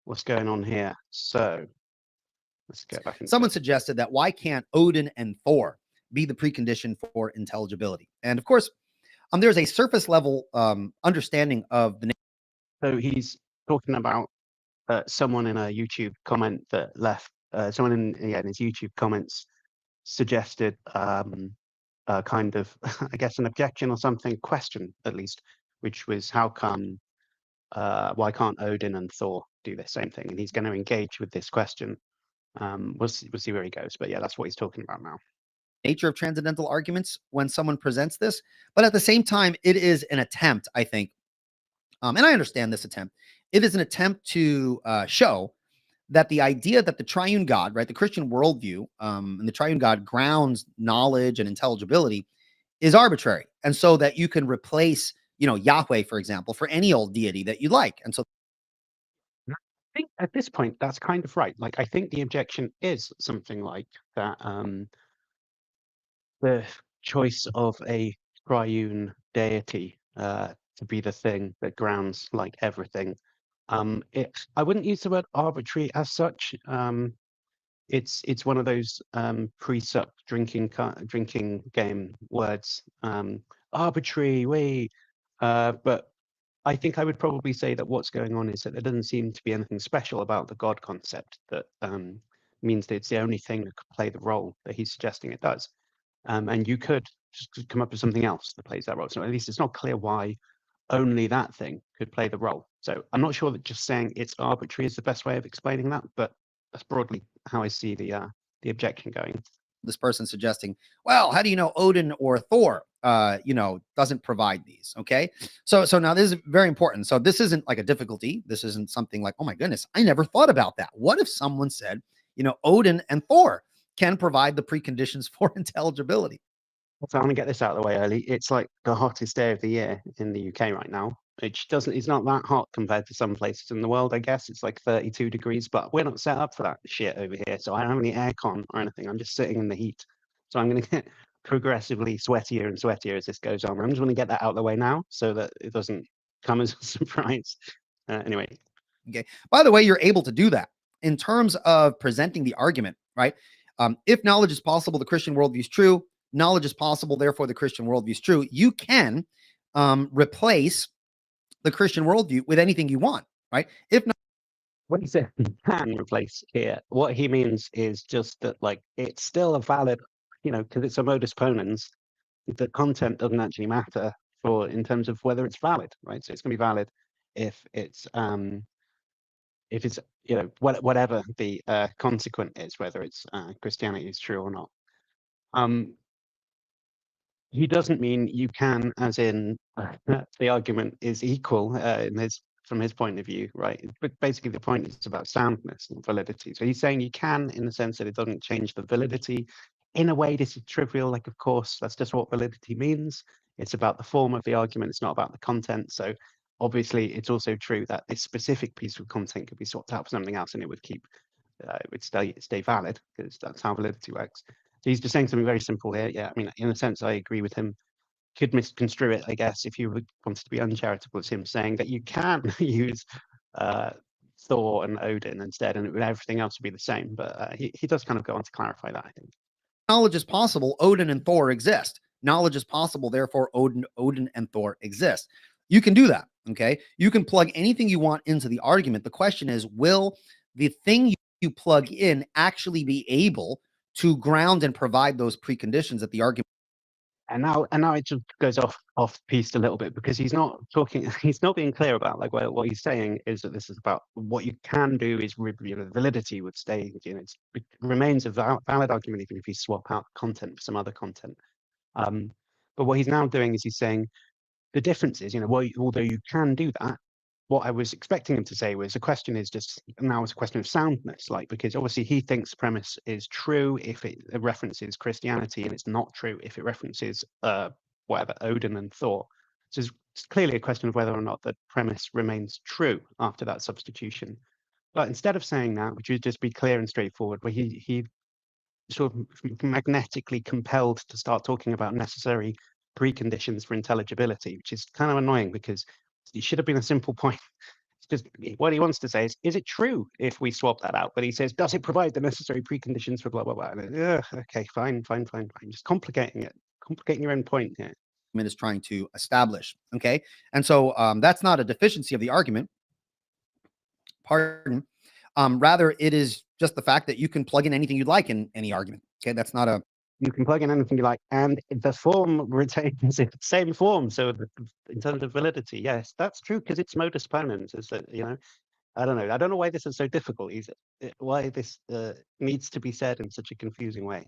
what's going on here. So let's get back into Someone it. suggested that why can't Odin and Thor be the precondition for intelligibility? And of course, there's a surface level understanding of the. So he's talking about someone in a YouTube comment that left, someone in his YouTube comments suggested kind of, I guess, an objection or something, question at least, which was how come, why can't Odin and Thor do the same thing? And he's going to engage with this question. We'll see where he goes. But yeah, that's what he's talking about now. Nature of transcendental arguments when someone presents this, but at the same time, it is an attempt, I think, and I understand this attempt. It is an attempt to show that the idea that the triune God, right, the Christian worldview, and the triune God grounds knowledge and intelligibility is arbitrary, and so that you can replace, Yahweh, for example, for any old deity that you like, and so. I think at this point that's kind of right. Like I think the objection is something like that. The choice of a triune deity to be the thing that grounds like everything. I wouldn't use the word arbitrary as such. It's one of those pre-sup drinking game words. Arbitrary, but I think I would probably say that what's going on is that there doesn't seem to be anything special about the God concept that means that it's the only thing that could play the role that he's suggesting it does. And you could just come up with something else that plays that role. So at least it's not clear why only that thing could play the role. So I'm not sure that just saying it's arbitrary is the best way of explaining that, but that's broadly how I see the objection going. This person suggesting, well, how do you know Odin or Thor, doesn't provide these? Okay. So now this is very important. So this isn't like a difficulty. This isn't something like, oh my goodness, I never thought about that. What if someone said, Odin and Thor can provide the preconditions for intelligibility? So I'm gonna get this out of the way early. It's like the hottest day of the year in the UK right now. It's not that hot compared to some places in the world, I guess. It's like 32 degrees, but we're not set up for that shit over here. So I don't have any aircon or anything. I'm just sitting in the heat. So I'm gonna get progressively sweatier and sweatier as this goes on. I'm just gonna get that out of the way now so that it doesn't come as a surprise. Anyway. Okay. By the way, you're able to do that in terms of presenting the argument, right? If knowledge is possible, the Christian worldview is true. Knowledge is possible, therefore the Christian worldview is true. You can replace the Christian worldview with anything you want, right? If not, when he said he can replace here, what he means is just that like it's still a valid, because it's a modus ponens, the content doesn't actually matter for in terms of whether it's valid, right? So it's gonna be valid if it's whatever the consequent is, whether it's Christianity is true or not. He doesn't mean you can, as in the argument is equal from his point of view, right? But basically the point is about soundness and validity. So he's saying you can in the sense that it doesn't change the validity. In a way, this is trivial. Like, of course, that's just what validity means. It's about the form of the argument. It's not about the content. So obviously, it's also true that this specific piece of content could be swapped out for something else, and it would stay valid because that's how validity works. So he's just saying something very simple here. Yeah, I mean, in a sense, I agree with him. Could misconstrue it, I guess, if you wanted to be uncharitable, as him saying that you can use Thor and Odin instead, and everything else would be the same. But he does kind of go on to clarify that, I think. Knowledge is possible, Odin and Thor exist. Knowledge is possible, therefore Odin and Thor exist. You can do that, okay? You can plug anything you want into the argument. The question is, will the thing you plug in actually be able to ground and provide those preconditions that the argument. And now it just goes off piste a little bit because he's not being clear about like what he's saying is that this is about what you can do is validity would stay, it remains a valid argument even if you swap out content for some other content. But what he's now doing is he's saying the difference is, although you can do that, what I was expecting him to say was the question is just now it's a question of soundness, like, because obviously he thinks the premise is true if it references Christianity and it's not true if it references whatever, Odin and Thor. So it's clearly a question of whether or not the premise remains true after that substitution. But instead of saying that, which would just be clear and straightforward, where he sort of magnetically compelled to start talking about necessary preconditions for intelligibility, which is kind of annoying because it should have been a simple point. It's just what he wants to say is it true if we swap that out? But he says, does it provide the necessary preconditions for blah, blah, blah? And okay, fine. Just complicating your own point here. Is trying to establish. Okay. And so that's not a deficiency of the argument. Pardon. Rather, it is just the fact that you can plug in anything you'd like in any argument. Okay. That's not a. You can plug in anything you like, and the form retains the same form. So in terms of validity, yes, that's true, because it's modus ponens. Is that, I don't know. I don't know why this is so difficult. Why this needs to be said in such a confusing way.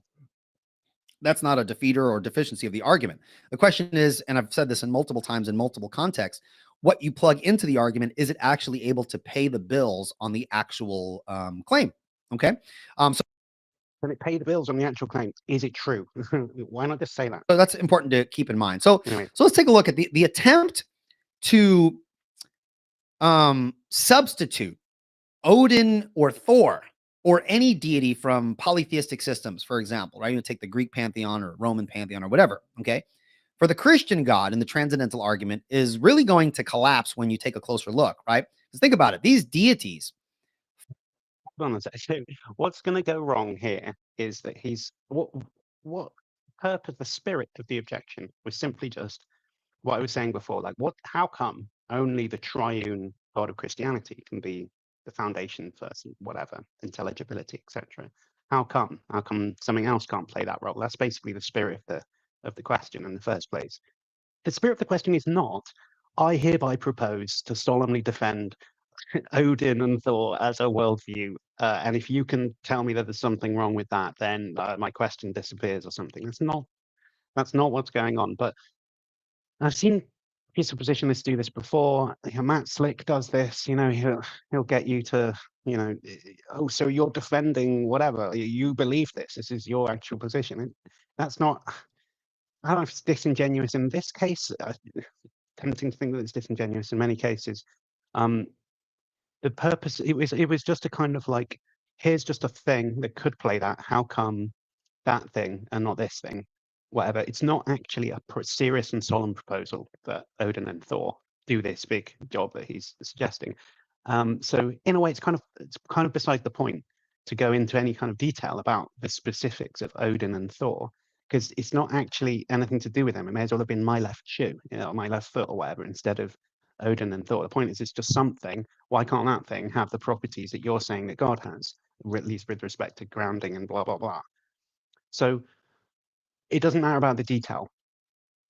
That's not a defeater or deficiency of the argument. The question is, and I've said this in multiple times in multiple contexts, what you plug into the argument, is it actually able to pay the bills on the actual claim? Okay. So can it pay the bills on the actual claim? Is it true? Why not just say that? So that's important to keep in mind. So, anyway. So let's take a look at the attempt to substitute Odin or Thor or any deity from polytheistic systems, for example, right? You take the Greek pantheon or Roman pantheon or whatever, okay? For the Christian God in the transcendental argument is really going to collapse when you take a closer look, right? Because think about it. These deities. Hold on a second. What's going to go wrong here is that what purpose, the spirit of the objection was simply just what I was saying before, like how come only the triune God of Christianity can be the foundation for whatever, intelligibility, etc. How come something else can't play that role? That's basically the spirit of the question in the first place. The spirit of the question is not, I hereby propose to solemnly defend Odin and Thor as a worldview, and if you can tell me that there's something wrong with that, then my question disappears or something. That's not what's going on. But I've seen presuppositionalists do this before. Matt Slick does this. He'll get you to, oh, so you're defending whatever. You believe this. This is your actual position. And that's not. I don't know if it's disingenuous in this case. Tempting to think that it's disingenuous in many cases. The purpose, it was just a kind of like, here's just a thing that could play that. How come that thing and not this thing? Whatever. It's not actually a serious and solemn proposal that Odin and Thor do this big job that he's suggesting. So in a way, it's kind of beside the point to go into any kind of detail about the specifics of Odin and Thor, because it's not actually anything to do with them. It may as well have been my left shoe, my left foot or whatever, instead of Odin and Thor. The point is, it's just something. Why can't that thing have the properties that you're saying that God has, at least with respect to grounding and blah, blah, blah? So it doesn't matter about the detail.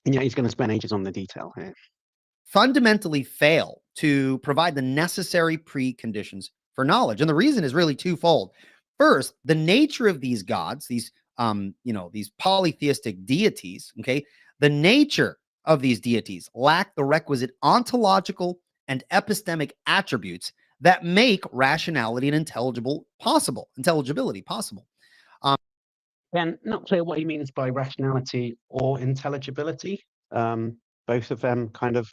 And yet he's going to spend ages on the detail here. Fundamentally fail to provide the necessary preconditions for knowledge. And the reason is really twofold. First, the nature of these gods, these polytheistic deities, okay, the nature of these deities lack the requisite ontological and epistemic attributes that make rationality and intelligibility possible. Again, not clear what he means by rationality or intelligibility. Both of them kind of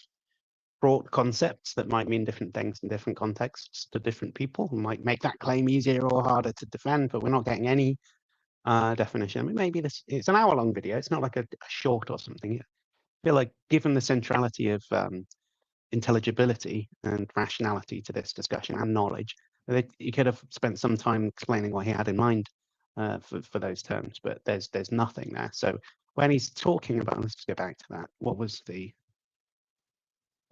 broad concepts that might mean different things in different contexts to different people. We might make that claim easier or harder to defend, but we're not getting any definition. I mean, maybe it's an hour-long video. It's not like a short or something. I feel like, given the centrality of intelligibility and rationality to this discussion and knowledge, he could have spent some time explaining what he had in mind for those terms, but there's nothing there. So when he's talking about, let's just go back to that. What was the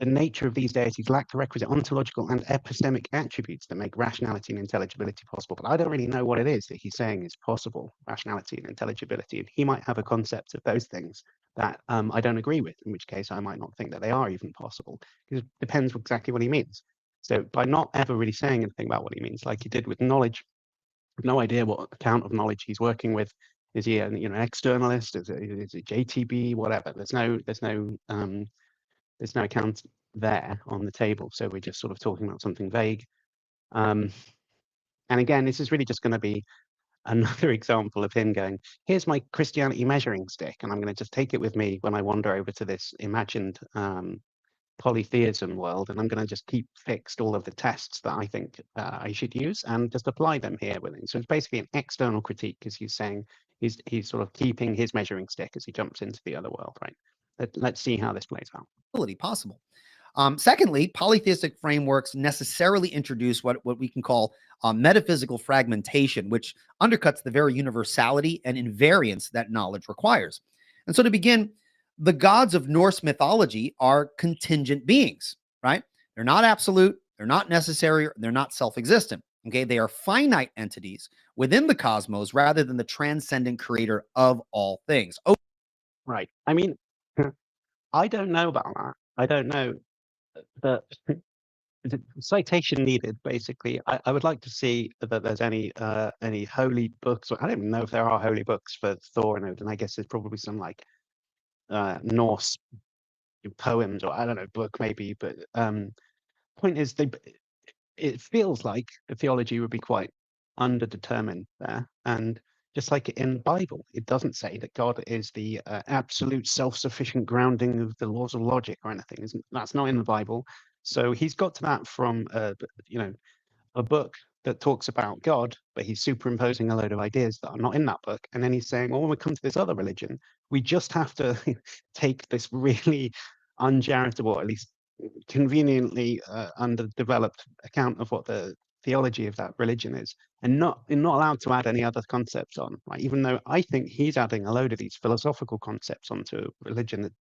nature of these deities lack the requisite ontological and epistemic attributes that make rationality and intelligibility possible. But I don't really know what it is that he's saying is possible, rationality and intelligibility. And he might have a concept of those things that I don't agree with, in which case I might not think that they are even possible. Because it depends exactly what he means. So by not ever really saying anything about what he means, like he did with knowledge, no idea what account of knowledge he's working with. Is he an externalist? Is it JTB? Whatever. There's no account there on the table. So we're just sort of talking about something vague. And again, this is really just going to be another example of him going, here's my Christianity measuring stick, and I'm going to just take it with me when I wander over to this imagined polytheism world, and I'm going to just keep fixed all of the tests that I think I should use and just apply them here with it. So it's basically an external critique, because he's saying he's sort of keeping his measuring stick as he jumps into the other world, right? Let's see how this plays out. Possible. Secondly, polytheistic frameworks necessarily introduce what we can call metaphysical fragmentation, which undercuts the very universality and invariance that knowledge requires. And so to begin, the gods of Norse mythology are contingent beings, right? They're not absolute, they're not necessary, they're not self-existent. Okay, they are finite entities within the cosmos rather than the transcendent creator of all things. Oh, Right. I mean, I don't know about that. I don't know. But the citation needed, basically. I would like to see that there's any holy books. I don't even know if there are holy books for Thor and Odin. I guess there's probably some like Norse poems, or I don't know, book maybe. But point is, it feels like the theology would be quite underdetermined there. And just like in the Bible, it doesn't say that God is the absolute self-sufficient grounding of the laws of logic or anything. That's not in the Bible. So he's got to that from, you know, a book that talks about God, but he's superimposing a load of ideas that are not in that book. And then he's saying, well, when we come to this other religion, we just have to take this really uncharitable, at least conveniently underdeveloped account of what the theology of that religion is, and not allowed to add any other concepts on, right? Even though I think he's adding a load of these philosophical concepts onto religion that,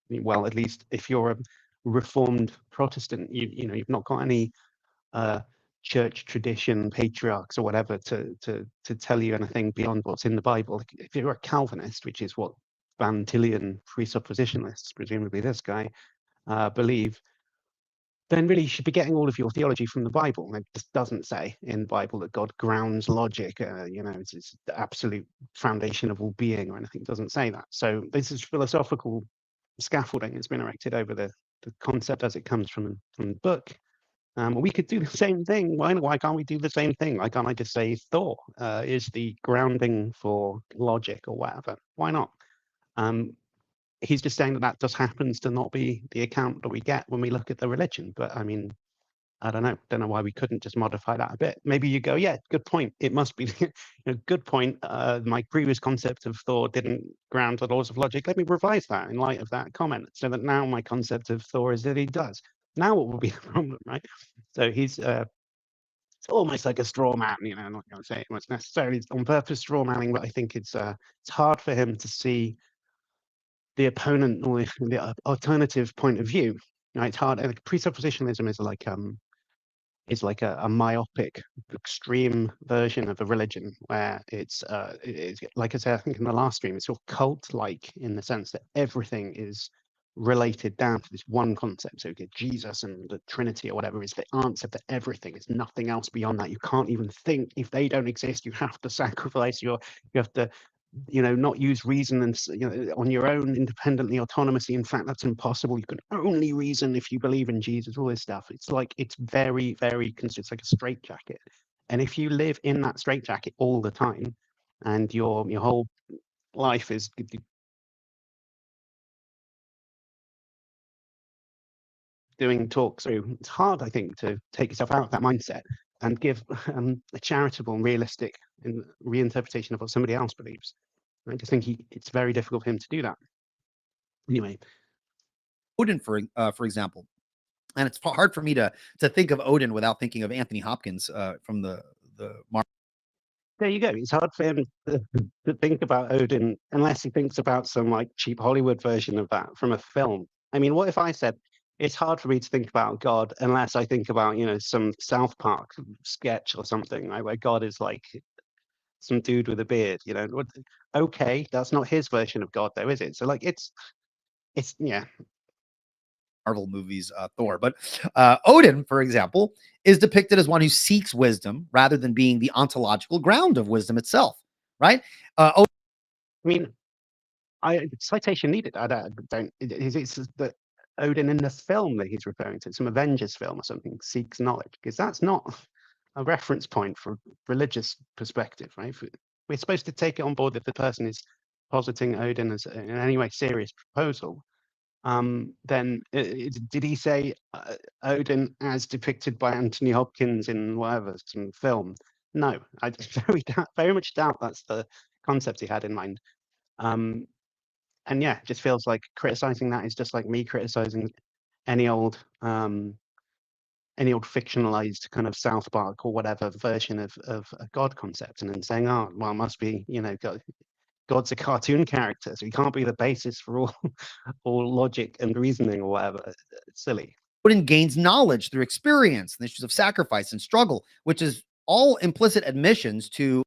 well, at least if you're a reformed Protestant, you know, you've not got any uh, church tradition, patriarchs or whatever to tell you anything beyond what's in the Bible. If you're a Calvinist, which is what Van Tillian presuppositionalists, presumably this guy, believe, then really you should be getting all of your theology from the Bible. It just doesn't say in the Bible that God grounds logic, you know, it's the absolute foundation of all being or anything. It doesn't say that. So this is philosophical scaffolding that's been erected over the concept as it comes from the book. We could do the same thing. Why can't we do the same thing? Why can't I just say Thor is the grounding for logic or whatever? Why not? He's just saying that that just happens to not be the account that we get when we look at the religion. But I mean, I don't know why we couldn't just modify that a bit. Maybe you go, yeah, good point. It must be, you know, good point. My previous concept of Thor didn't ground the laws of logic. Let me revise that in light of that comment, so that now my concept of Thor is that he does. Now what will be the problem, right? So he's it's almost like a straw man, you know. I'm not going to say it was necessarily on purpose straw manning, but I think it's hard for him to see the opponent or the alternative point of view. Right? It's hard. Presuppositionalism is like a myopic, extreme version of a religion where it's like I said, I think in the last stream, it's sort of cult-like in the sense that everything is related down to this one concept. So you get Jesus and the Trinity or whatever is the answer to everything. It's nothing else beyond that. You can't even think. If they don't exist, you have to sacrifice you have to, you know, not use reason and, you know, on your own independently, autonomously. In fact, that's impossible. You can only reason if you believe in Jesus. All this stuff. It's like it's very, very. It's like a straitjacket. And if you live in that straitjacket all the time, and your whole life is doing talks through, it's hard, I think, to take yourself out of that mindset and give a charitable and realistic reinterpretation of what somebody else believes. I just think it's very difficult for him to do that. Anyway, Odin, for example, and it's hard for me to think of Odin without thinking of Anthony Hopkins from the Marvel. There you go. It's hard for him to think about Odin unless he thinks about some like cheap Hollywood version of that from a film. I mean, what if I said it's hard for me to think about God unless I think about, you know, some South Park sketch or something, right, where God is like some dude with a beard, you know? Okay, that's not his version of God, though, is it? So, like, it's yeah. Marvel movies, Thor. But Odin, for example, is depicted as one who seeks wisdom rather than being the ontological ground of wisdom itself, right? I mean, citation needed. I don't. It's the Odin in the film that he's referring to, some Avengers film or something, seeks knowledge, because that's not a reference point from religious perspective, right? We're supposed to take it on board if the person is positing Odin as in any way serious proposal. Then did he say Odin as depicted by Anthony Hopkins in whatever some film? No, I very much doubt that's the concept he had in mind. And yeah, it just feels like criticizing that is just like me criticizing any old fictionalized kind of South Park or whatever version of a God concept, and then saying, oh, well, it must be, God's a cartoon character, so he can't be the basis for all all logic and reasoning or whatever. It's silly. Odin gains knowledge through experience and issues of sacrifice and struggle, which is all implicit admissions to.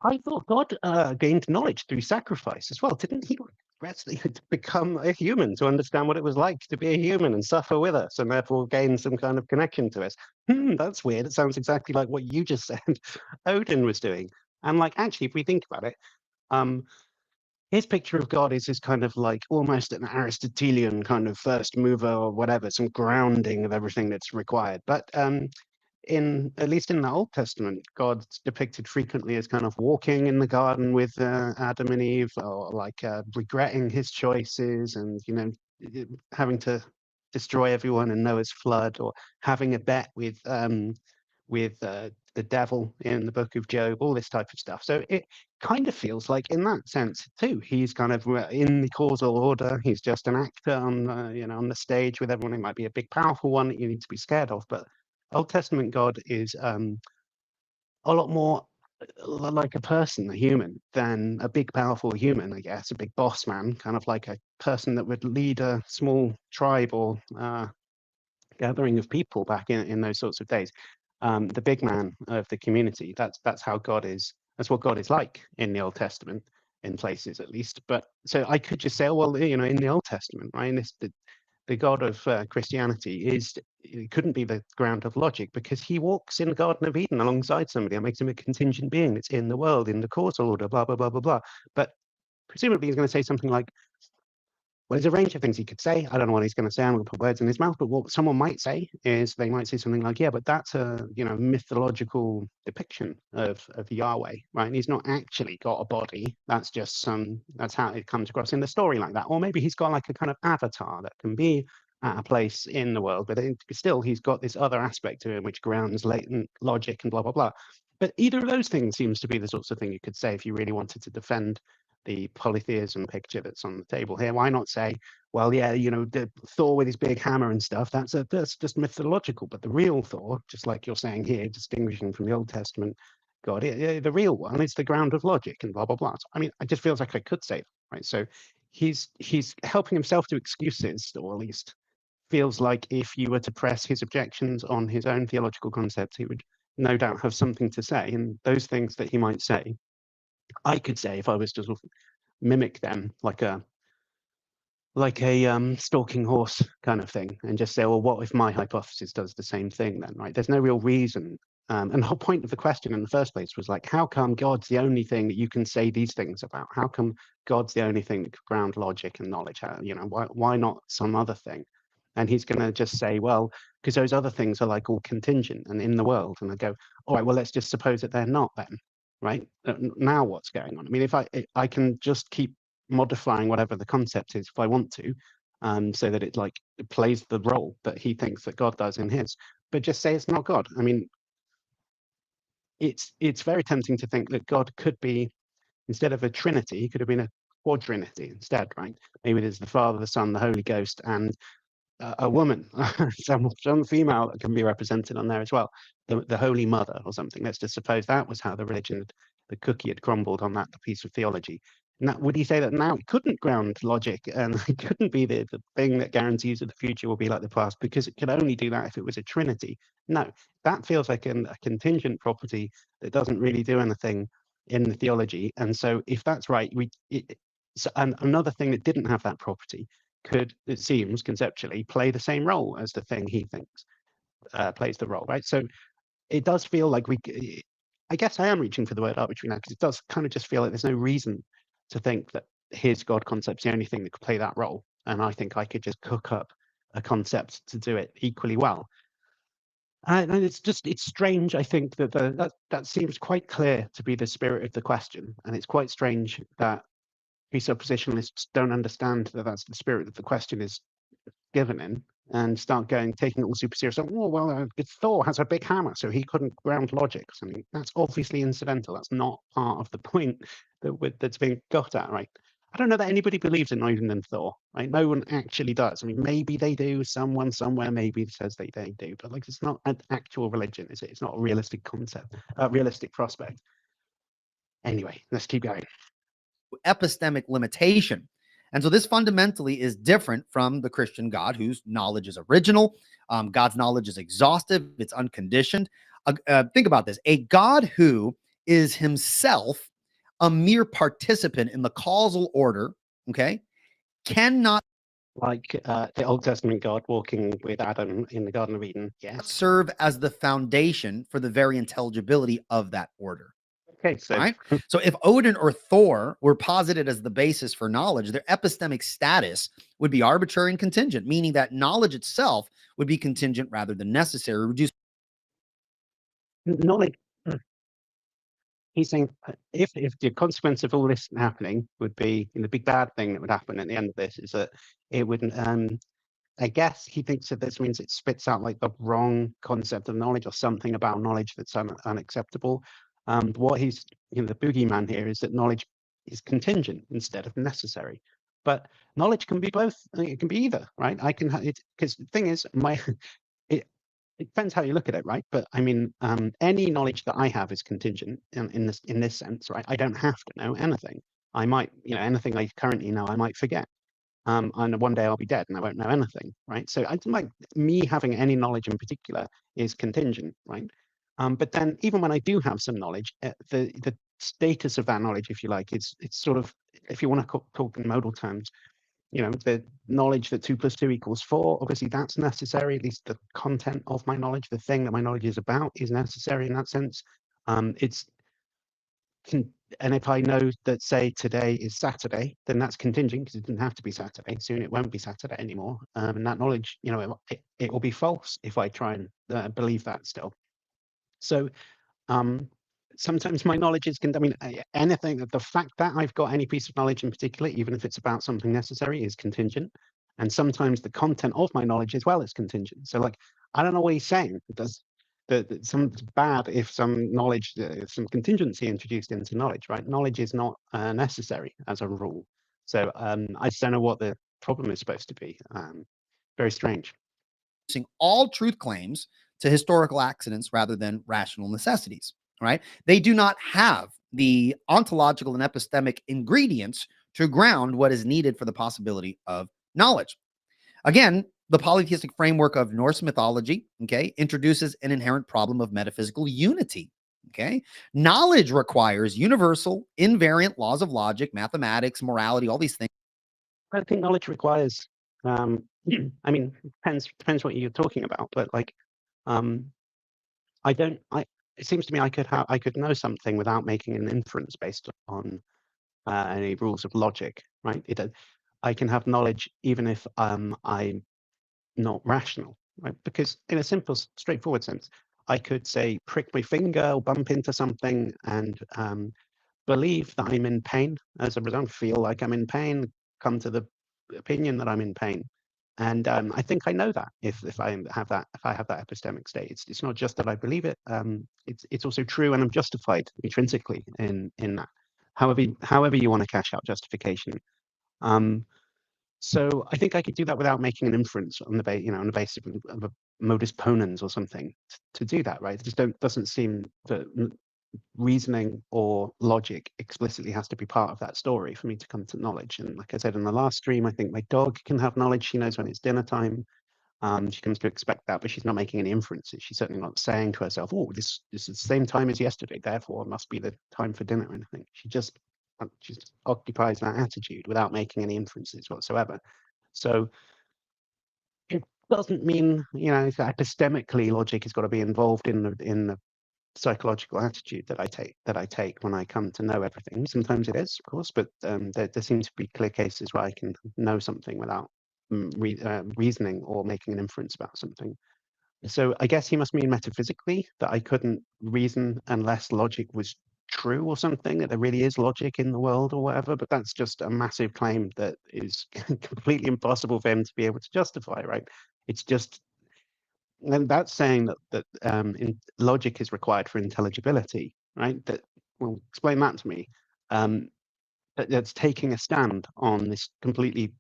I thought God gained knowledge through sacrifice as well. Didn't he become a human to understand what it was like to be a human and suffer with us, and therefore gain some kind of connection to us? That's weird. It sounds exactly like what you just said Odin was doing. And like, actually, if we think about it, his picture of God is kind of like almost an Aristotelian kind of first mover or whatever, some grounding of everything that's required. But at least in the Old Testament, God's depicted frequently as kind of walking in the garden with Adam and Eve, or like regretting his choices, and having to destroy everyone in Noah's flood, or having a bet with the devil in the book of Job, all this type of stuff. So it kind of feels like, in that sense too, he's kind of in the causal order. He's just an actor on on the stage with everyone. It might be a big, powerful one that you need to be scared of, but Old Testament God is a lot more like a person, a human, than a big, powerful human, I guess, a big boss man, kind of like a person that would lead a small tribe or gathering of people back in those sorts of days. The big man of the community. That's how God is. That's what God is like in the Old Testament, in places at least. But so I could just say, oh, well, in the Old Testament, right? In the God of Christianity it couldn't be the ground of logic, because he walks in the Garden of Eden alongside somebody. That makes him a contingent being that's in the world, in the causal order, blah, blah, blah, blah, blah. But presumably he's going to say something like, well, there's a range of things he could say. I don't know what he's going to say. I'm going to put words in his mouth. But what someone might say is, they might say something like, yeah, but that's a mythological depiction of Yahweh, right? And he's not actually got a body. That's just that's how it comes across in the story like that. Or maybe he's got like a kind of avatar that can be at a place in the world, but still he's got this other aspect to him which grounds latent logic and blah, blah, blah. But either of those things seems to be the sorts of thing you could say if you really wanted to defend the polytheism picture that's on the table here. Why not say, well, yeah, the Thor with his big hammer and stuff, that's just mythological, but the real Thor, just like you're saying here, distinguishing from the Old Testament God, the real one is the ground of logic and blah, blah, blah. So, I mean, it just feels like I could say that, right? So he's helping himself to excuses, or at least feels like if you were to press his objections on his own theological concepts, he would no doubt have something to say. And those things that he might say, I could say if I was to sort of mimic them, like a stalking horse kind of thing, and just say, well, what if my hypothesis does the same thing then, right? There's no real reason. And the whole point of the question in the first place was like, how come God's the only thing that you can say these things about? How come God's the only thing that could ground logic and knowledge? Why not some other thing? And he's going to just say, well, because those other things are like all contingent and in the world. And I go, all right, well, let's just suppose that they're not then, right? Now what's going on? I mean, if I can just keep modifying whatever the concept is if I want to, so that it plays the role that he thinks that God does in his, but just say it's not God. I mean, it's very tempting to think that God could be, instead of a trinity, he could have been a quadrinity instead, right? Maybe there's the Father, the Son, the Holy Ghost, and a woman, some female that can be represented on there as well, the Holy Mother or something. Let's just suppose that was how the religion, the cookie had crumbled on that piece of theology. Now, would he say that now it couldn't ground logic and it couldn't be the thing that guarantees that the future will be like the past, because it could only do that if it was a trinity? No, that feels like a contingent property that doesn't really do anything in the theology. And so if that's right, and another thing that didn't have that property could, it seems conceptually, play the same role as the thing he thinks plays the role, right? So it does feel like I guess I am reaching for the word arbitrary now, because it does kind of just feel like there's no reason to think that his God concept's the only thing that could play that role. And I think I could just cook up a concept to do it equally well. And it's strange, I think, that seems quite clear to be the spirit of the question. And it's quite strange that presuppositionalists don't understand that that's the spirit that the question is given in, and start taking it all super serious. Oh, well, Thor has a big hammer, so he couldn't ground logic. I mean, that's obviously incidental. That's not part of the point that's being got at, right? I don't know that anybody believes in Odin and Thor, right? No one actually does. I mean, maybe they do. Someone somewhere maybe says they do, but like it's not an actual religion, is it? It's not a realistic concept, a realistic prospect. Anyway, let's keep going. Epistemic limitation. And so this fundamentally is different from the Christian God, whose knowledge is original. God's knowledge is exhaustive, it's unconditioned. Think about this: a God who is himself a mere participant in the causal order, okay, cannot Like the Old Testament God walking with Adam in the Garden of Eden. Yes. serve as the foundation for the very intelligibility of that order. Okay, so Right. So if Odin or Thor were posited as the basis for knowledge, their epistemic status would be arbitrary and contingent, meaning that knowledge itself would be contingent rather than necessary. Reduce knowledge. He's saying if the consequence of all this happening would be, the big bad thing that would happen at the end of this is that it would I guess he thinks that this means it spits out like the wrong concept of knowledge or something about knowledge that's unacceptable. What he's, the boogeyman here is that knowledge is contingent instead of necessary. But knowledge can be both. It can be either, right? I can it because the thing is, it, it depends how you look at it, right? But I mean, any knowledge that I have is contingent in this sense, right? I don't have to know anything. I might, anything I currently know, I might forget. And one day I'll be dead and I won't know anything, right? So I like me having any knowledge in particular is contingent, right? But then even when I do have some knowledge, the status of that knowledge, if you like, it's sort of, if you want to talk in modal terms, the knowledge that 2 + 2 = 4, obviously that's necessary. At least the content of my knowledge, the thing that my knowledge is about, is necessary in that sense. It's and if I know that, say, today is Saturday, then that's contingent because it didn't have to be Saturday. Soon it won't be Saturday anymore. And that knowledge, it will be false if I try and believe that still. So sometimes my knowledge is, anything, the fact that I've got any piece of knowledge in particular, even if it's about something necessary, is contingent. And sometimes the content of my knowledge as well is contingent. So like, I don't know what he's saying. That something's bad if some knowledge, some contingency introduced into knowledge, right? Knowledge is not necessary as a rule. So I just don't know what the problem is supposed to be. Very strange. all truth claims to historical accidents rather than rational necessities, right? They do not have the ontological and epistemic ingredients to ground what is needed for the possibility of knowledge. Again, the polytheistic framework of Norse mythology, okay, introduces an inherent problem of metaphysical unity. Okay, knowledge requires universal, invariant laws of logic, mathematics, morality, all these things. I think knowledge requires. I mean, depends what you're talking about, but like, I don't. It seems to me I could know something without making an inference based on any rules of logic, right? I can have knowledge even if I'm not rational, right? Because in a simple, straightforward sense, I could say prick my finger or bump into something and believe that I'm in pain as a result, feel like I'm in pain, come to the opinion that I'm in pain. And I think I know that if I have that epistemic state, it's not just that I believe it. It's also true, and I'm justified intrinsically in that. However you want to cash out justification. So I think I could do that without making an inference on the basis of a modus ponens or something to do that, right? It just doesn't seem that reasoning or logic explicitly has to be part of that story for me to come to knowledge. And like I said in the last stream, I think my dog can have knowledge. She knows when it's dinner time. She comes to expect that, but she's not making any inferences. She's certainly not saying to herself, "Oh, this is the same time as yesterday, therefore it must be the time for dinner," or anything. She just occupies that attitude without making any inferences whatsoever. So it doesn't mean, epistemically logic has got to be involved in the psychological attitude that I take when I come to know everything. Sometimes it is, of course, but there seem to be clear cases where I can know something without reasoning or making an inference about something. So I guess he must mean metaphysically that I couldn't reason unless logic was true or something, that there really is logic in the world or whatever. But that's just a massive claim that is completely impossible for him to be able to justify, right? It's just, and that's saying that logic is required for intelligibility, right? Well, explain that to me. that's taking a stand on this completely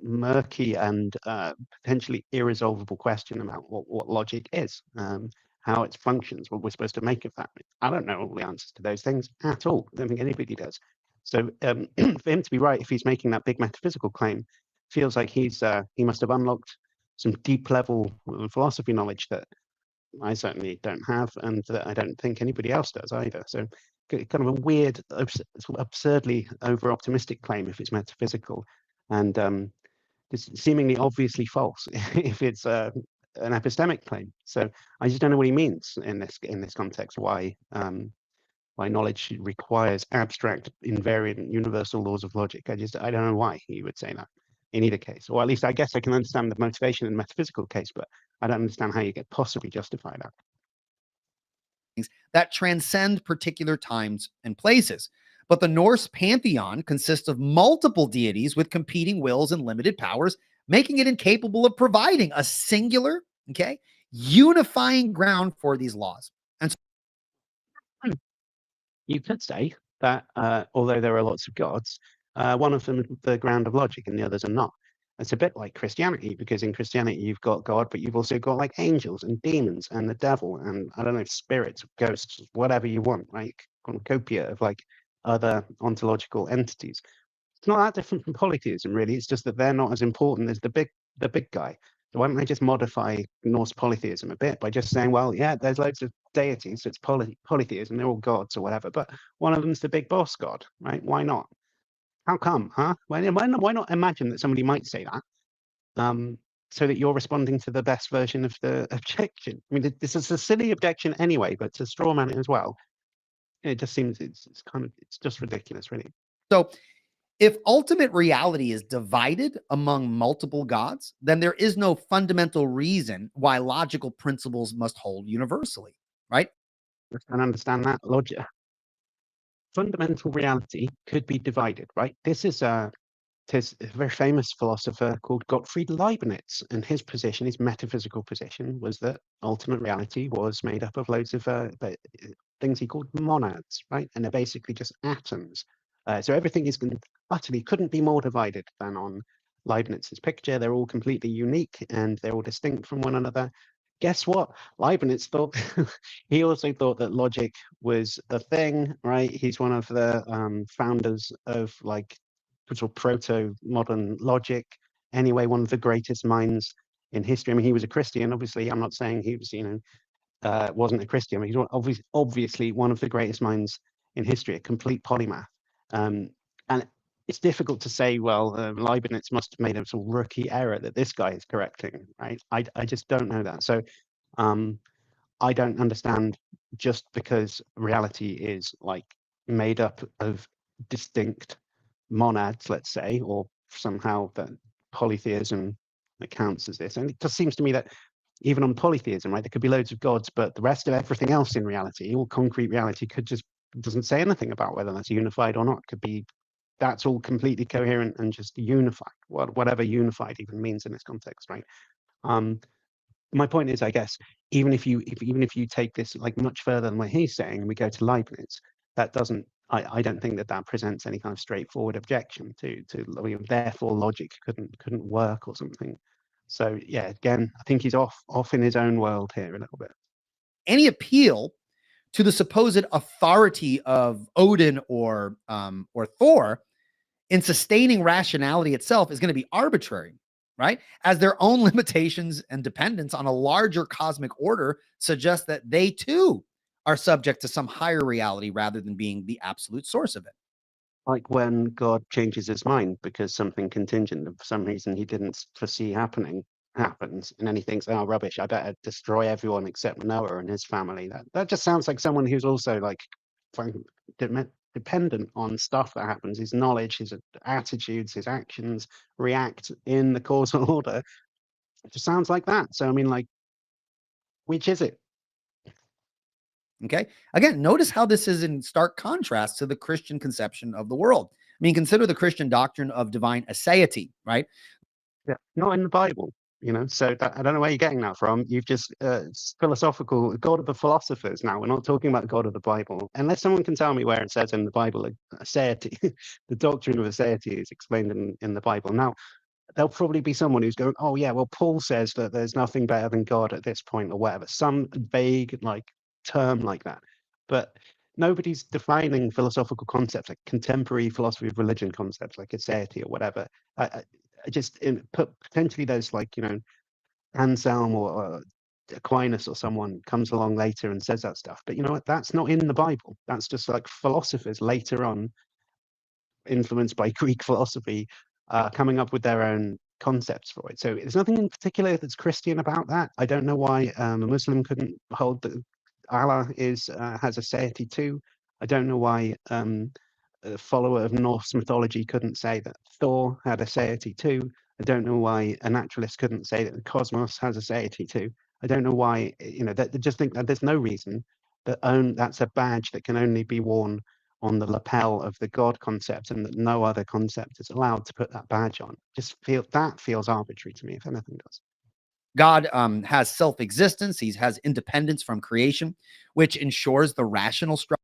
murky and potentially irresolvable question about what logic is, how it functions, what we're supposed to make of that. I don't know all the answers to those things at all. I don't think anybody does. So for him to be right, if he's making that big metaphysical claim, feels like he must have unlocked some deep level philosophy knowledge that I certainly don't have, and that I don't think anybody else does either. So kind of a weird, absurdly over-optimistic claim if it's metaphysical, and it's seemingly obviously false if it's an epistemic claim. So I just don't know what he means in this context. Why knowledge requires abstract, invariant, universal laws of logic. I don't know why he would say that in either case, or at least I guess I can understand the motivation in the metaphysical case, but I don't understand how you could possibly justify that. That transcend particular times and places. But the Norse pantheon consists of multiple deities with competing wills and limited powers, making it incapable of providing a singular, unifying ground for these laws. And so you could say that although there are lots of gods, one of them is the ground of logic and the others are not. It's a bit like Christianity, because in Christianity you've got God, but you've also got like angels and demons and the devil and I don't know, spirits, ghosts, whatever you want, right? Cornucopia of like other ontological entities. It's not that different from polytheism, really. It's just that they're not as important as the big guy. So why don't they just modify Norse polytheism a bit by just saying, well, yeah, there's loads of deities, so it's polytheism, they're all gods or whatever, but one of them's the big boss god, right? Why not? How come, huh? Why not imagine that somebody might say that, so that you're responding to the best version of the objection? I mean, this is a silly objection anyway, but to straw man it as well, it just seems it's just ridiculous, really. So if ultimate reality is divided among multiple gods, then there is no fundamental reason why logical principles must hold universally, right? I can understand that logic. Fundamental reality could be divided, right? There's a very famous philosopher called Gottfried Leibniz, and his position, his metaphysical position, was that ultimate reality was made up of loads of things he called monads, right? And they're basically just atoms. So everything is utterly couldn't be more divided than on Leibniz's picture. They're all completely unique and they're all distinct from one another. Guess what? Leibniz thought he also thought that logic was a thing, right? He's one of the founders of like sort of proto-modern logic. Anyway, one of the greatest minds in history. I mean, he was a Christian, obviously. I'm not saying he was, wasn't a Christian, but he's obviously one of the greatest minds in history, a complete polymath. And it's difficult to say, well, Leibniz must have made a sort of rookie error that this guy is correcting, right? I just don't know that. So I don't understand, just because reality is like made up of distinct monads, let's say, or somehow that polytheism accounts as this. And it just seems to me that even on polytheism, right, there could be loads of gods, but the rest of everything else in reality, all concrete reality, doesn't say anything about whether that's unified or not. It could be that's all completely coherent and just unified, whatever unified even means in this context, right? My point is, I guess, even if you take this like much further than what he's saying, and we go to Leibniz, that doesn't. I don't think that presents any kind of straightforward objection to therefore logic couldn't work or something. So yeah, again, I think he's off in his own world here a little bit. Any appeal to the supposed authority of Odin or Thor in sustaining rationality itself is going to be arbitrary, right? As their own limitations and dependence on a larger cosmic order suggest that they too are subject to some higher reality rather than being the absolute source of it. Like when God changes his mind because something contingent for some reason he didn't foresee happens, and then he thinks, oh, rubbish, I better destroy everyone except Noah and his family. That just sounds like someone who's also like dependent on stuff that happens. His knowledge, his attitudes, his actions react in the causal order. It just sounds like that. So I mean, like, which is it? Okay. Again, notice how this is in stark contrast to the Christian conception of the world. I mean, consider the Christian doctrine of divine aseity, right? Yeah, not in the Bible. You know, so that, I don't know where you're getting that from. You've just philosophical God of the philosophers. Now we're not talking about God of the Bible, unless someone can tell me where it says in the Bible aseity, the doctrine of aseity is explained in the Bible. Now there'll probably be someone who's going, oh yeah, well Paul says that there's nothing better than God at this point or whatever, some vague like term like that. But nobody's defining philosophical concepts like contemporary philosophy of religion concepts like aseity or whatever. I just potentially there's like, you know, Anselm or Aquinas or someone comes along later and says that stuff. But you know what? That's not in the Bible. That's just like philosophers later on, influenced by Greek philosophy, coming up with their own concepts for it. So there's nothing in particular that's Christian about that. I don't know why a Muslim couldn't hold that Allah has a deity too. I don't know why a follower of Norse mythology couldn't say that Thor had a deity too. I don't know why a naturalist couldn't say that the cosmos has a deity too. I don't know why, you know, they just think that there's no reason that that's a badge that can only be worn on the lapel of the God concept, and that no other concept is allowed to put that badge on. That feels arbitrary to me, if anything does. God has self-existence. He has independence from creation, which ensures the rational structure.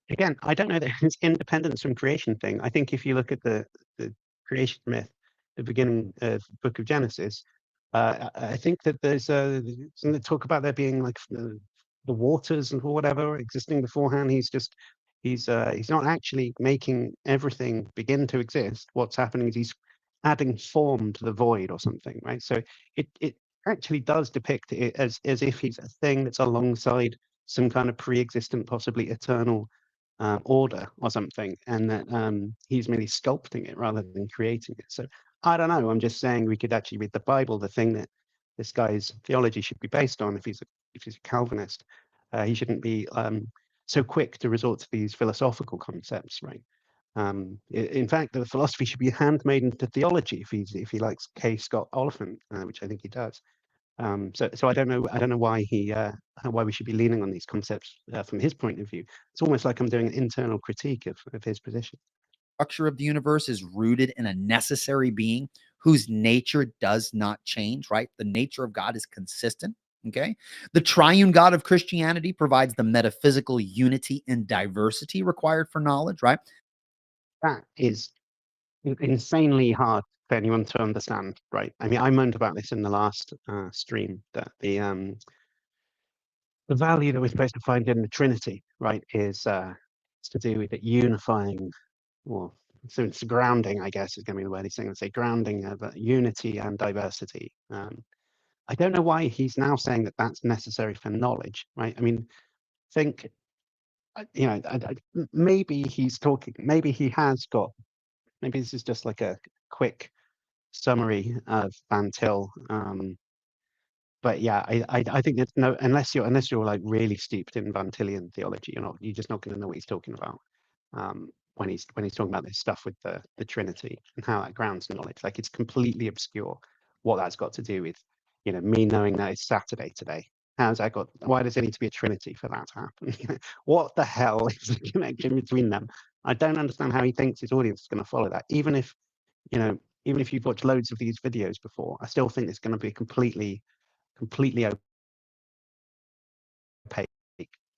Again, I don't know that it's independence from creation thing. I think if you look at the creation myth, the beginning of the book of Genesis, I think that there's some talk about there being like the waters and whatever existing beforehand. He's not actually making everything begin to exist. What's happening is he's adding form to the void or something, right? So it actually does depict it as if he's a thing that's alongside some kind of pre-existent, possibly eternal order or something, and that he's merely sculpting it rather than creating it. So I don't know. I'm just saying we could actually read the Bible, the thing that this guy's theology should be based on. If he's a Calvinist, he shouldn't be so quick to resort to these philosophical concepts, right? In fact, the philosophy should be handmade into theology if he likes K. Scott Oliphant, which I think he does. So I don't know why why we should be leaning on these concepts from his point of view. It's almost like I'm doing an internal critique of his position. Structure of the universe is rooted in a necessary being whose nature does not change, right? The nature of God is consistent. Okay. The triune God of Christianity provides the metaphysical unity and diversity required for knowledge, right? That is insanely hard for anyone to understand, right? I mean, I moaned about this in the last stream, that the value that we're supposed to find in the Trinity, right, is to do with it unifying, well, so it's grounding, I guess, is going to be the word he's saying. Let's say grounding of unity and diversity. I don't know why he's now saying that that's necessary for knowledge, right? I mean, think, you know, maybe he's talking, maybe he has got, maybe this is just like a quick summary of Van Til. But yeah, I think there's no, unless you're like really steeped in Van Tillian theology, you're just not going to know what he's talking about when he's talking about this stuff with the Trinity and how that grounds knowledge. Like, it's completely obscure what that's got to do with, you know, me knowing that it's Saturday today. How's that got? Why does there need to be a Trinity for that to happen? What the hell is the connection between them? I don't understand how he thinks his audience is going to follow that. Even if, you know, even if you've watched loads of these videos before, I still think it's going to be completely opaque.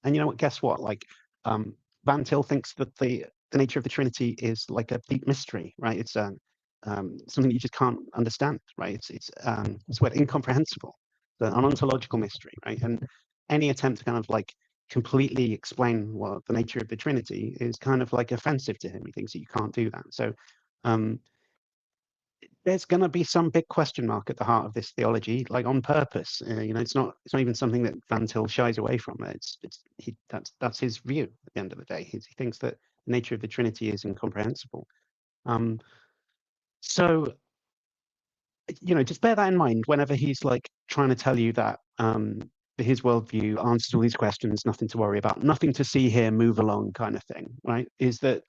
And you know what? Guess what? Like, Van Til thinks that the nature of the Trinity is like a deep mystery, right? It's something you just can't understand, right? It's what incomprehensible, an ontological mystery, right? And any attempt to kind of like completely explain what the nature of the Trinity is kind of like offensive to him. He thinks that you can't do that. So there's going to be some big question mark at the heart of this theology, like on purpose. You know, it's not even something that Van Til shies away from. That's his view at the end of the day. He thinks that the nature of the Trinity is incomprehensible. So, you know, just bear that in mind whenever he's like trying to tell you that his worldview answers all these questions, nothing to worry about, nothing to see here, move along kind of thing, right? Is that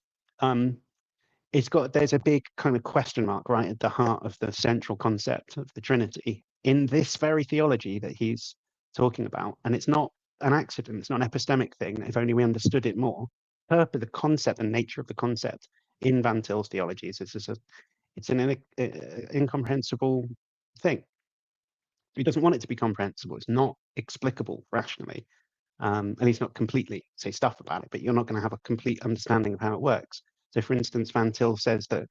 there's a big kind of question mark right at the heart of the central concept of the Trinity in this very theology that he's talking about. And it's not an accident, it's not an epistemic thing. If only we understood it more. The concept and nature of the concept in Van Til's theology is it's an incomprehensible thing. He doesn't want it to be comprehensible. It's not explicable rationally. At least not completely. Say stuff about it, but you're not going to have a complete understanding of how it works. So, for instance, Van Til says that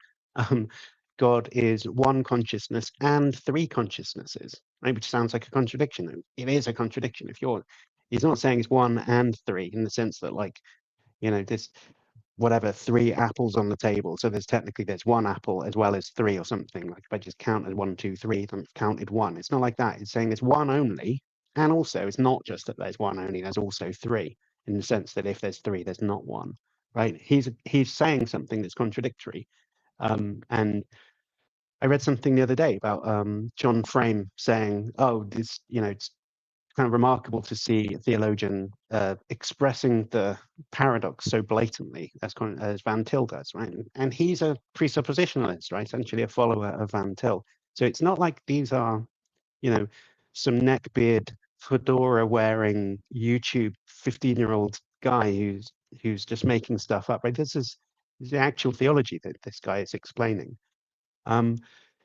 God is one consciousness and three consciousnesses, right? Which sounds like a contradiction. It is a contradiction. He's not saying it's one and three in the sense that, like, this whatever, three apples on the table. So there's one apple as well as three or something. Like if I just count as 1, 2, 3, then I've counted one. It's not like that. It's saying there's one only. And also it's not just that there's one only, there's also three, in the sense that if there's three, there's not one, right? He's saying something that's contradictory. And I read something the other day about John Frame saying, oh, this, it's kind of remarkable to see a theologian expressing the paradox so blatantly as Van Til does, right? And he's a presuppositionalist, right? Essentially a follower of Van Til. So it's not like these are, some neckbeard, fedora-wearing YouTube 15-year-old guy who's just making stuff up, right? This is the actual theology that this guy is explaining.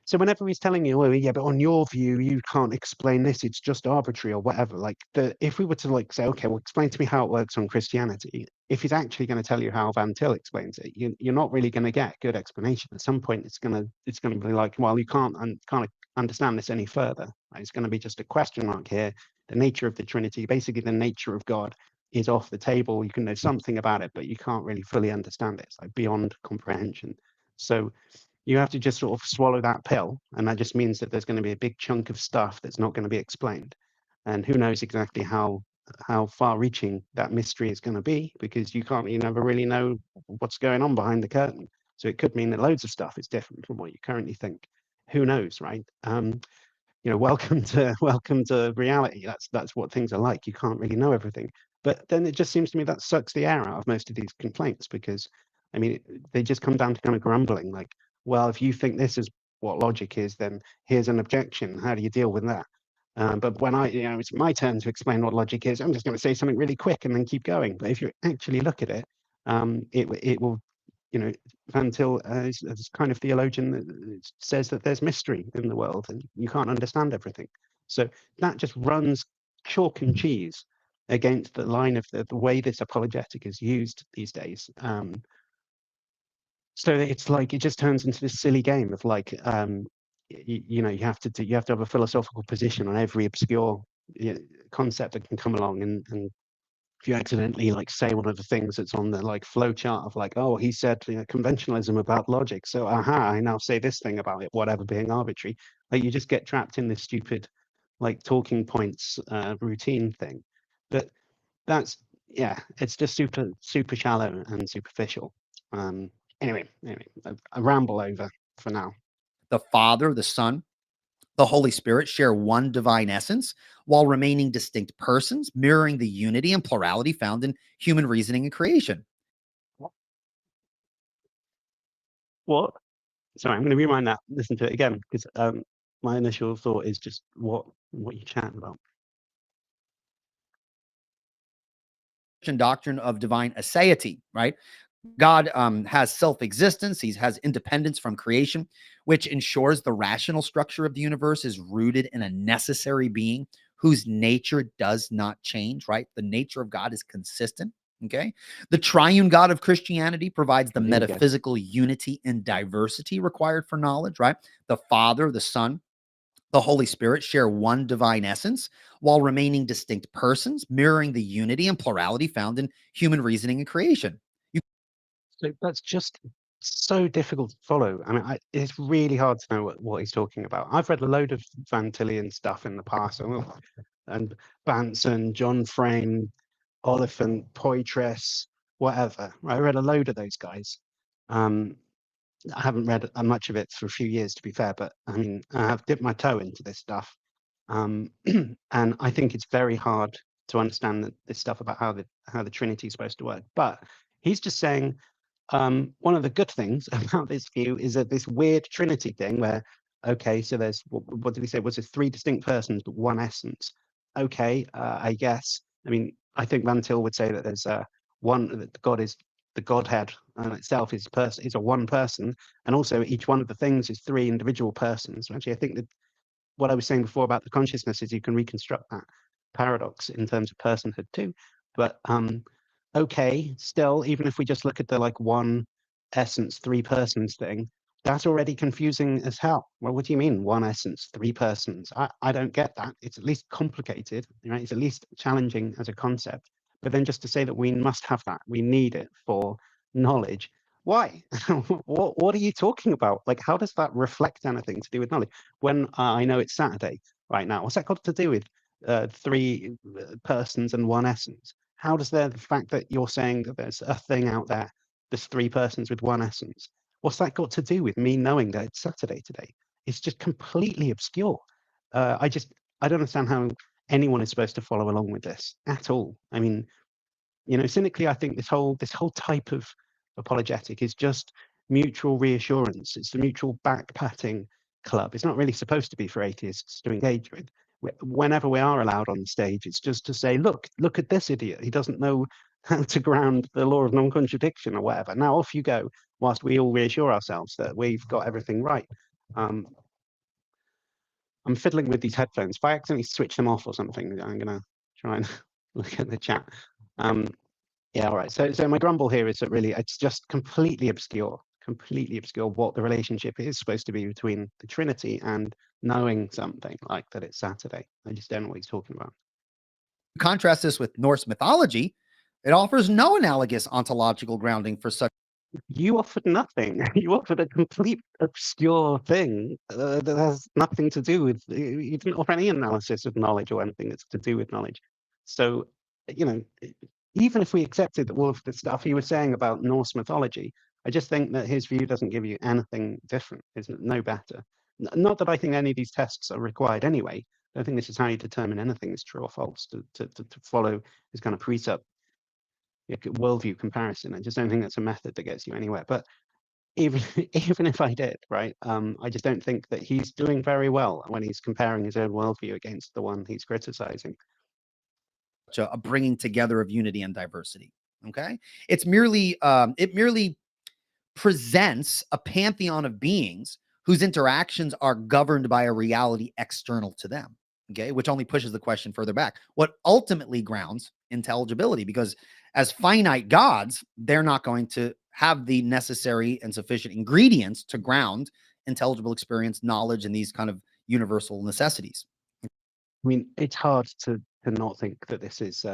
So whenever he's telling you, well, yeah, but on your view, you can't explain this, it's just arbitrary or whatever, like if we were to like say, okay, well, explain to me how it works on Christianity, if he's actually going to tell you how Van Til explains it, you're not really going to get a good explanation. At some point, it's going to be like, well, you can't understand this any further. Right? It's going to be just a question mark here. The nature of the Trinity, basically the nature of God, is off the table. You can know something about it, but you can't really fully understand it. It's like beyond comprehension. So you have to just sort of swallow that pill, and that just means that there's going to be a big chunk of stuff that's not going to be explained, and who knows exactly how far-reaching that mystery is going to be, because you never really know what's going on behind the curtain. So it could mean that loads of stuff is different from what you currently think. Who knows, right? Welcome to reality. That's what things are like. You can't really know everything. But then it just seems to me that sucks the air out of most of these complaints, because they just come down to kind of grumbling, like, well, if you think this is what logic is, then here's an objection. How do you deal with that? But when it's my turn to explain what logic is, I'm just going to say something really quick and then keep going. But if you actually look at it, it will, Van Til is kind of theologian that says that there's mystery in the world and you can't understand everything. So that just runs chalk and cheese against the line of the way this apologetic is used these days. So it's like it just turns into this silly game of like, you have to have a philosophical position on every obscure concept that can come along, and if you accidentally like say one of the things that's on the like flow chart of like, oh, he said conventionalism about logic, so I now say this thing about it, whatever, being arbitrary. Like you just get trapped in this stupid like talking points routine thing. But that's it's just super shallow and superficial. Anyway, I ramble over for now. The Father, the Son, the Holy Spirit share one divine essence while remaining distinct persons, mirroring the unity and plurality found in human reasoning and creation. What? Sorry, I'm going to rewind that. Listen to it again, because my initial thought is just what you chatting about. Doctrine of divine aseity, right? God has self-existence. He has independence from creation, which ensures the rational structure of the universe is rooted in a necessary being whose nature does not change, right? The nature of God is consistent, okay? The triune God of Christianity provides the metaphysical unity and diversity required for knowledge, right? The Father, the Son, the Holy Spirit share one divine essence while remaining distinct persons, mirroring the unity and plurality found in human reasoning and creation. So that's just so difficult to follow. It's really hard to know what he's talking about. I've read a load of Van Tillian stuff in the past, and Banson, John Frame, Oliphant, Poitras, whatever. I read a load of those guys. I haven't read much of it for a few years, to be fair, but I have dipped my toe into this stuff. And I think it's very hard to understand this stuff about how the Trinity is supposed to work. But he's just saying one of the good things about this view is that this weird Trinity thing where, okay, so there's, what did he say? Was it 3 distinct persons, but 1 essence? Okay, I guess. I think Van Til would say that there's one, that God is the Godhead itself is a one person, and also each one of the things is 3 individual persons. Actually, I think that what I was saying before about the consciousness is you can reconstruct that paradox in terms of personhood too. But okay, still, even if we just look at the like one essence, three persons thing, that's already confusing as hell. Well, what do you mean one essence, three persons? I don't get that. It's at least complicated, right? It's at least challenging as a concept. But then just to say that we must have that, we need it for knowledge. Why? What are you talking about? Like, how does that reflect anything to do with knowledge? When I know it's Saturday right now, what's that got to do with three persons and one essence? How does the fact that you're saying that there's a thing out there, there's three persons with one essence, what's that got to do with me knowing that it's Saturday today? It's just completely obscure. I don't understand how anyone is supposed to follow along with this at all. I mean, cynically, I think this whole type of apologetic is just mutual reassurance. It's the mutual back-patting club. It's not really supposed to be for atheists to engage with. Whenever we are allowed on the stage, it's just to say, look at this idiot. He doesn't know how to ground the law of non-contradiction or whatever. Now off you go, whilst we all reassure ourselves that we've got everything right. I'm fiddling with these headphones. If I accidentally switch them off or something, I'm going to try and look at the chat. Yeah, all right. So my grumble here is that really it's just completely obscure what the relationship is supposed to be between the Trinity and knowing something like that it's Saturday. I just don't know what he's talking about. Contrast this with Norse mythology. It offers no analogous ontological grounding for such. You offered nothing. You offered a complete obscure thing that has nothing to do with. You didn't offer any analysis of knowledge or anything that's to do with knowledge. So, even if we accepted that all of the stuff he was saying about Norse mythology, I just think that his view doesn't give you anything different. It's no better. Not that I think any of these tests are required anyway. I don't think this is how you determine anything is true or false, to follow this kind of precept worldview comparison. I just don't think that's a method that gets you anywhere. But even if I did, right, I just don't think that he's doing very well when he's comparing his own worldview against the one he's criticizing. A bringing together of unity and diversity. Okay, it merely presents a pantheon of beings whose interactions are governed by a reality external to them. Okay, which only pushes the question further back. What ultimately grounds intelligibility, because as finite gods, they're not going to have the necessary and sufficient ingredients to ground intelligible experience, knowledge, and these kind of universal necessities. I mean, it's hard to not think that this is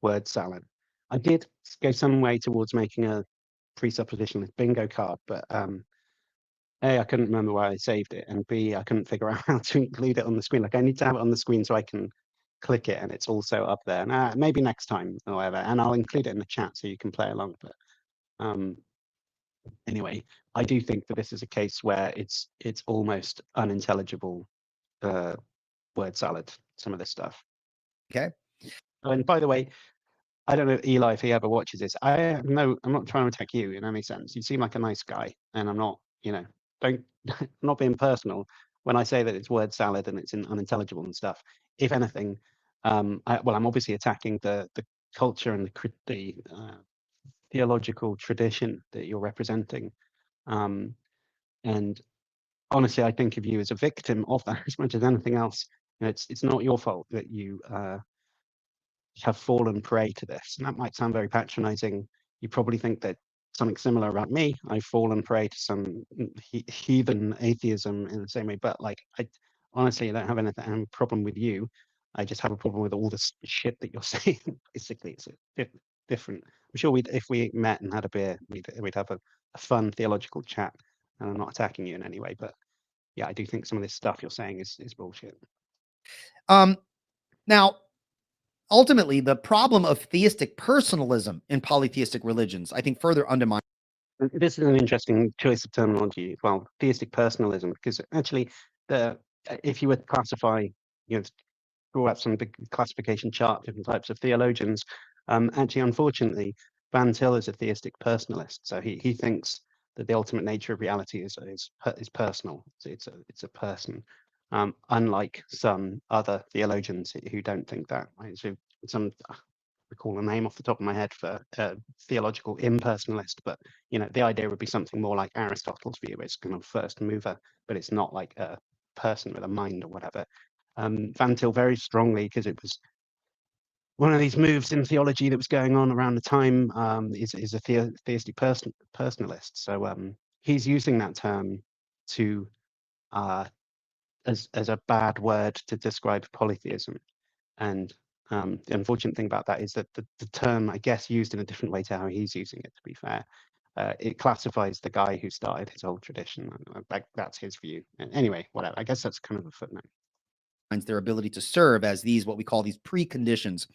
word salad. I did go some way towards making a presuppositionless bingo card, but A, I couldn't remember where I saved it, and B, I couldn't figure out how to include it on the screen. Like, I need to have it on the screen so I can click it and it's also up there. And maybe next time or whatever, and I'll include it in the chat so you can play along. But anyway, I do think that this is a case where it's almost unintelligible word salad, some of this stuff. Okay. And by the way, I don't know, Eli, if he ever watches this. I'm not trying to attack you in any sense. You seem like a nice guy, and I'm not, don't I'm not being personal when I say that it's word salad and it's unintelligible and stuff. If anything, I'm obviously attacking the culture and the theological tradition that you're representing, and honestly, I think of you as a victim of that as much as anything else. It's not your fault that you have fallen prey to this. And that might sound very patronizing. You probably think that something similar about me. I've fallen prey to some heathen atheism in the same way. But like, I honestly don't have any problem with you. I just have a problem with all this shit that you're saying. Basically, it's different. I'm sure if we met and had a beer, we'd have a fun theological chat. And I'm not attacking you in any way, but yeah, I do think some of this stuff you're saying is bullshit. Now, ultimately, the problem of theistic personalism in polytheistic religions, I think, further undermines. This is an interesting choice of terminology. Well, theistic personalism, because actually, if you were to classify, draw up some big classification chart, different types of theologians, actually, unfortunately, Van Til is a theistic personalist. So he thinks that the ultimate nature of reality is personal. It's a person. Unlike some other theologians who don't think that. Right? So recall a name off the top of my head for theological impersonalist, but the idea would be something more like Aristotle's view. It's kind of first mover, but it's not like a person with a mind or whatever. Van Til very strongly, because it was one of these moves in theology that was going on around the time, is a theistic personalist. So he's using that term to as a bad word to describe polytheism. And the unfortunate thing about that is that the term, I guess, used in a different way to how he's using it, to be fair, it classifies the guy who started his whole tradition. That's his view. And anyway, whatever. I guess that's kind of a footnote. Their ability to serve as these, what we call these preconditions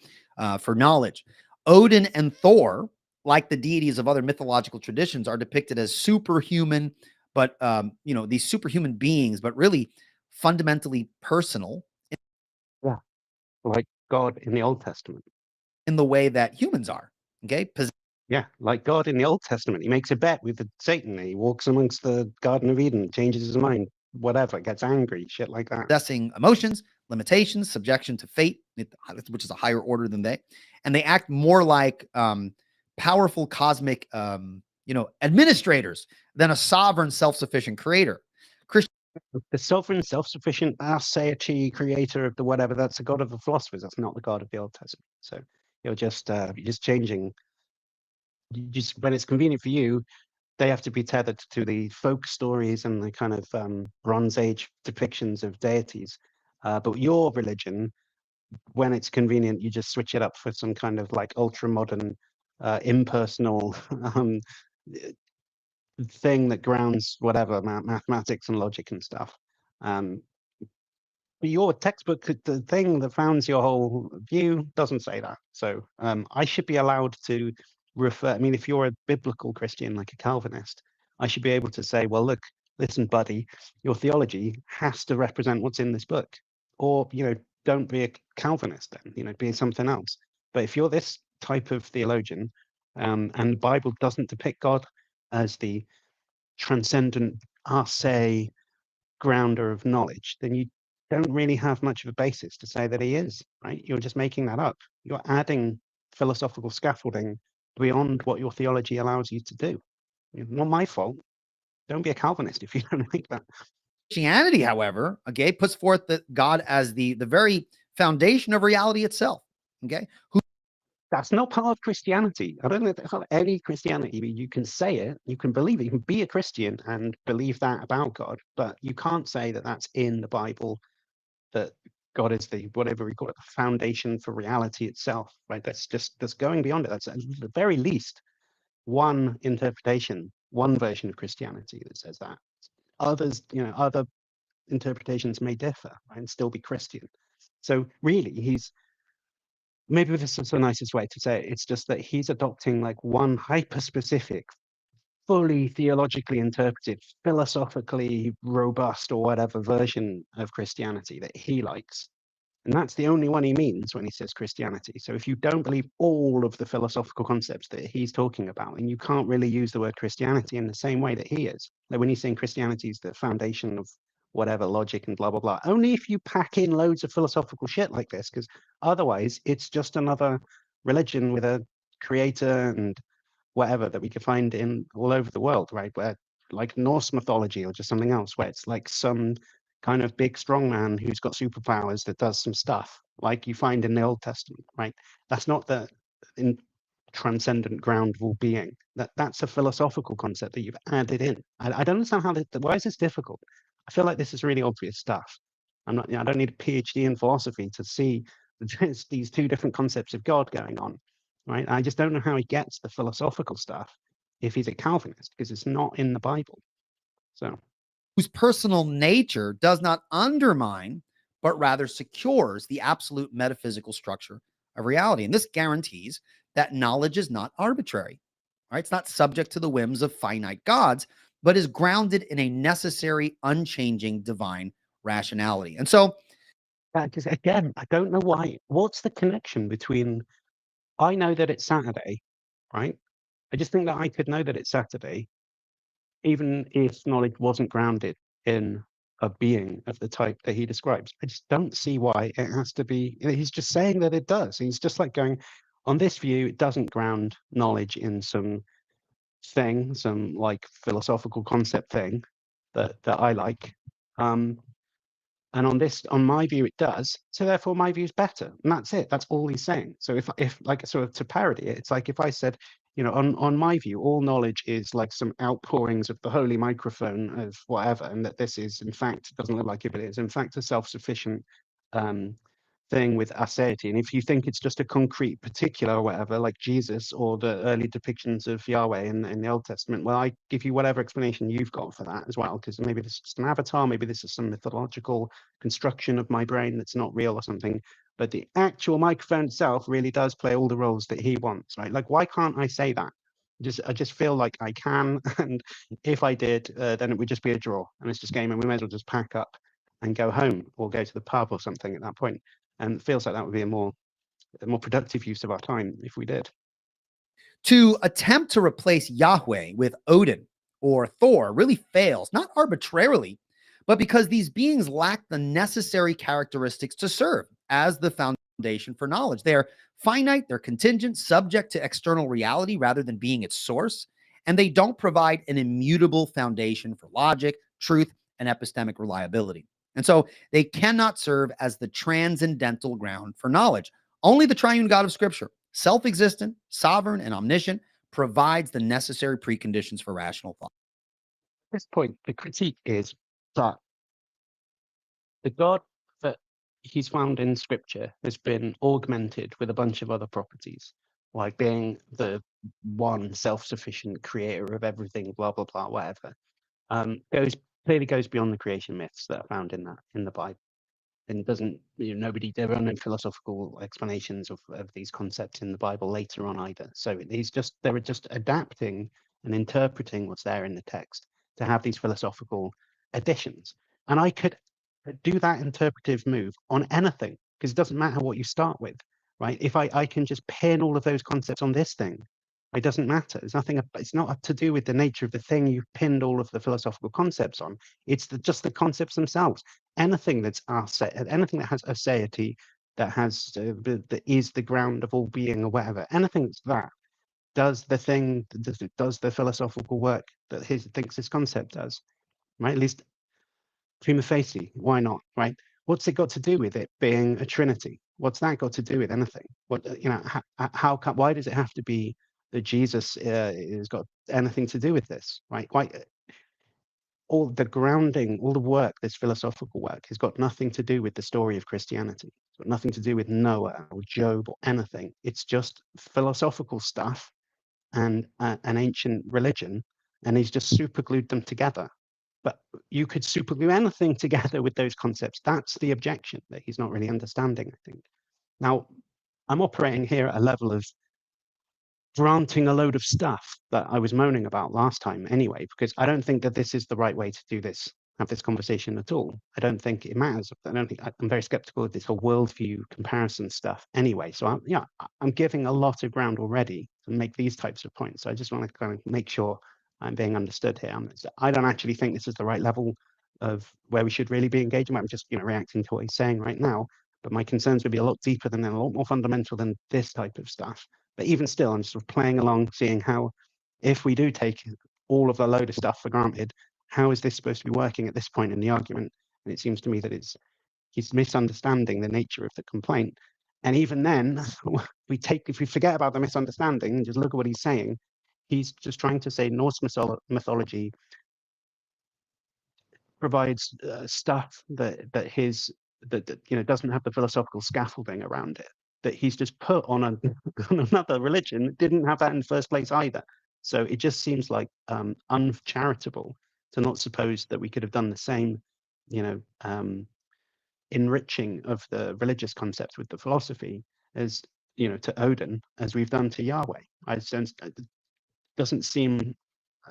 for knowledge. Odin and Thor, like the deities of other mythological traditions, are depicted as superhuman, but these superhuman beings, but really fundamentally personal. Yeah, like God in the Old Testament. In the way that humans are. Okay. Yeah, like God in the Old Testament. He makes a bet with Satan. He walks amongst the Garden of Eden, changes his mind, whatever, gets angry, shit like that. Possessing emotions, limitations, subjection to fate, which is a higher order than they. And they act more like powerful cosmic, administrators than a sovereign, self-sufficient creator. The sovereign, self-sufficient, aseity creator of the whatever, that's the God of the philosophers. That's not the God of the Old Testament. So you're just changing. Just when it's convenient for you, they have to be tethered to the folk stories and the kind of Bronze Age depictions of deities. But your religion, when it's convenient, you just switch it up for some kind of like ultra modern, impersonal thing that grounds whatever mathematics and logic and stuff. But your textbook, the thing that founds your whole view, doesn't say that. So I should be allowed to refer. I mean, if you're a biblical Christian like a Calvinist, I should be able to say, well, look, listen, buddy, your theology has to represent what's in this book, or don't be a Calvinist then, be something else. But if you're this type of theologian, and the Bible doesn't depict God as the transcendent arse grounder of knowledge, then you don't really have much of a basis to say that he is, right? You're just making that up. You're adding philosophical scaffolding beyond what your theology allows you to do. Not my fault. Don't be a Calvinist if you don't like that. Christianity, however, okay, puts forth God as the very foundation of reality itself. Okay, that's not part of Christianity. I don't know if any Christianity, but you can say it, you can believe it, you can be a Christian and believe that about God, but you can't say that that's in the Bible, that God is the, whatever we call it, the foundation for reality itself, right? That's going beyond it. That's at the very least one interpretation, one version of Christianity that says that. Others, other interpretations may differ, right, and still be Christian. So really, maybe this is the nicest way to say it. It's just that he's adopting like one hyper-specific, fully theologically interpreted, philosophically robust or whatever version of Christianity that he likes. And that's the only one he means when he says Christianity. So if you don't believe all of the philosophical concepts that he's talking about, then you can't really use the word Christianity in the same way that he is. Like when he's saying Christianity is the foundation of whatever logic and blah, blah, blah. Only if you pack in loads of philosophical shit like this, because otherwise it's just another religion with a creator and whatever that we could find in all over the world, right? Where like Norse mythology or just something else, where it's like some kind of big strong man who's got superpowers that does some stuff like you find in the Old Testament, right? That's not the transcendent ground of all being. That's a philosophical concept that you've added in. I don't understand why is this difficult? I feel like this is really obvious stuff. I don't need a PhD in philosophy to see these two different concepts of God going on, right? I just don't know how he gets the philosophical stuff if he's a Calvinist, because it's not in the Bible. So, whose personal nature does not undermine, but rather secures the absolute metaphysical structure of reality. And this guarantees that knowledge is not arbitrary, right? It's not subject to the whims of finite gods, but is grounded in a necessary, unchanging divine rationality. And so, because again, I don't know why. What's the connection between, I know that it's Saturday, right? I just think that I could know that it's Saturday, even if knowledge wasn't grounded in a being of the type that he describes. I just don't see why it has to be. He's just saying that it does. He's just like going, on this view, it doesn't ground knowledge in some thing, some like philosophical concept thing that I like. And on my view, it does. So therefore, my view is better, and that's it. That's all he's saying. So if like sort of to parody it, it's like if I said, on my view, all knowledge is like some outpourings of the holy microphone of whatever, and that this is, in fact, it doesn't look like it, but it is in fact a self-sufficient um, thing with aseity. And if you think it's just a concrete particular or whatever, like Jesus or the early depictions of Yahweh in the Old Testament, well, I give you whatever explanation you've got for that as well, because maybe this is just an avatar, maybe this is some mythological construction of my brain that's not real or something. But the actual microphone itself really does play all the roles that he wants, right? Like, why can't I say that? I just feel like I can, and if I did, then it would just be a draw, and it's just game, and we may as well just pack up and go home or go to the pub or something at that point. And it feels like that would be a more productive use of our time if we did. To attempt to replace Yahweh with Odin or Thor really fails, not arbitrarily, but because these beings lack the necessary characteristics to serve as the foundation for knowledge. They're finite, they're contingent, subject to external reality rather than being its source, and they don't provide an immutable foundation for logic, truth, and epistemic reliability. And so they cannot serve as the transcendental ground for knowledge. Only the triune God of Scripture, self-existent, sovereign, and omniscient, provides the necessary preconditions for rational thought. At this point, the critique is that the God that he's found in Scripture has been augmented with a bunch of other properties, like being the one self-sufficient creator of everything, blah blah blah, whatever. Clearly goes beyond the creation myths that are found in the Bible. And doesn't, there are no philosophical explanations of these concepts in the Bible later on either. So they're just adapting and interpreting what's there in the text to have these philosophical additions. And I could do that interpretive move on anything, because it doesn't matter what you start with, right? If I can just pin all of those concepts on this thing, it doesn't matter. It's not to do with the nature of the thing you've pinned all of the philosophical concepts on. It's just the concepts themselves. Anything that's anything that has aseity, that is the ground of all being or whatever, anything that's that does the philosophical work that thinks this concept does, right? At least prima facie, why not, right? What's it got to do with it being a Trinity? What's that got to do with anything? Why does it have to be that Jesus has got anything to do with this, right? Why all the grounding, all the work, this philosophical work, has got nothing to do with the story of Christianity. It's got nothing to do with Noah or Job or anything. It's just philosophical stuff and an ancient religion, and he's just superglued them together. But you could superglue anything together with those concepts. That's the objection that he's not really understanding, I think. Now, I'm operating here at a level of granting a load of stuff that I was moaning about last time anyway, because I don't think that this is the right way to do this, have this conversation at all. I don't think it matters. I'm very skeptical of this whole worldview comparison stuff anyway. So I'm giving a lot of ground already to make these types of points. So I just want to kind of make sure I'm being understood here. I don't actually think this is the right level of where we should really be engaging. I'm just reacting to what he's saying right now. But my concerns would be a lot deeper than a lot more fundamental than this type of stuff. But even still, I'm sort of playing along, seeing how, if we do take all of the load of stuff for granted, how is this supposed to be working at this point in the argument? And it seems to me that he's misunderstanding the nature of the complaint. And even then, if we forget about the misunderstanding and just look at what he's saying, he's just trying to say Norse mythology provides stuff that doesn't have the philosophical scaffolding around it, that he's just put on, on another religion that didn't have that in the first place either. So it just seems like uncharitable to not suppose that we could have done the same, enriching of the religious concepts with the philosophy as to Odin as we've done to Yahweh. It doesn't seem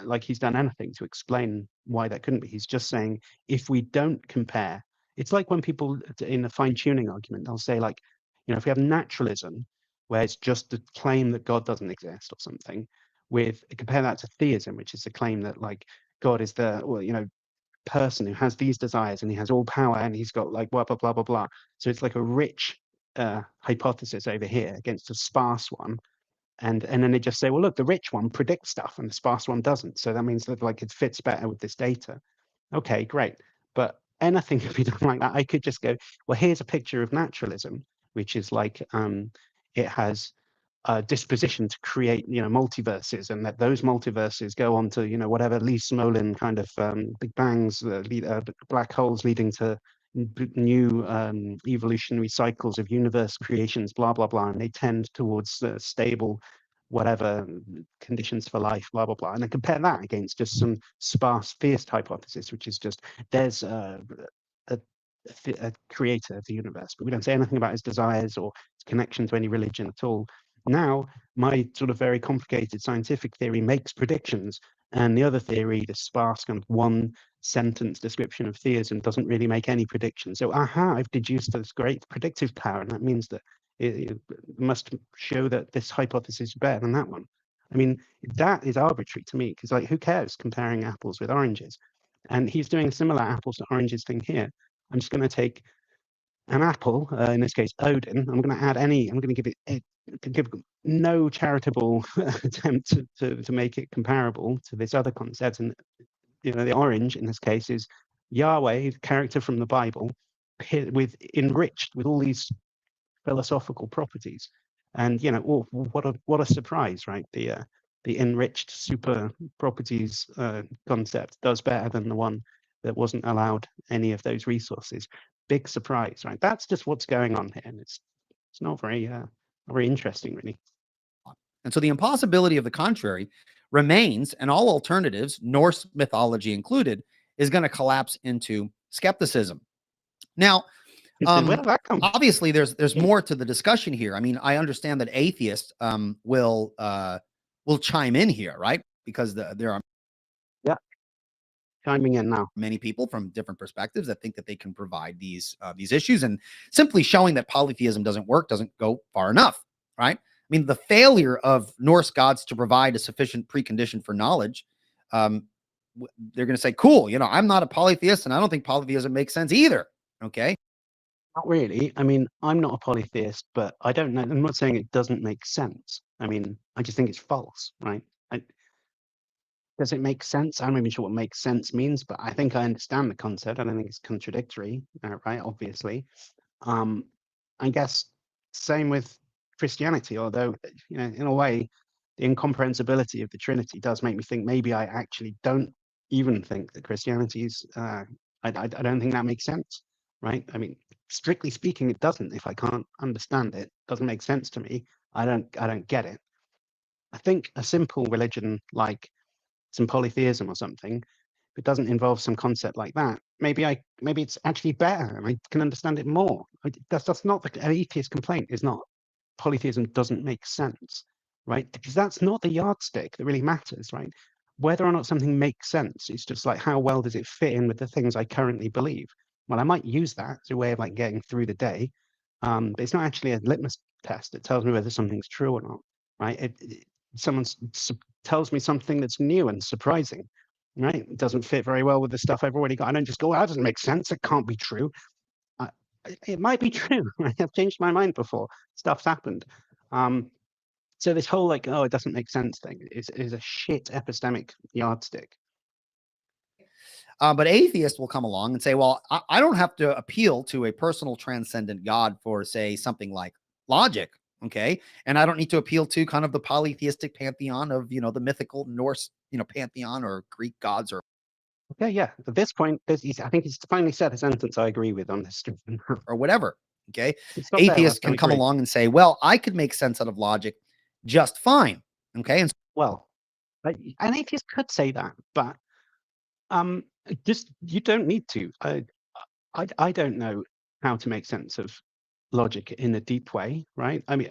like he's done anything to explain why that couldn't be. He's just saying, if we don't compare, it's like when people in a fine-tuning argument, they'll say, like, if we have naturalism, where it's just the claim that God doesn't exist or something, compare that to theism, which is the claim that, like, God is the person who has these desires and he has all power and he's got like blah blah blah blah blah. So it's like a rich hypothesis over here against a sparse one. And then they just say, well, look, the rich one predicts stuff and the sparse one doesn't. So that means that, like, it fits better with this data. Okay, great. But anything could be done like that. I could just go, well, here's a picture of naturalism, which is like it has a disposition to create, multiverses, and that those multiverses go on to, whatever Lee Smolin kind of big bangs, black holes leading to new evolutionary cycles of universe creations, blah, blah, blah. And they tend towards stable, whatever conditions for life, blah, blah, blah. And then compare that against just some sparse theist hypothesis, which is just there's a creator of the universe, but we don't say anything about his desires or his connection to any religion at all. Now, my sort of very complicated scientific theory makes predictions, and the other theory, the sparse kind of one sentence description of theism, doesn't really make any predictions. So, I've deduced this great predictive power, and that means that it must show that this hypothesis is better than that one. I mean, that is arbitrary to me, because, like, who cares comparing apples with oranges? And he's doing a similar apples to oranges thing here. I'm just going to take an apple, in this case Odin. I'm going to add I'm going to give no charitable attempt to make it comparable to this other concept. And the orange in this case is Yahweh, the character from the Bible, enriched with all these philosophical properties. And what a surprise, right? The enriched super properties concept does better than the one that wasn't allowed any of those resources. Big surprise, right? That's just what's going on here, and it's not very interesting, really. And so the impossibility of the contrary remains, and all alternatives, Norse mythology included, is going to collapse into skepticism. Now, Where did that come from? obviously, there's more to the discussion here. I mean, I understand that atheists will chime in here, right? Because there are Chiming in now. many people from different perspectives that think that they can provide these issues, and simply showing that polytheism doesn't work doesn't go far enough, right? I mean, the failure of Norse gods to provide a sufficient precondition for knowledge, they're going to say, cool, I'm not a polytheist, and I don't think polytheism makes sense either. Okay. Not really. I mean, I'm not a polytheist, but I don't know. I'm not saying it doesn't make sense. I mean, I just think it's false, right? Does it make sense? I'm not even sure what makes sense means, but I think I understand the concept. I don't think it's contradictory, right? Obviously. I guess same with Christianity, although, in a way, the incomprehensibility of the Trinity does make me think maybe I actually don't even think that Christianity is, I don't think that makes sense, right? I mean, strictly speaking, it doesn't. If I can't understand it, it doesn't make sense to me. I don't get it. I think a simple religion like some polytheism or something, if it doesn't involve some concept like that, maybe it's actually better and I can understand it more. That's not an atheist complaint. Is not polytheism doesn't make sense, right? Because that's not the yardstick that really matters, right? Whether or not something makes sense, it's just like how well does it fit in with the things I currently believe. Well, I might use that as a way of like getting through the day, but it's not actually a litmus test that tells me whether something's true or not, right? Someone tells me something that's new and surprising, right? It doesn't fit very well with the stuff I've already got. I don't just go, that doesn't make sense. It can't be true. It might be true. Right? I've changed my mind before. Stuff's happened. So this whole like, it doesn't make sense thing is a shit epistemic yardstick. But atheists will come along and say, well, I don't have to appeal to a personal transcendent God for, say, something like logic. Okay. And I don't need to appeal to kind of the polytheistic pantheon of, the mythical Norse, pantheon or Greek gods or. Okay. Yeah. At this point, I think he's finally said a sentence I agree with on this. Or whatever. Okay. Stop Atheists there, can come along and say, well, I could make sense out of logic just fine. Okay. And well, an atheist could say that, but just you don't need to. I don't know how to make sense of logic in a deep way, right? I mean,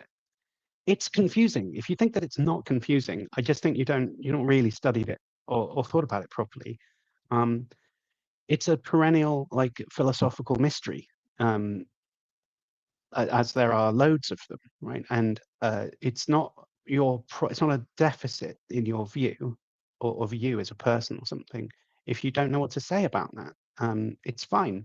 it's confusing. If you think that it's not confusing, I just think you don't really studied it or thought about it properly. It's a perennial like philosophical mystery, as there are loads of them, right? And it's not it's not a deficit in your view or of you as a person or something. If you don't know what to say about that, it's fine.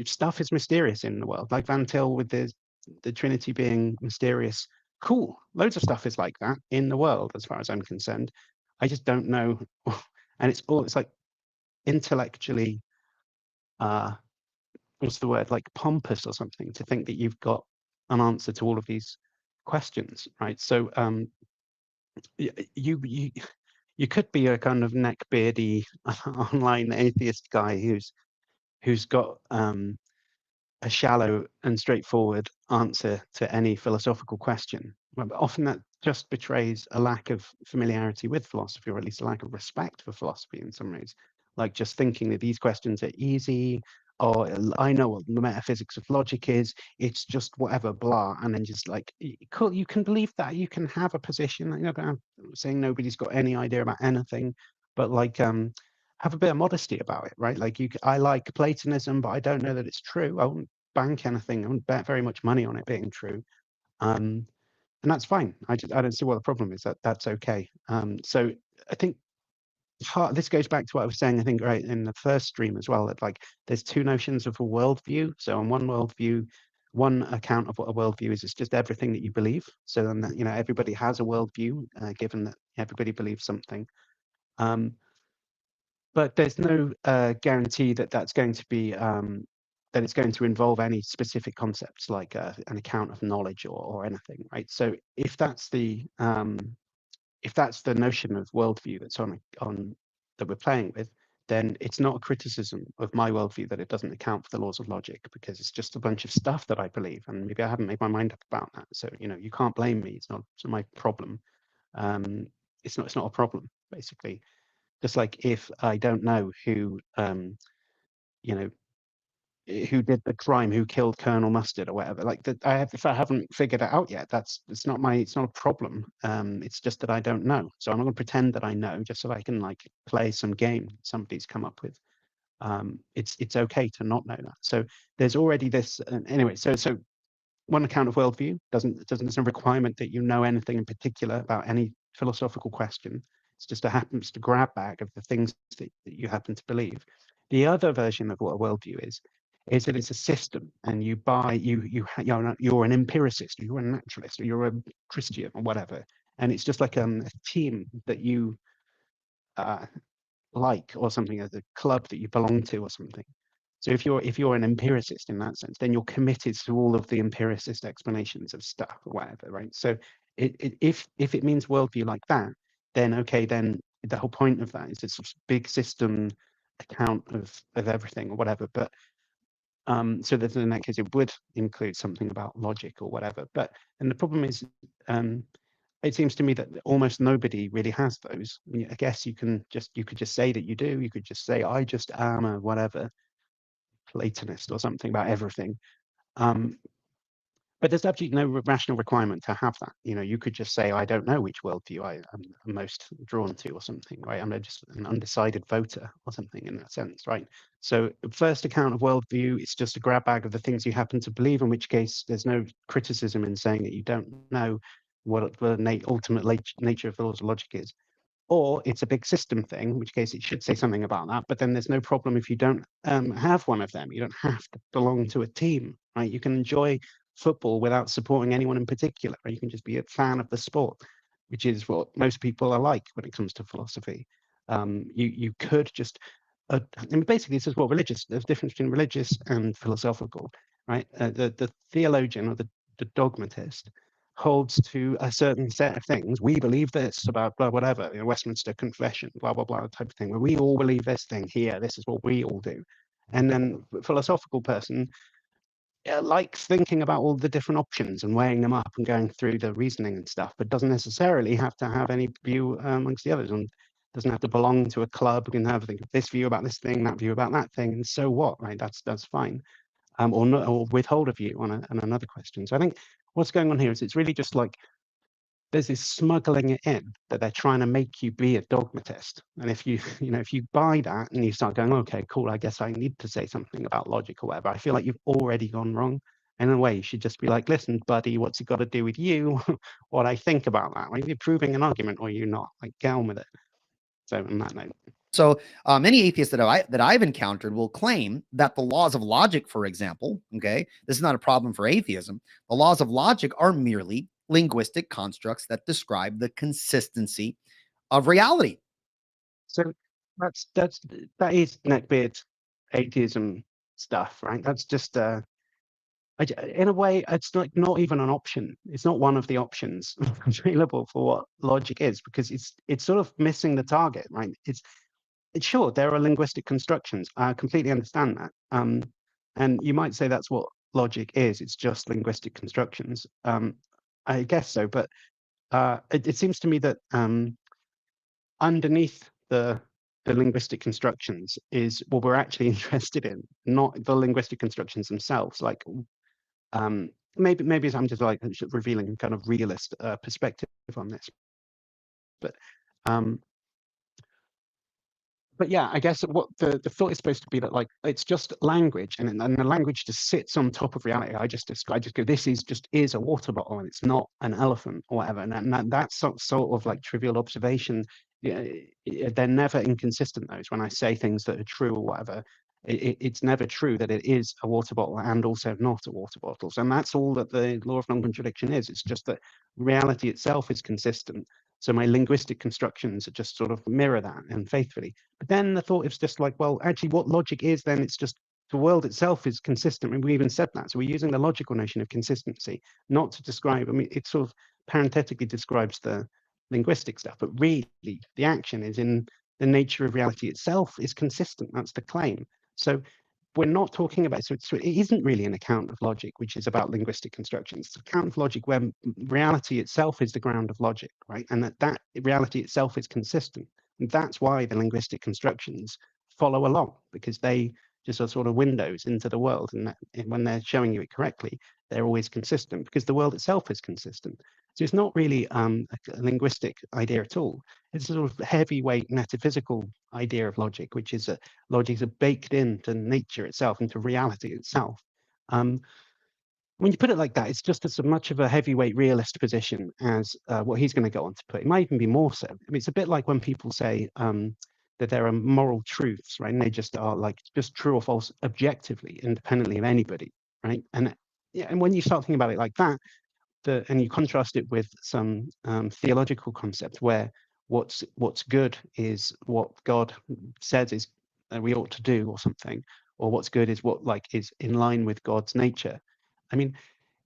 Stuff is mysterious in the world, like Van Til with the Trinity being mysterious. Cool, loads of stuff is like that in the world, as far as I'm concerned. I just don't know, and it's like intellectually what's the word, like pompous or something, to think that you've got an answer to all of these questions, right? So you could be a kind of neckbeardy online atheist guy who's got a shallow and straightforward answer to any philosophical question. But often that just betrays a lack of familiarity with philosophy, or at least a lack of respect for philosophy in some ways. Like just thinking that these questions are easy, or I know what the metaphysics of logic is, it's just whatever, blah. And then just like, cool, you can believe that, you can have a position. You know, I'm saying nobody's got any idea about anything, but like, have a bit of modesty about it, right? Like I like Platonism, but I don't know that it's true. I wouldn't bank anything. I wouldn't bet very much money on it being true. And that's fine. I don't see what the problem is. That's okay. So I think this goes back to what I was saying, I think, right in the first stream as well, that like there's two notions of a worldview. So on one worldview, one account of what a worldview is just everything that you believe. So then that, you know, everybody has a worldview, given that everybody believes something. But there's no guarantee that that's going to be that it's going to involve any specific concepts like an account of knowledge or anything, right? So if that's the notion of worldview that's on that we're playing with, then it's not a criticism of my worldview that it doesn't account for the laws of logic, because it's just a bunch of stuff that I believe, and maybe I haven't made my mind up about that. So you know, you can't blame me. It's not my problem. It's not a problem, basically. Just like if I don't know who, you know, who did the crime, who killed Colonel Mustard or whatever, like that, if I haven't figured it out yet, it's not a problem. It's just that I don't know. So I'm not going to pretend that I know just so I can like play some game somebody's come up with. It's okay to not know that. So there's already this anyway. So one account of worldview doesn't there's no requirement that you know anything in particular about any philosophical question. It's just happens to grab bag of the things that you happen to believe. The other version of what a worldview is that it's a system, and you're an empiricist, or you're a naturalist, or you're a Christian, or whatever, and it's just like a team that you like, or something, as a club that you belong to, or something. So if you're an empiricist in that sense, then you're committed to all of the empiricist explanations of stuff or whatever, right? So if it means worldview like that, then okay, then the whole point of that is this big system account of everything or whatever. But so that in that case it would include something about logic or whatever. But and the problem is, it seems to me that almost nobody really has those. I mean, I guess you could just say that you do. You could just say I just am a whatever Platonist or something about everything. But there's absolutely no rational requirement to have that. You know, you could just say, I don't know which worldview I'm most drawn to or something, right? I'm just an undecided voter or something in that sense, right? So first account of worldview, it's just a grab bag of the things you happen to believe, in which case there's no criticism in saying that you don't know what the ultimate nature of the laws of logic is. Or it's a big system thing, in which case it should say something about that. But then there's no problem if you don't have one of them. You don't have to belong to a team, right? You can enjoy football without supporting anyone in particular, or you can just be a fan of the sport, which is what most people are like when it comes to philosophy. You could just, I mean, basically, this is what there's a difference between religious and philosophical, right? The theologian or the dogmatist holds to a certain set of things. We believe this about blah, whatever, you know, Westminster Confession, blah, blah, blah, type of thing, where we all believe this thing here, this is what we all do. And then the philosophical person likes thinking about all the different options and weighing them up and going through the reasoning and stuff, but doesn't necessarily have to have any view amongst the others, and doesn't have to belong to a club. You can have this view about this thing, that view about that thing, and so what, right? That's fine. Or not, or withhold a view on another question. So I think what's going on here is it's really just like there's this smuggling it in that they're trying to make you be a dogmatist. And if you buy that and you start going, okay, cool, I guess I need to say something about logic or whatever, I feel like you've already gone wrong. In a way, you should just be like, listen, buddy, what's it got to do with you? What I think about that? Are you proving an argument or are you not? Like, get on with it. So on that note. So many atheists that I've encountered will claim that the laws of logic, for example, okay, this is not a problem for atheism. The laws of logic are merely linguistic constructs that describe the consistency of reality. So that is neckbeard atheism stuff, right? That's just in a way, it's like not even an option. It's not one of the options available for what logic is, because it's sort of missing the target, right? It's sure there are linguistic constructions. I completely understand that, and you might say that's what logic is. It's just linguistic constructions. I guess so, but it seems to me that underneath the linguistic constructions is what we're actually interested in, not the linguistic constructions themselves. Like, maybe I'm just like revealing kind of realist perspective on this, but um, but yeah, I guess what the thought is supposed to be that like it's just language, and the language just sits on top of reality. I just go, this is a water bottle, and it's not an elephant or whatever, and that's sort of like trivial observation. Yeah, they're never inconsistent. Those when I say things that are true or whatever, it's never true that it is a water bottle and also not a water bottle. And that's all that the law of non-contradiction is. It's just that reality itself is consistent. So my linguistic constructions are just sort of mirror that and faithfully. But then the thought is just like, well, actually, what logic is then? It's just the world itself is consistent. I mean, we even said that. So we're using the logical notion of consistency, not to describe. I mean, it sort of parenthetically describes the linguistic stuff, but really the action is in the nature of reality itself is consistent. That's the claim. So we're not talking about, so it isn't really an account of logic, which is about linguistic constructions. It's an account of logic where reality itself is the ground of logic, right? And that reality itself is consistent. And that's why the linguistic constructions follow along, because they just are sort of windows into the world. And when they're showing you it correctly, they're always consistent because the world itself is consistent. So it's not really a linguistic idea at all. It's a sort of heavyweight metaphysical idea of logic, which is that logic is baked into nature itself, into reality itself. When you put it like that, it's just as much of a heavyweight realist position as what he's going to go on to put. It might even be more so. I mean, it's a bit like when people say that there are moral truths, right? And they just are like just true or false objectively, independently of anybody, right? And yeah, and when you start thinking about it like that, and you contrast it with some theological concept where what's good is what God says is we ought to do or something, or what's good is what like is in line with God's nature. I mean,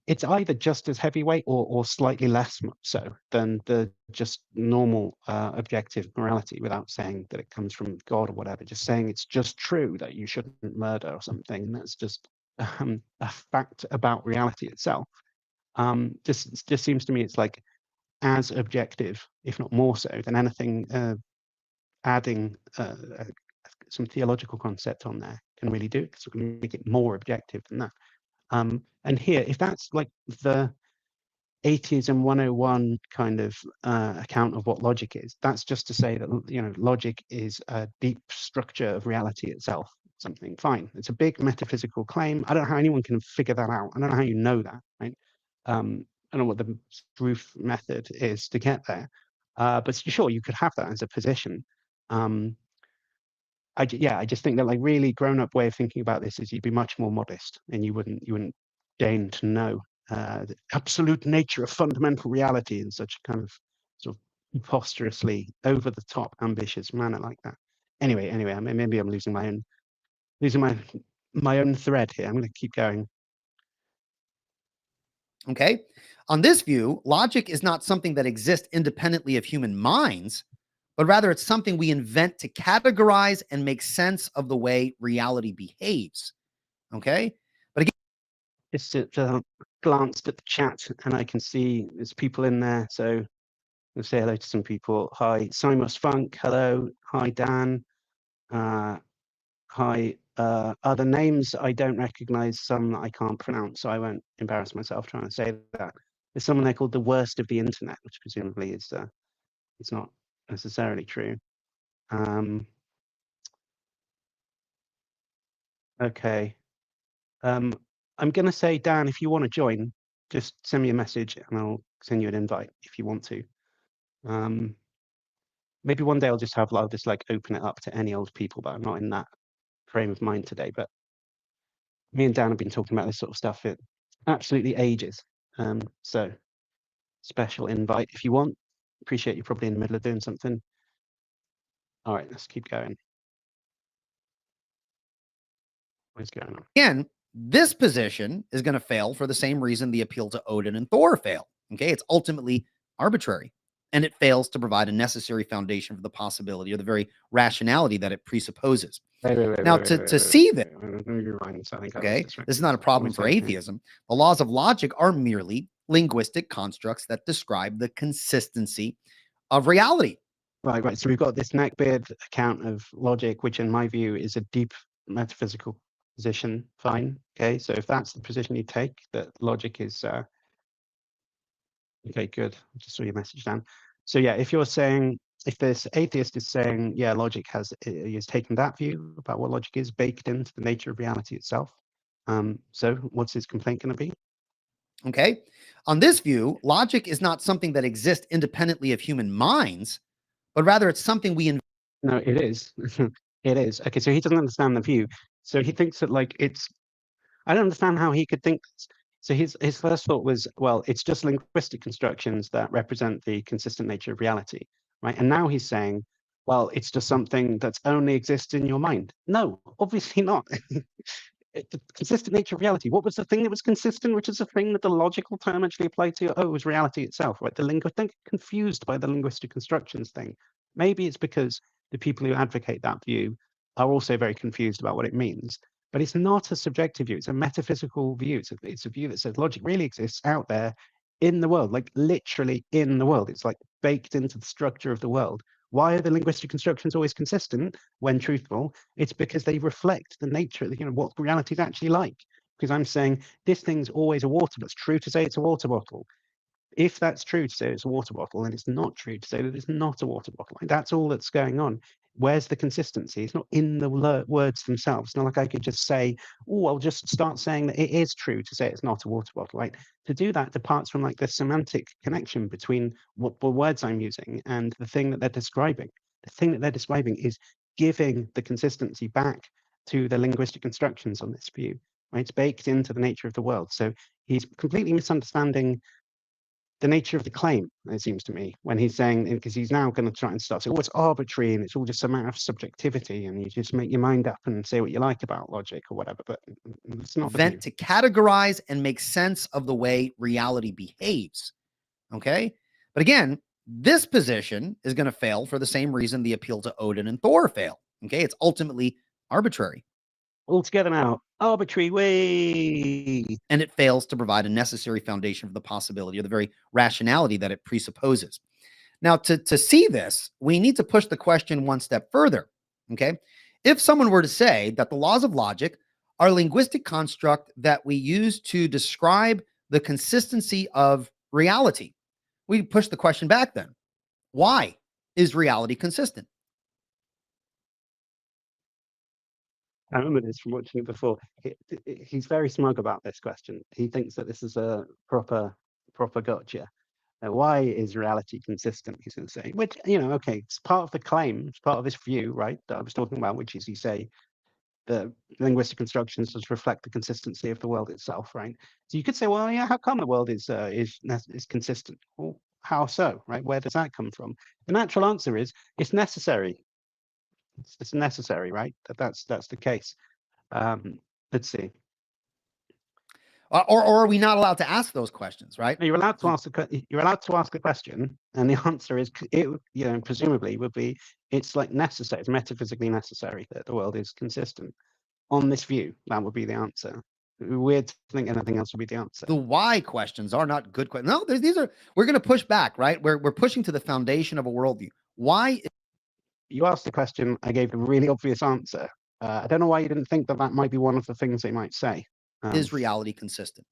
it's either just as heavyweight or slightly less so than the just normal objective morality, without saying that it comes from God or whatever, just saying it's just true that you shouldn't murder or something. And that's just a fact about reality itself. Just seems to me it's like as objective, if not more so, than anything adding some theological concept on there can really do, because we can make it more objective than that. And here, if that's like the atheism 101 kind of account of what logic is, that's just to say that, you know, logic is a deep structure of reality itself. Something fine. It's a big metaphysical claim. I don't know how anyone can figure that out. I don't know how you know that, right? I don't know what the proof method is to get there. But sure, you could have that as a position. I just think that like really grown-up way of thinking about this is you'd be much more modest, and you wouldn't deign to know the absolute nature of fundamental reality in such a kind of sort of preposterously over the top ambitious manner like that. Anyway, I mean, maybe I'm losing my own thread here. I'm going to keep going. Okay. On this view, logic is not something that exists independently of human minds, but rather it's something we invent to categorize and make sense of the way reality behaves. Okay. But again, Just glanced at the chat and I can see there's people in there. So I'll say hello to some people. Hi, Simos Funk. Hello. Hi, Dan. Hi. Other names I don't recognize, some that I can't pronounce, so I won't embarrass myself trying to say that. There's someone there called the worst of the internet, which presumably is it's not necessarily true. Okay. I'm going to say, Dan, if you want to join, just send me a message and I'll send you an invite if you want to. Maybe one day I'll just like open it up to any old people, but I'm not in that frame of mind today. But me and Dan have been talking about this sort of stuff for absolutely ages. So special invite if you want. Appreciate you're probably in the middle of doing something. All right, let's keep going. What's going on? Again, this position is going to fail for the same reason the appeal to Odin and Thor fail. Okay, it's ultimately arbitrary, and it fails to provide a necessary foundation for the possibility or the very rationality that it presupposes. Now, to see that, okay, this is not a problem for atheism. The laws of logic are merely linguistic constructs that describe the consistency of reality. Right. So we've got this neckbeard account of logic, which in my view is a deep metaphysical position. Fine. Okay. So if that's the position you take, that logic is okay, good. I just saw your message, Dan. So yeah, if you're saying, if this atheist is saying, yeah, logic is taking that view about what logic is baked into the nature of reality itself. So what's his complaint going to be? Okay. On this view, logic is not something that exists independently of human minds, but rather it's something we invent. No, it is. It is. Okay, so he doesn't understand the view. So he thinks that like it's, I don't understand how he could think this. So his first thought was, well, it's just linguistic constructions that represent the consistent nature of reality, right? And now he's saying, well, it's just something that's only exists in your mind. No, obviously not. The consistent nature of reality. What was the thing that was consistent, which is the thing that the logical term actually applied to? Oh, it was reality itself, right? I think confused by the linguistic constructions thing. Maybe it's because the people who advocate that view are also very confused about what it means. But it's not a subjective view, it's a metaphysical view. It's a view that says logic really exists out there in the world, like literally in the world. It's like baked into the structure of the world. Why are the linguistic constructions always consistent when truthful? It's because they reflect the nature, what reality is actually like. Because I'm saying this thing's always a water, but it's true to say it's a water bottle. If that's true to say it's a water bottle, then it's not true to say that it's not a water bottle. Like, that's all that's going on. Where's the consistency? It's not in the words themselves. It's not like I could just say, oh, I'll just start saying that it is true to say it's not a water bottle. Right? To do that departs from like the semantic connection between what the words I'm using and the thing that they're describing. The thing that they're describing is giving the consistency back to the linguistic constructions on this view. Right? It's baked into the nature of the world. So he's completely misunderstanding the nature of the claim, it seems to me, when he's saying, because he's now going to try and start saying, oh, it's arbitrary and it's all just a matter of subjectivity and you just make your mind up and say what you like about logic or whatever, but it's not the view. To categorize and make sense of the way reality behaves. Okay. But again, this position is going to fail for the same reason the appeal to Odin and Thor fail. Okay. It's ultimately arbitrary. All together now, arbitrary way. And it fails to provide a necessary foundation for the possibility or the very rationality that it presupposes. Now, to see this, we need to push the question one step further. Okay. If someone were to say that the laws of logic are a linguistic construct that we use to describe the consistency of reality, we push the question back then. Why is reality consistent? I remember this from watching it before. He's very smug about this question. He thinks that this is a proper gotcha. Why is reality consistent? He's going to say, which, okay, it's part of the claim, it's part of this view, right, that I was talking about, which is you say the linguistic constructions just reflect the consistency of the world itself, right? So you could say, well, yeah, how come the world is consistent? Well, how so, right? Where does that come from? The natural answer is it's necessary. It's necessary, right? That's the case. Let's see. Or are we not allowed to ask those questions, right? You're allowed to ask a question, and the answer is, presumably would be, it's like necessary, it's metaphysically necessary that the world is consistent. On this view, that would be the answer. Weird to think anything else would be the answer. The why questions are not good questions. No, these are, we're going to push back, right? We're pushing to the foundation of a worldview. Why? You asked the question, I gave a really obvious answer. I don't know why you didn't think that might be one of the things they might say. Is reality consistent?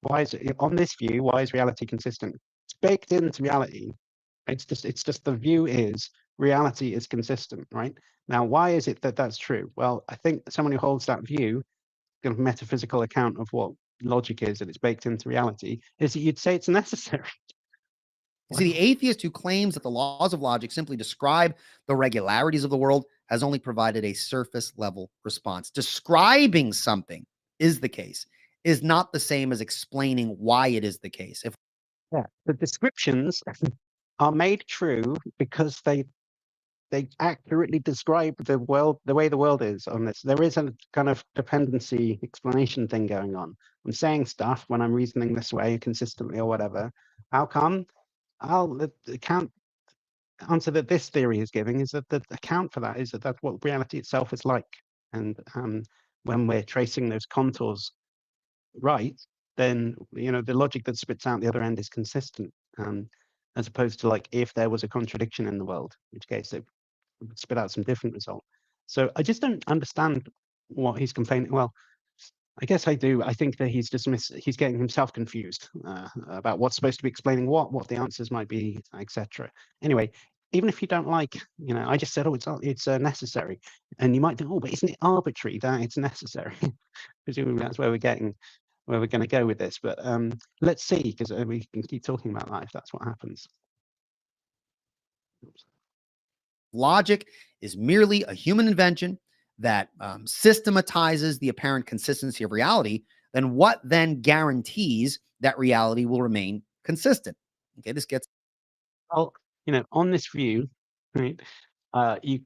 Why is it, on this view, why is reality consistent? It's baked into reality. It's just the view is reality is consistent, right? Now, why is it that that's true? Well, I think someone who holds that view, kind of metaphysical account of what logic is, and it's baked into reality, is that you'd say it's necessary. See, the atheist who claims that the laws of logic simply describe the regularities of the world has only provided a surface level response. Describing something is the case is not the same as explaining why it is the case. The descriptions are made true because they they accurately describe the world, the way the world is on this. There is a kind of dependency explanation thing going on. I'm saying stuff when I'm reasoning this way consistently or whatever. How come? The account answer that this theory is giving is that the account for that is that that's what reality itself is like. And when we're tracing those contours right, then the logic that spits out the other end is consistent, as opposed to like if there was a contradiction in the world, in which case it would spit out some different result. So I just don't understand what he's complaining. Well, I guess I do. I think that he's he's getting himself confused about what's supposed to be explaining what the answers might be, etc. Anyway, even if you don't like, I just said, oh, it's necessary, and you might think, oh, but isn't it arbitrary that it's necessary? Presumably that's where we're going to go with this. But let's see, because we can keep talking about that if that's what happens. Oops. Logic is merely a human invention that systematizes the apparent consistency of reality, then what then guarantees that reality will remain consistent? Okay, this gets... Well, on this view, right, you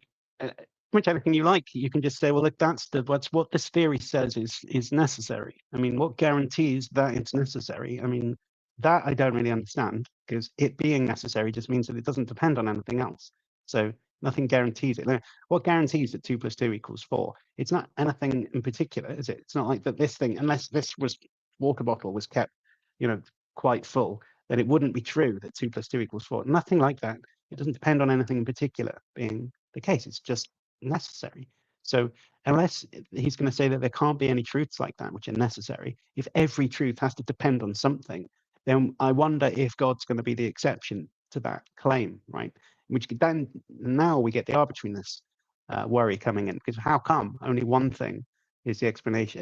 which anything you like, you can just say, well, look, that's what this theory says is necessary. I mean, what guarantees that it's necessary? I mean, that I don't really understand, because it being necessary just means that it doesn't depend on anything else. So nothing guarantees it. Now, what guarantees that 2 + 2 = 4? It's not anything in particular, is it? It's not like that this thing, unless this water bottle was kept, quite full, that it wouldn't be true that 2 + 2 = 4. Nothing like that. It doesn't depend on anything in particular being the case. It's just necessary. So unless he's going to say that there can't be any truths like that which are necessary, if every truth has to depend on something, then I wonder if God's going to be the exception to that claim, right? Which then now we get the arbitrariness worry coming in, because how come only one thing is the explanation?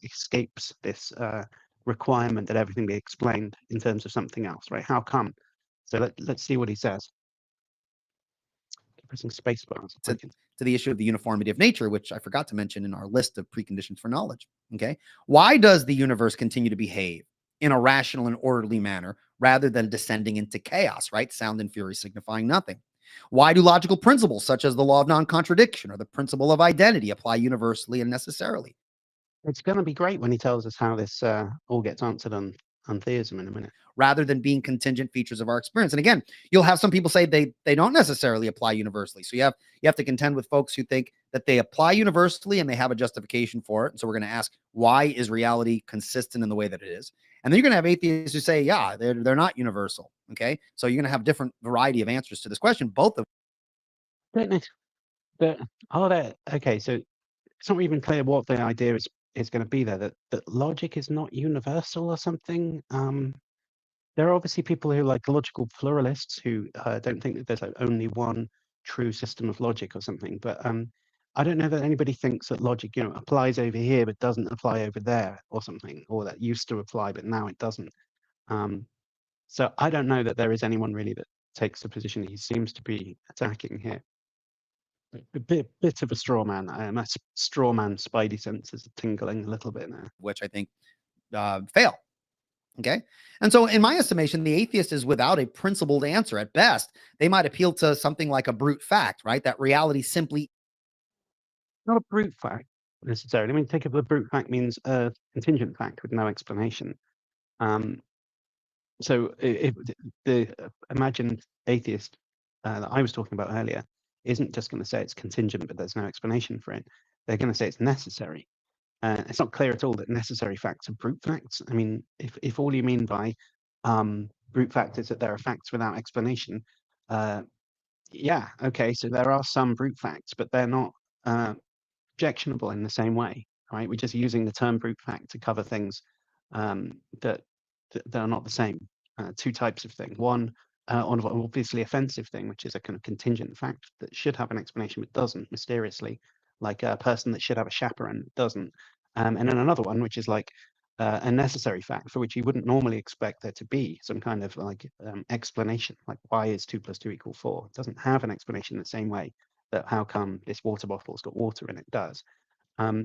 Escapes this requirement that everything be explained in terms of something else, right? How come? So let's see what he says. Keep pressing space bars. To the issue of the uniformity of nature, which I forgot to mention in our list of preconditions for knowledge. Okay, why does the universe continue to behave in a rational and orderly manner rather than descending into chaos? Right, sound and fury signifying nothing. Why do logical principles such as the law of non-contradiction or the principle of identity apply universally and necessarily? It's going to be great when he tells us how this all gets answered on theism in a minute. Rather than being contingent features of our experience. And again, you'll have some people say they don't necessarily apply universally. So you have to contend with folks who think that they apply universally and they have a justification for it. And so we're going to ask, why is reality consistent in the way that it is? And then you're going to have atheists who say, yeah, they're not universal. Okay, so you're going to have different variety of answers to this question. Both of them. Okay, so it's not even clear what the idea is going to be there, that logic is not universal or something. There are obviously people who like logical pluralists who don't think that there's like only one true system of logic or something. But I don't know that anybody thinks that logic, applies over here but doesn't apply over there or something, or that used to apply but now it doesn't. So I don't know that there is anyone really that takes the position he seems to be attacking here. A bit of a straw man. My straw man spidey senses are tingling a little bit now. which I think fail. Okay. And so in my estimation, the atheist is without a principled answer. At best, they might appeal to something like a brute fact, right? That reality simply... Not a brute fact necessarily. I mean, think of the brute fact means a contingent fact with no explanation. So if the imagined atheist that I was talking about earlier isn't just going to say it's contingent, but there's no explanation for it. They're going to say it's necessary. It's not clear at all that necessary facts are brute facts. I mean, if all you mean by brute fact is that there are facts without explanation, yeah, okay, so there are some brute facts, but they're not objectionable in the same way, right? We're just using the term brute fact to cover things that are not the same. Two types of thing. One, on an obviously offensive thing, which is a kind of contingent fact that should have an explanation but doesn't, mysteriously, like a person that should have a chaperone doesn't. And then another one, which is like a necessary fact for which you wouldn't normally expect there to be some kind of like explanation, like why is 2 + 2 = 4? It doesn't have an explanation in the same way that how come this water bottle's got water in it does.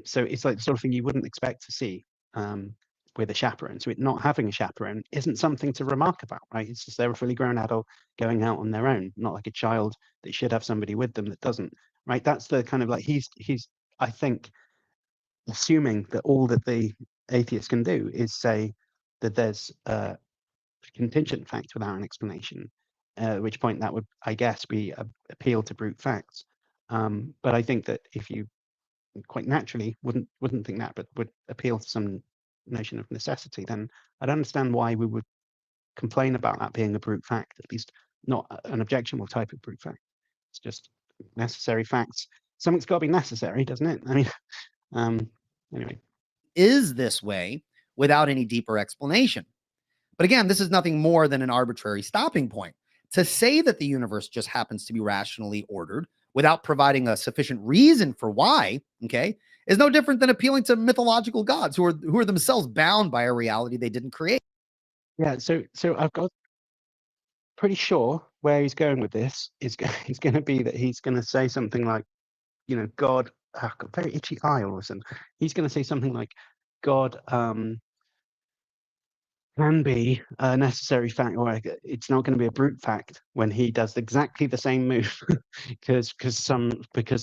So it's like the sort of thing you wouldn't expect to see. with a chaperone. So it not having a chaperone isn't something to remark about, right? It's just they're a fully grown adult going out on their own, not like a child that should have somebody with them that doesn't, right? That's the kind of like he's I think assuming that all that the atheist can do is say that there's a contingent fact without an explanation, at which point that would, I guess, be a appeal to brute facts. But I think that if you quite naturally wouldn't think that, but would appeal to some notion of necessity, then I'd understand why we would complain about that being a brute fact, at least not an objectionable type of brute fact. It's just necessary facts. Something's got to be necessary, doesn't it? I mean, anyway. Is this way without any deeper explanation. But again, this is nothing more than an arbitrary stopping point. To say that the universe just happens to be rationally ordered without providing a sufficient reason for why, okay, is no different than appealing to mythological gods who are themselves bound by a reality they didn't create. Yeah, so I've got pretty sure where he's going with this is he's going to be that he's going to say something like, you know, God, I've got very itchy eye all of a sudden. He's going to say something like, God can be a necessary fact, or it's not going to be a brute fact when he does exactly the same move because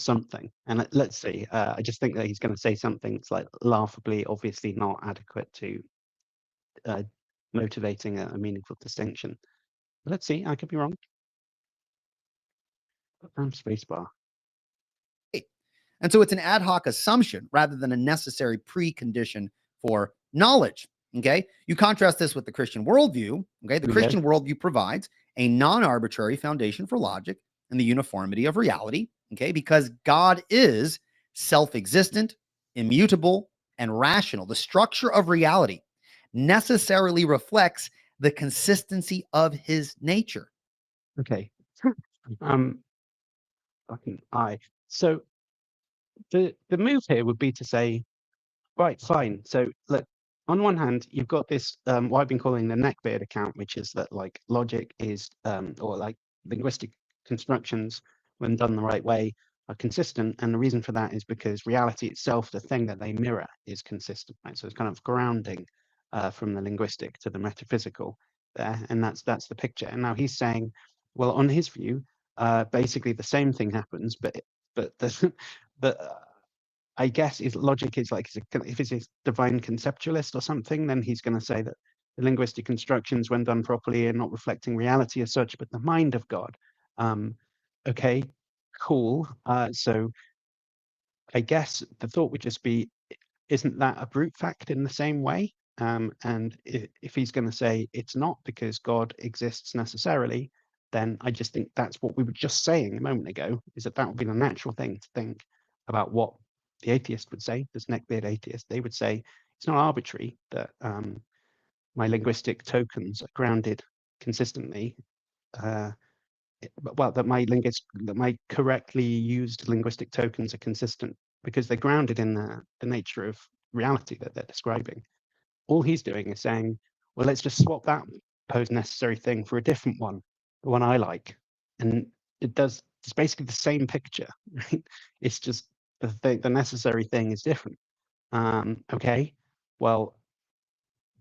something. And let's see, I just think that he's going to say something that's like laughably, obviously not adequate to motivating a meaningful distinction. Let's see, I could be wrong. Spacebar. And so it's an ad hoc assumption rather than a necessary precondition for knowledge. Okay. You contrast this with the Christian worldview. Okay. The Christian worldview provides a non-arbitrary foundation for logic and the uniformity of reality. Okay. Because God is self-existent, immutable, and rational. The structure of reality necessarily reflects the consistency of his nature. Okay. Fucking I. So the move here would be to say, right, fine. So look, on one hand, you've got this what I've been calling the neckbeard account, which is that like logic is or like linguistic constructions, when done the right way, are consistent. And the reason for that is because reality itself, the thing that they mirror, is consistent. Right? So it's kind of grounding from the linguistic to the metaphysical there, and that's the picture. And now he's saying, well, on his view, basically the same thing happens, but the I guess his logic is like, if he's a divine conceptualist or something, then he's going to say that the linguistic constructions, when done properly, are not reflecting reality as such, but the mind of God. Okay, cool. So I guess the thought would just be, isn't that a brute fact in the same way? And if he's going to say it's not because God exists necessarily, then I just think that's what we were just saying a moment ago, is that would be the natural thing to think about what the atheist would say, this neckbeard atheist. They would say it's not arbitrary that my linguistic tokens are grounded consistently. Well, that my correctly used linguistic tokens are consistent because they're grounded in the nature of reality that they're describing. All he's doing is saying, well, let's just swap that supposed necessary thing for a different one, the one I like. And it's basically the same picture, right? It's just the necessary thing is different. Okay, well,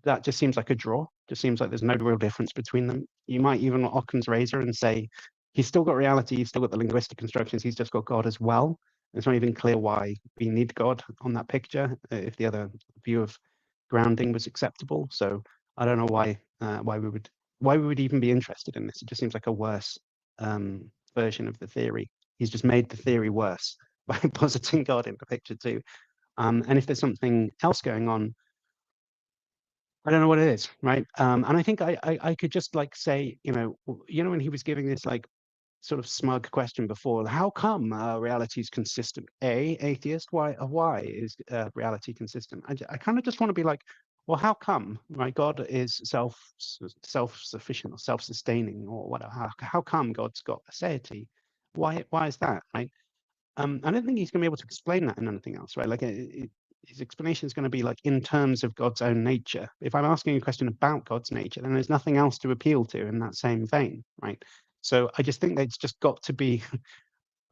that just seems like a draw. Just seems like there's no real difference between them. You might even Occam's razor and say, he's still got reality, he's still got the linguistic constructions, he's just got God as well. It's not even clear why we need God on that picture, if the other view of grounding was acceptable. So I don't know why we would even be interested in this. It just seems like a worse version of the theory. He's just made the theory worse by positing God in the picture too. And if there's something else going on, I don't know what it is, right? And I think I could just like say, when he was giving this like sort of smug question before, how come reality is consistent? Atheist, why is reality consistent? I kind of just want to be like, well, how come? Right? God is self-sufficient or self-sustaining or whatever. How come God's got aseity? Why is that? Right? I don't think he's going to be able to explain that in anything else, right? Like his explanation is going to be like in terms of God's own nature. If I'm asking a question about God's nature, then there's nothing else to appeal to in that same vein, right? So I just think that it's just got to be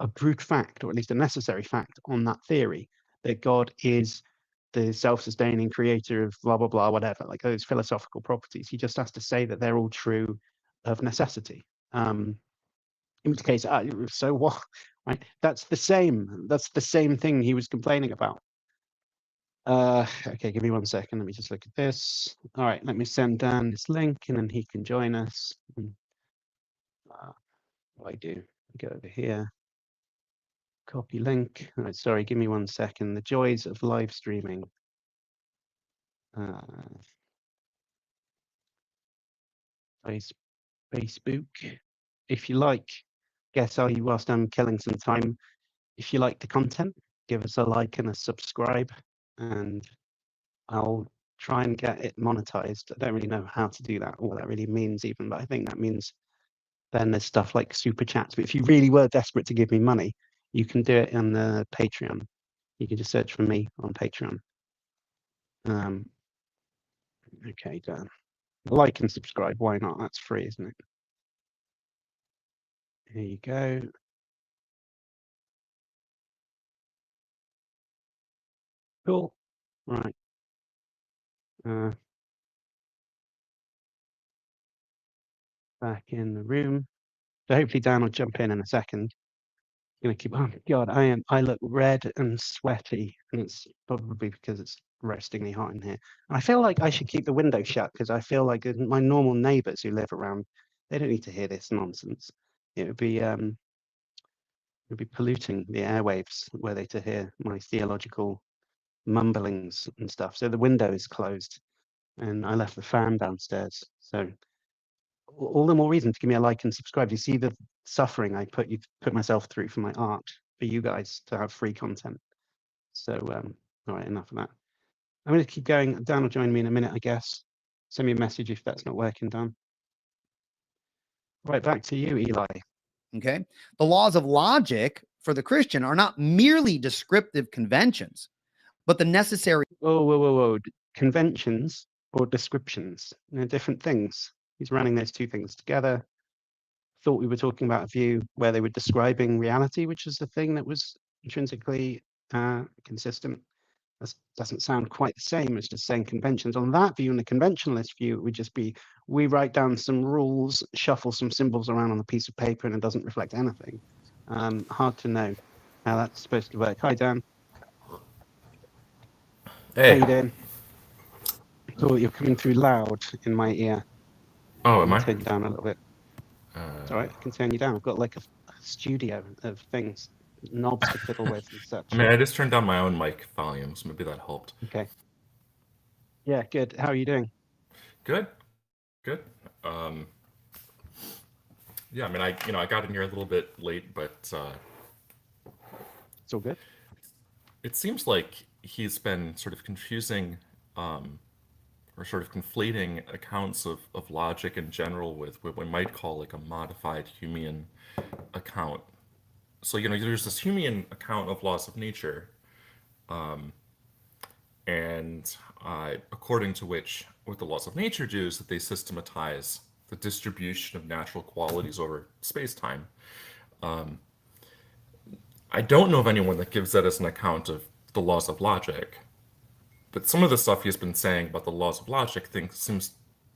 a brute fact, or at least a necessary fact on that theory, that God is the self-sustaining creator of blah blah blah, whatever, like those philosophical properties. He just has to say that they're all true of necessity. In which case, so what? Right? That's the same. That's the same thing he was complaining about. Okay, give me 1 second. Let me just look at this. All right, let me send Dan this link, and then he can join us. What I do? Go over here. Copy link. All right, sorry, give me 1 second. The joys of live streaming. Facebook. If you like, guess I'll you whilst I'm killing some time. If you like the content, give us a like and a subscribe, and I'll try and get it monetized. I don't really know how to do that, or what that really means even, but I think that means then there's stuff like super chats. But if you really were desperate to give me money, you can do it on the Patreon. You can just search for me on Patreon. Okay, Dan. Like and subscribe. Why not? That's free, isn't it? Here you go. Cool. Right. Back in the room. So hopefully Dan will jump in a second. Gonna keep. Oh God, I look red and sweaty, and it's probably because it's roastingly hot in here. And I feel like I should keep the window shut because I feel like my normal neighbours who live around, they don't need to hear this nonsense. It would be polluting the airwaves were they to hear my theological mumblings and stuff. So the window is closed, and I left the fan downstairs. So all the more reason to give me a like and subscribe. You see the suffering I put myself through for my art, for you guys to have free content. So all right, enough of that. I'm going to keep going. Dan will join me in a minute, I guess. Send me a message if that's not working, Dan. Right, back to you, Eli. Okay. The laws of logic for the Christian are not merely descriptive conventions, but the necessary. Whoa. Conventions or descriptions? They're different things. He's running those two things together. Thought we were talking about a view where they were describing reality, which is the thing that was intrinsically consistent. That doesn't sound quite the same as just saying conventions. On that view, in the conventionalist view, it would just be we write down some rules, shuffle some symbols around on a piece of paper, and it doesn't reflect anything. Hard to know how that's supposed to work. Hi, Dan. Hey. How you doing? Oh, you're coming through loud in my ear. Oh, Let am me I? turn you down a little bit. It's all right, I can turn you down. I've got like a studio of things, knobs to fiddle with and such. I mean, I just turned down my own mic volume, so maybe that helped. Okay. Yeah, good. How are you doing? Good. Yeah, I mean, I got in here a little bit late, but It's all good. it seems like he's been sort of confusing, or sort of conflating accounts of logic in general with what we might call like a modified Humean account. So, there's this Humean account of laws of nature, and according to which what the laws of nature do is that they systematize the distribution of natural qualities over space-time. I don't know of anyone that gives that as an account of the laws of logic, but some of the stuff he's been saying about the laws of logic makes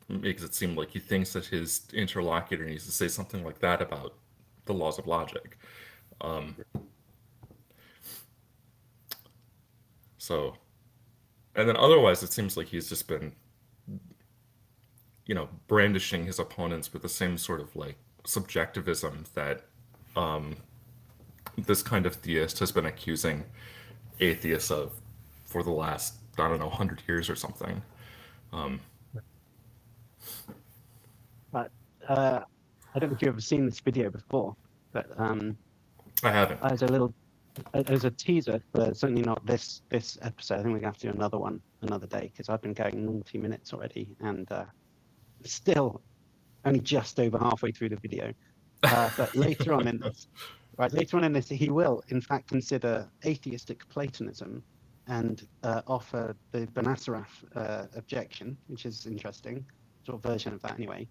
it seem like he thinks that his interlocutor needs to say something like that about the laws of logic. So, and then otherwise, it seems like he's just been, brandishing his opponents with the same sort of like subjectivism that this kind of theist has been accusing atheists of for the last, I don't know, 100 years or something. But I don't know if you've ever seen this video before, but I haven't. as a teaser, but certainly not this episode. I think we're gonna have to do another one another day because I've been going 90 minutes already and still only just over halfway through the video. But later on in this, he will in fact consider atheistic Platonism and offer the Benasaraf objection, which is interesting, sort of version of that anyway.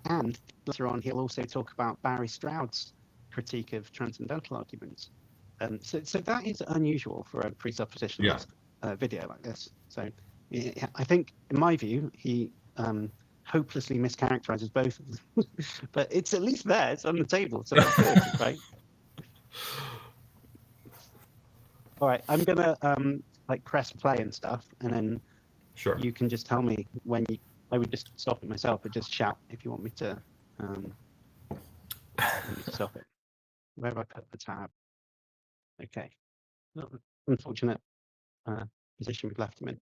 And later on, he'll also talk about Barry Stroud's critique of transcendental arguments. So that is unusual for a presuppositionalist. Yeah. video like this. So I think, in my view, he hopelessly mischaracterizes both of them. But it's at least there, it's on the table, so that's good, right? All right, I'm gonna like press play and stuff, and then Sure. you can just tell me when you. I would just stop it myself, but just shout if you want me to stop it. Where have I put the tab? Okay. Unfortunate position we've left him in.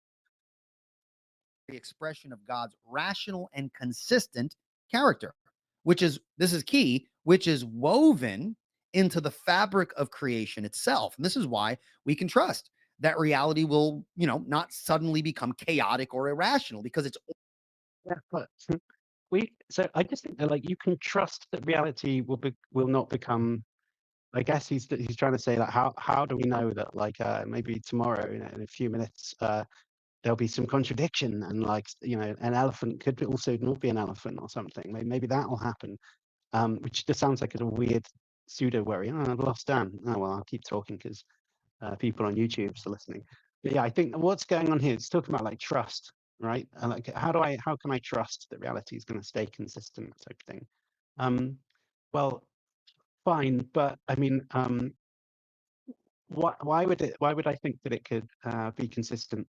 The expression of God's rational and consistent character, which is, this is key, which is woven into the fabric of creation itself. And this is why we can trust that reality will, not suddenly become chaotic or irrational, because it's. Yeah, but so I just think that, like, you can trust that reality will not become. I guess he's trying to say, like, how do we know that, like, maybe tomorrow, in a few minutes, there'll be some contradiction, and, like, an elephant could also not be an elephant or something. Maybe that will happen, which just sounds like a weird pseudo worry. Oh, I've lost Dan. Oh well, I'll keep talking because people on YouTube are listening. But yeah, I think what's going on here is talking about, like, trust, right? And, like, how can I trust that reality is going to stay consistent, type of thing? Well, fine, but I mean, why would I think that it could be consistent?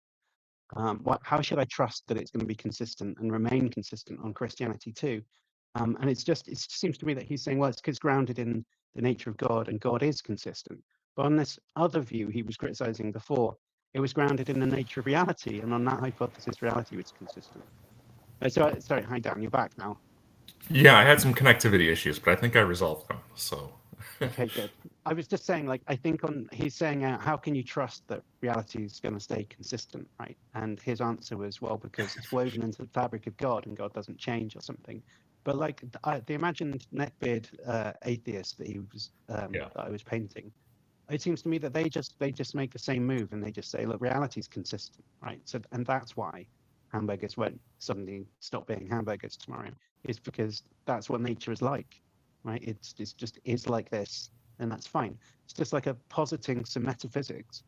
How should I trust that it's going to be consistent and remain consistent on Christianity too? And it just seems to me that he's saying, well, it's grounded in the nature of God, and God is consistent. But on this other view he was criticizing before, it was grounded in the nature of reality, and on that hypothesis, reality was consistent. Sorry, hi Dan, you're back now. Yeah, I had some connectivity issues, but I think I resolved them. So. Okay, good. I was just saying, like, I think he's saying, how can you trust that reality is going to stay consistent, right? And his answer was, well, because it's woven into the fabric of God, and God doesn't change or something. But, like, the imagined neckbeard atheist that that I was painting, it seems to me that they just make the same move, and they just say, look, reality is consistent, right? So, and that's why hamburgers won't suddenly stop being hamburgers tomorrow, is because that's what nature is like. Right, it's just is like this, and that's fine. It's just like a positing some metaphysics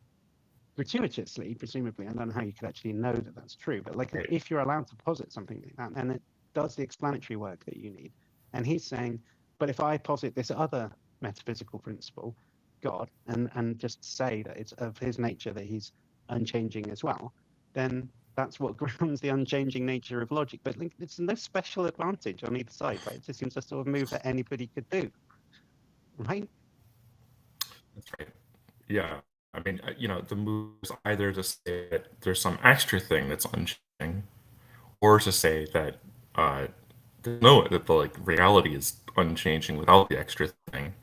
gratuitously, presumably. I don't know how you could actually know that that's true, but, like, if you're allowed to posit something like that, then it does the explanatory work that you need. And he's saying, but if I posit this other metaphysical principle, God, and just say that it's of his nature that he's unchanging as well, then that's what grounds the unchanging nature of logic. But, like, it's no special advantage on either side, right? It just seems a sort of move that anybody could do, right? That's right. Yeah. I mean, the move is either to say that there's some extra thing that's unchanging, or to say that that the, like, reality is unchanging without the extra thing.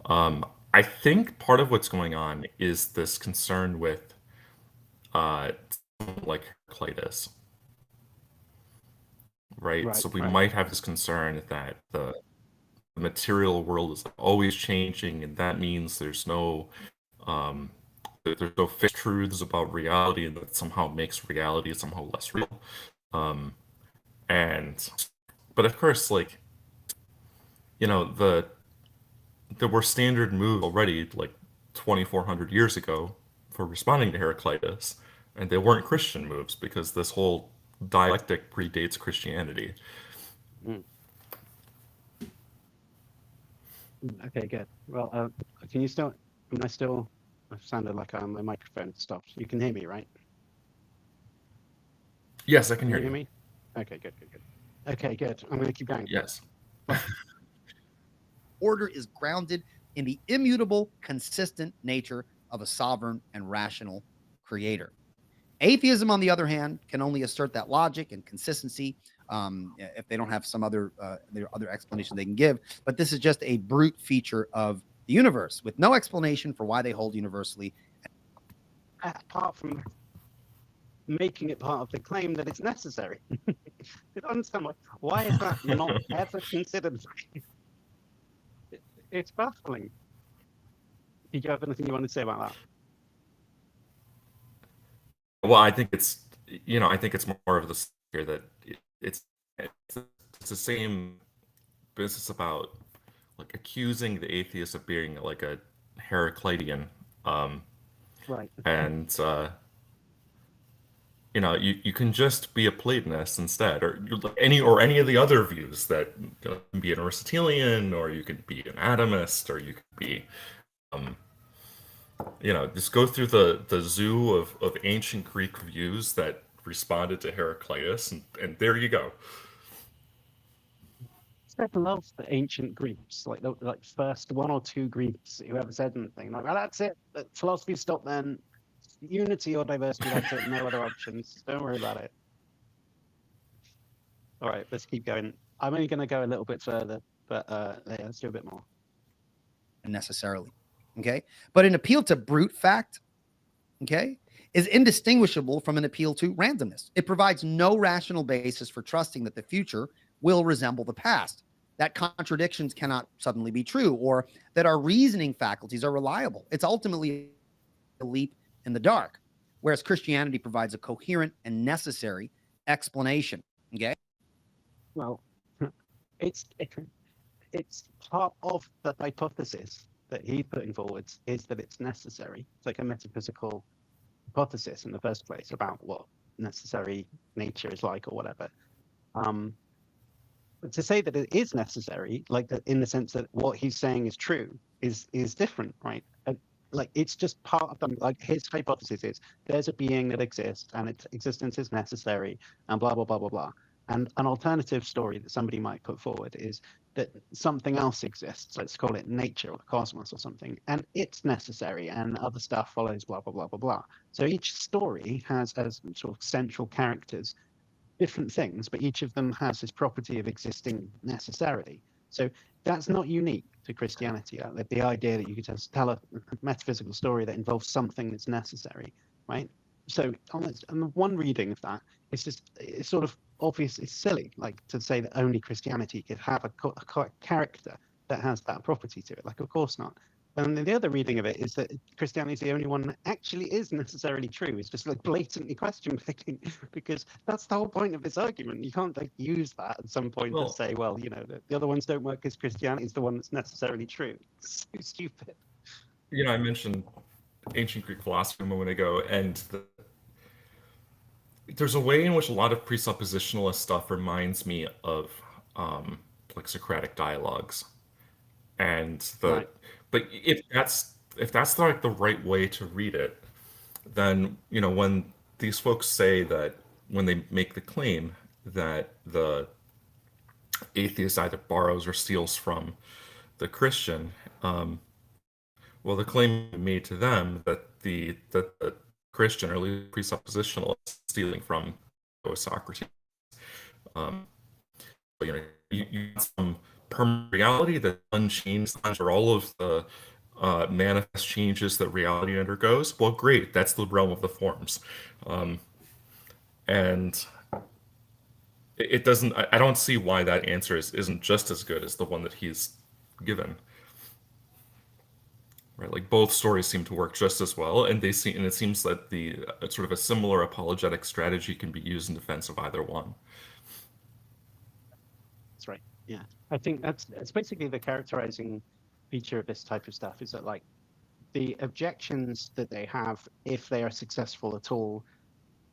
I think part of what's going on is this concern with like Heraclitus, right? So we might have this concern that the material world is always changing, and that means there's no fixed truths about reality, and that somehow makes reality somehow less real. But of course, like, there were standard moves already, like 2,400 years ago, for responding to Heraclitus, and they weren't Christian moves because this whole dialectic predates Christianity. Okay, good. Well, can you still? I've sounded like my microphone stopped. You can hear me, right? Yes, I can hear you. you. Me? Okay, good. Okay, good. I'm going to keep going. Yes. Order is grounded in the immutable, consistent nature of a sovereign and rational creator. Atheism, on the other hand, can only assert that logic and consistency if they don't have some other explanation they can give. But this is just a brute feature of the universe with no explanation for why they hold universally. Apart from making it part of the claim that it's necessary. I don't understand why is that not ever considered? It's baffling. Do you have anything you want to say about that? Well, I think it's more of this here that it's the same business about, like, accusing the atheist of being like a Heraclitean, right? And you know, you can just be a Platonist instead, or any of the other views that you can be an Aristotelian, or you could be an atomist, or you could be, um, you know, just go through the zoo of ancient Greek views that responded to Heraclitus, and there you go. I love the ancient Greeks, like the first one or two Greeks who ever said anything. Like, well, that's it. Philosophy stopped then. Unity or diversity, that's it. No other options. Don't worry about it. All right, let's keep going. I'm only going to go a little bit further, but yeah, let's do a bit more. Necessarily. Okay. But an appeal to brute fact, okay, is indistinguishable from an appeal to randomness. It provides no rational basis for trusting that the future will resemble the past, that contradictions cannot suddenly be true, or that our reasoning faculties are reliable. It's ultimately a leap in the dark, whereas Christianity provides a coherent and necessary explanation. Okay. Well, it's part of the hypothesis that he's putting forward is that it's necessary. It's like a metaphysical hypothesis in the first place about what necessary nature is like or whatever. But to say that it is necessary, like that in the sense that what he's saying is true, is different, right? Like it's just part of them. Like his hypothesis is there's a being that exists and its existence is necessary, and blah blah blah blah blah. And an alternative story that somebody might put forward is that something else exists. Let's call it nature or the cosmos or something, and it's necessary, and other stuff follows. Blah blah blah blah blah. So each story has as sort of central characters different things, but each of them has this property of existing necessarily. So that's not unique to Christianity. Like the idea that you could just tell a metaphysical story that involves something that's necessary, right? So on the one reading of that, it's sort of obvious, it's silly, like to say that only Christianity could have a character that has that property to it. Like, of course not. And the other reading of it is that Christianity is the only one that actually is necessarily true. It's just like blatantly question picking, because that's the whole point of this argument. You can't like use that at some point to say, well, you know, the other ones don't work because Christianity is the one that's necessarily true. It's so stupid. You know, I mentioned ancient Greek philosophy a moment ago, and there's a way in which a lot of presuppositionalist stuff reminds me of like Socratic dialogues, and Right. but if that's like the right way to read it, then you know when these folks say that, when they make the claim that the atheist either borrows or steals from the Christian, well, the claim made to them that the Christian, or at least presuppositional, is stealing from Socrates. You know, you have some permanent reality that unchanged for all of the manifest changes that reality undergoes. Well, great, that's the realm of the forms, and it doesn't. I don't see why that answer isn't just as good as the one that he's given. Right, like both stories seem to work just as well, and it seems that the sort of a similar apologetic strategy can be used in defense of either one. That's right. Yeah, I think that's basically the characterizing feature of this type of stuff, is that like the objections that they have, if they are successful at all,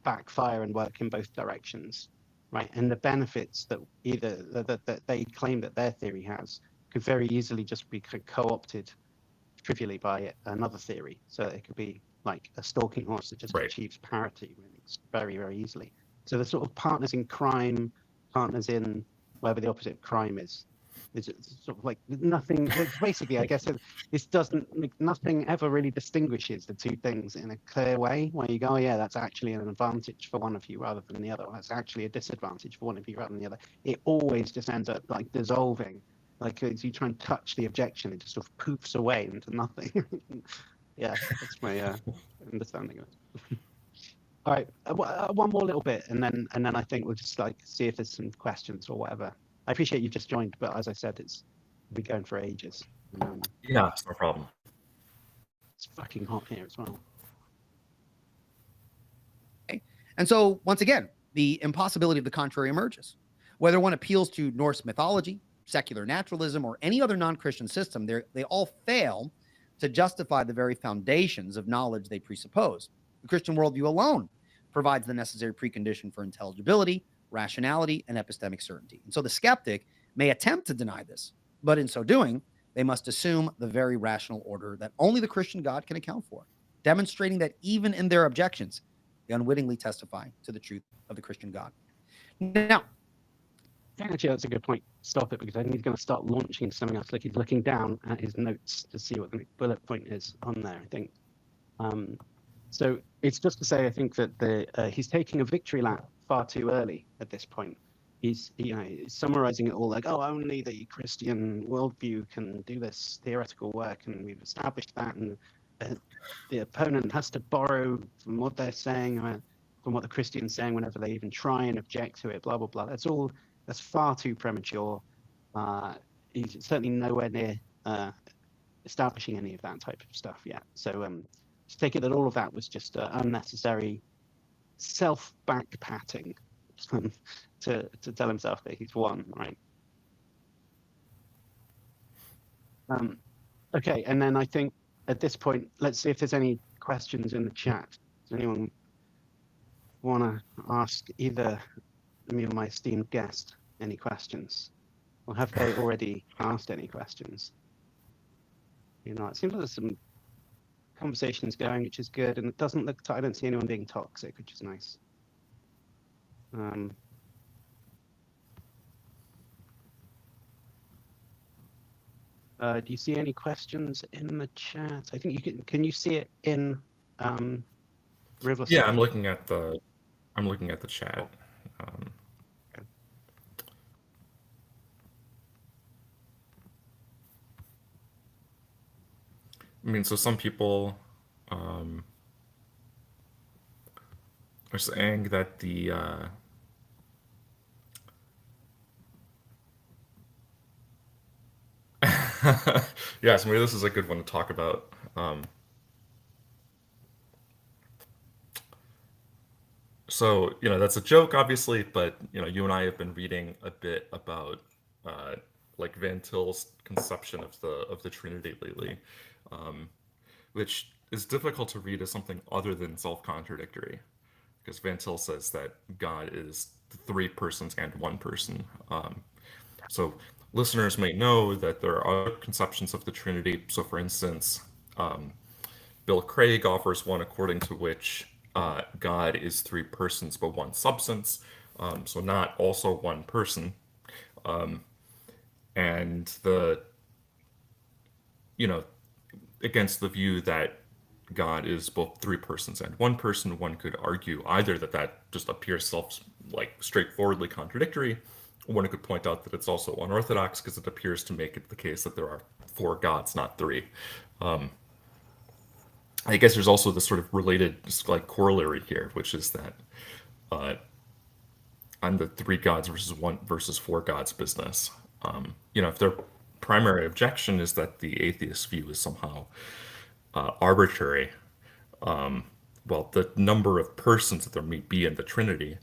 backfire and work in both directions, right? And the benefits that either that they claim that their theory has could very easily just be co-opted trivially by another theory. So it could be like a stalking horse that just achieves parity very, very easily. So the sort of partners in crime, partners in whatever the opposite of crime is sort of like nothing. Basically, I guess this doesn't, nothing ever really distinguishes the two things in a clear way, where you go, oh yeah, that's actually an advantage for one of you rather than the other. That's actually a disadvantage for one of you rather than the other. It always just ends up like dissolving. Like as you try and touch the objection, it just sort of poofs away into nothing. Yeah, that's my understanding of it. All right, one more little bit, and then I think we'll just like see if there's some questions or whatever. I appreciate you've just joined, but as I said, we'll be going for ages. Yeah, it's no problem. It's fucking hot here as well. Okay. And so once again, the impossibility of the contrary emerges. Whether one appeals to Norse mythology, secular naturalism, or any other non-Christian system, they all fail to justify the very foundations of knowledge they presuppose. The Christian worldview alone provides the necessary precondition for intelligibility, rationality, and epistemic certainty. And so the skeptic may attempt to deny this, but in so doing, they must assume the very rational order that only the Christian God can account for, demonstrating that even in their objections, they unwittingly testify to the truth of the Christian God. Now, actually, that's a good point. Stop it, because I think he's going to start launching something else. Like he's looking down at his notes to see what the bullet point is on there, I think. So it's just to say, I think that he's taking a victory lap far too early at this point. He's summarizing it all like, oh, only the Christian worldview can do this theoretical work, and we've established that, and the opponent has to borrow from what they're saying, from what the Christians saying whenever they even try and object to it, blah, blah, blah. That's far too premature. He's certainly nowhere near establishing any of that type of stuff yet. So just take it that all of that was just unnecessary self-back-patting to tell himself that he's won, right? Okay, and then I think at this point, let's see if there's any questions in the chat. Does anyone want to ask either me or my esteemed guest any questions? Or have they already asked any questions? It seems like there's some conversations going, which is good, and it doesn't look, I don't see anyone being toxic, which is nice. Do you see any questions in the chat? I think you can you see it in Riverside? Yeah, I'm looking at the chat. Okay. I mean, so some people are saying that the yes, maybe this is a good one to talk about. So, that's a joke, obviously, but, you and I have been reading a bit about, like Van Til's conception of the Trinity lately, which is difficult to read as something other than self-contradictory, because Van Til says that God is three persons and one person. So listeners may know that there are other conceptions of the Trinity. So, for instance, Bill Craig offers one according to which God is three persons but one substance, so not also one person, and against the view that God is both three persons and one person, one could argue either that just appears straightforwardly contradictory, or one could point out that it's also unorthodox because it appears to make it the case that there are four gods, not three. I guess there's also this sort of related corollary here, which is that on the three gods versus four gods business, if their primary objection is that the atheist view is somehow arbitrary, well, the number of persons that there may be in the Trinity,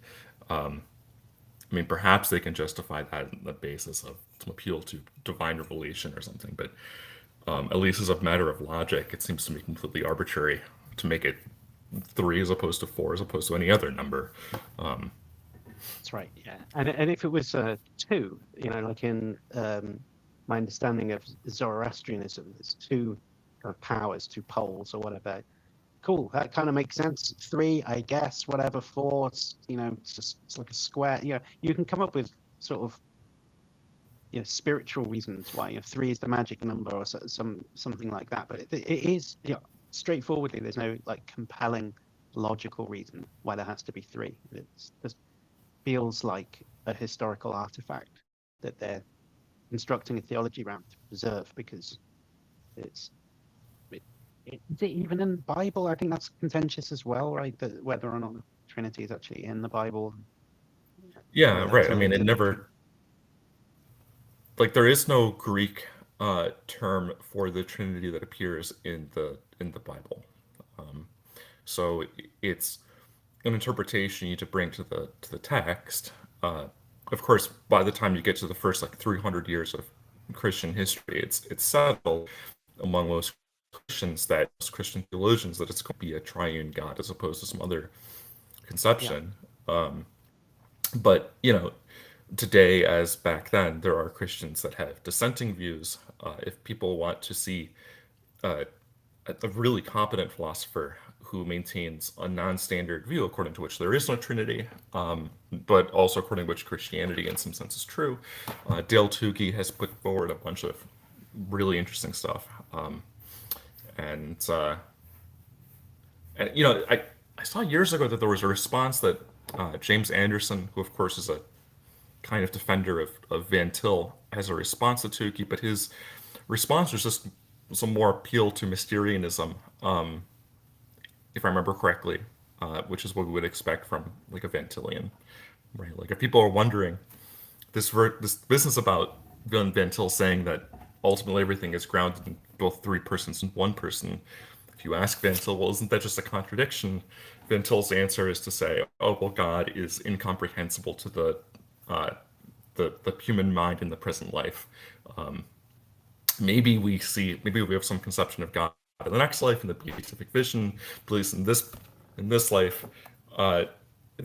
perhaps they can justify that on the basis of some appeal to divine revelation or something, but at least as a matter of logic, it seems to me completely arbitrary to make it three as opposed to four as opposed to any other number. That's right, yeah. And if it was two, like in my understanding of Zoroastrianism, there's two kind of powers, two poles or whatever. Cool, that kind of makes sense. Three, I guess, whatever. Four, it's like a square. You can come up with sort of spiritual reasons why three is the magic number or something like that. But it is straightforwardly. There's no compelling logical reason why there has to be three. It just feels like a historical artifact that they're constructing a theology around to preserve, because is it even in the Bible? I think that's contentious as well, right? That whether or not the Trinity is actually in the Bible. Yeah, right. It never. There is no Greek term for the Trinity that appears in the Bible, so it's an interpretation you need to bring to the text. Of course, by the time you get to the first 300 years of Christian history, it's settled among most Christians, that most Christian theologians, that it's going to be a triune God as opposed to some other conception. But, you know, today as back then, there are Christians that have dissenting views. If people want to see a really competent philosopher who maintains a non-standard view according to which there is no Trinity, but also according to which Christianity in some sense is true, Dale Tukey has put forward a bunch of really interesting stuff. And you know, I saw years ago that there was a response that James Anderson, who of course is a kind of defender of Van Til, has a response to Tukey, but his response was just some more appeal to Mysterianism, if I remember correctly, which is what we would expect from like a Van Tilian, right? Like if people are wondering, this business about Van Til saying that ultimately everything is grounded in both three persons and one person. If you ask Van Til, well, isn't that just a contradiction? Van Til's answer is to say, oh, well, God is incomprehensible to the human mind in the present life. Maybe we have some conception of God in the next life, in the beatific vision, but at least in this life, the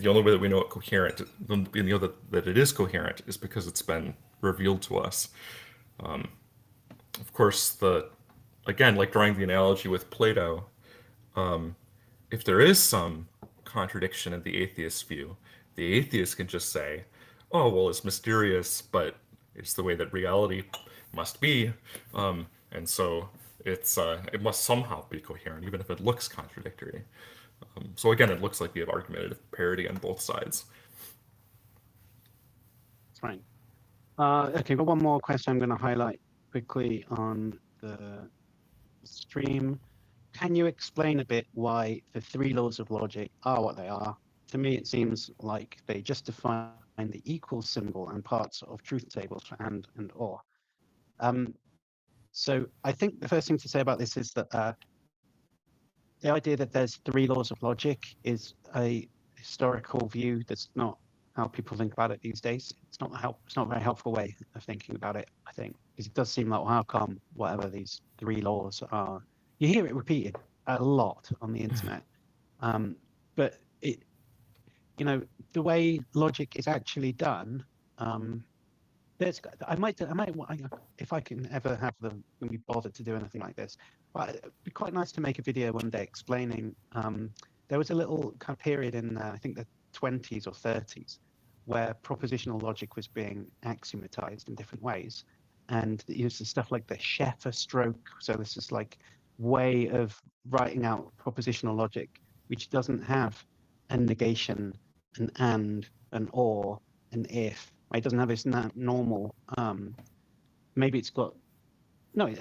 only way that we know it coherent, and the know that it is coherent, is because it's been revealed to us. Of course, again, like drawing the analogy with Plato, if there is some contradiction in the atheist view, the atheist can just say, oh, well, it's mysterious, but it's the way that reality must be, and so it must somehow be coherent, even if it looks contradictory. So again, it looks like we have argumentative parity on both sides. That's right. Okay, but one more question I'm going to highlight quickly on the stream. Can you explain a bit why the three laws of logic are what they are? To me, it seems like they just define the equal symbol and parts of truth tables for and or. So I think the first thing to say about this is that the idea that there's three laws of logic is a historical view that's not how people think about it these days. It's not a very helpful way of thinking about it, I think, because it does seem like, well, how come whatever these three laws are? You hear it repeated a lot on the internet, but it, you know, the way logic is actually done. I might, if I can ever have them when we bother to do anything like this, but it'd be quite nice to make a video one day explaining. There was a little kind of period in I think the 20s or 30s where propositional logic was being axiomatized in different ways, and it used stuff like the Sheffer stroke. So this is like way of writing out propositional logic which doesn't have a negation, an or, an if. It doesn't have this normal. Maybe it's got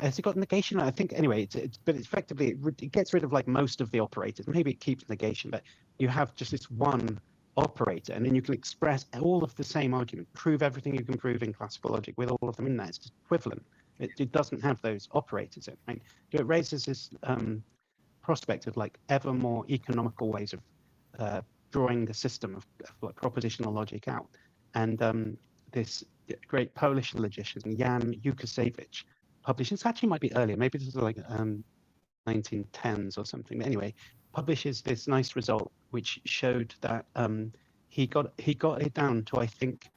has it got negation? I think anyway. But effectively it gets rid of like most of the operators. Maybe it keeps negation, but you have just this one operator, and then you can express all of the same argument, prove everything you can prove in classical logic with all of them in there. It's just equivalent. It doesn't have those operators in. Right? So it raises this prospect of like ever more economical ways of drawing the system of like propositional logic out. And this great Polish logician, Jan Łukasiewicz, published, this actually might be earlier, maybe this is like 1910s or something. But anyway, publishes this nice result which showed that he got it down to, I think,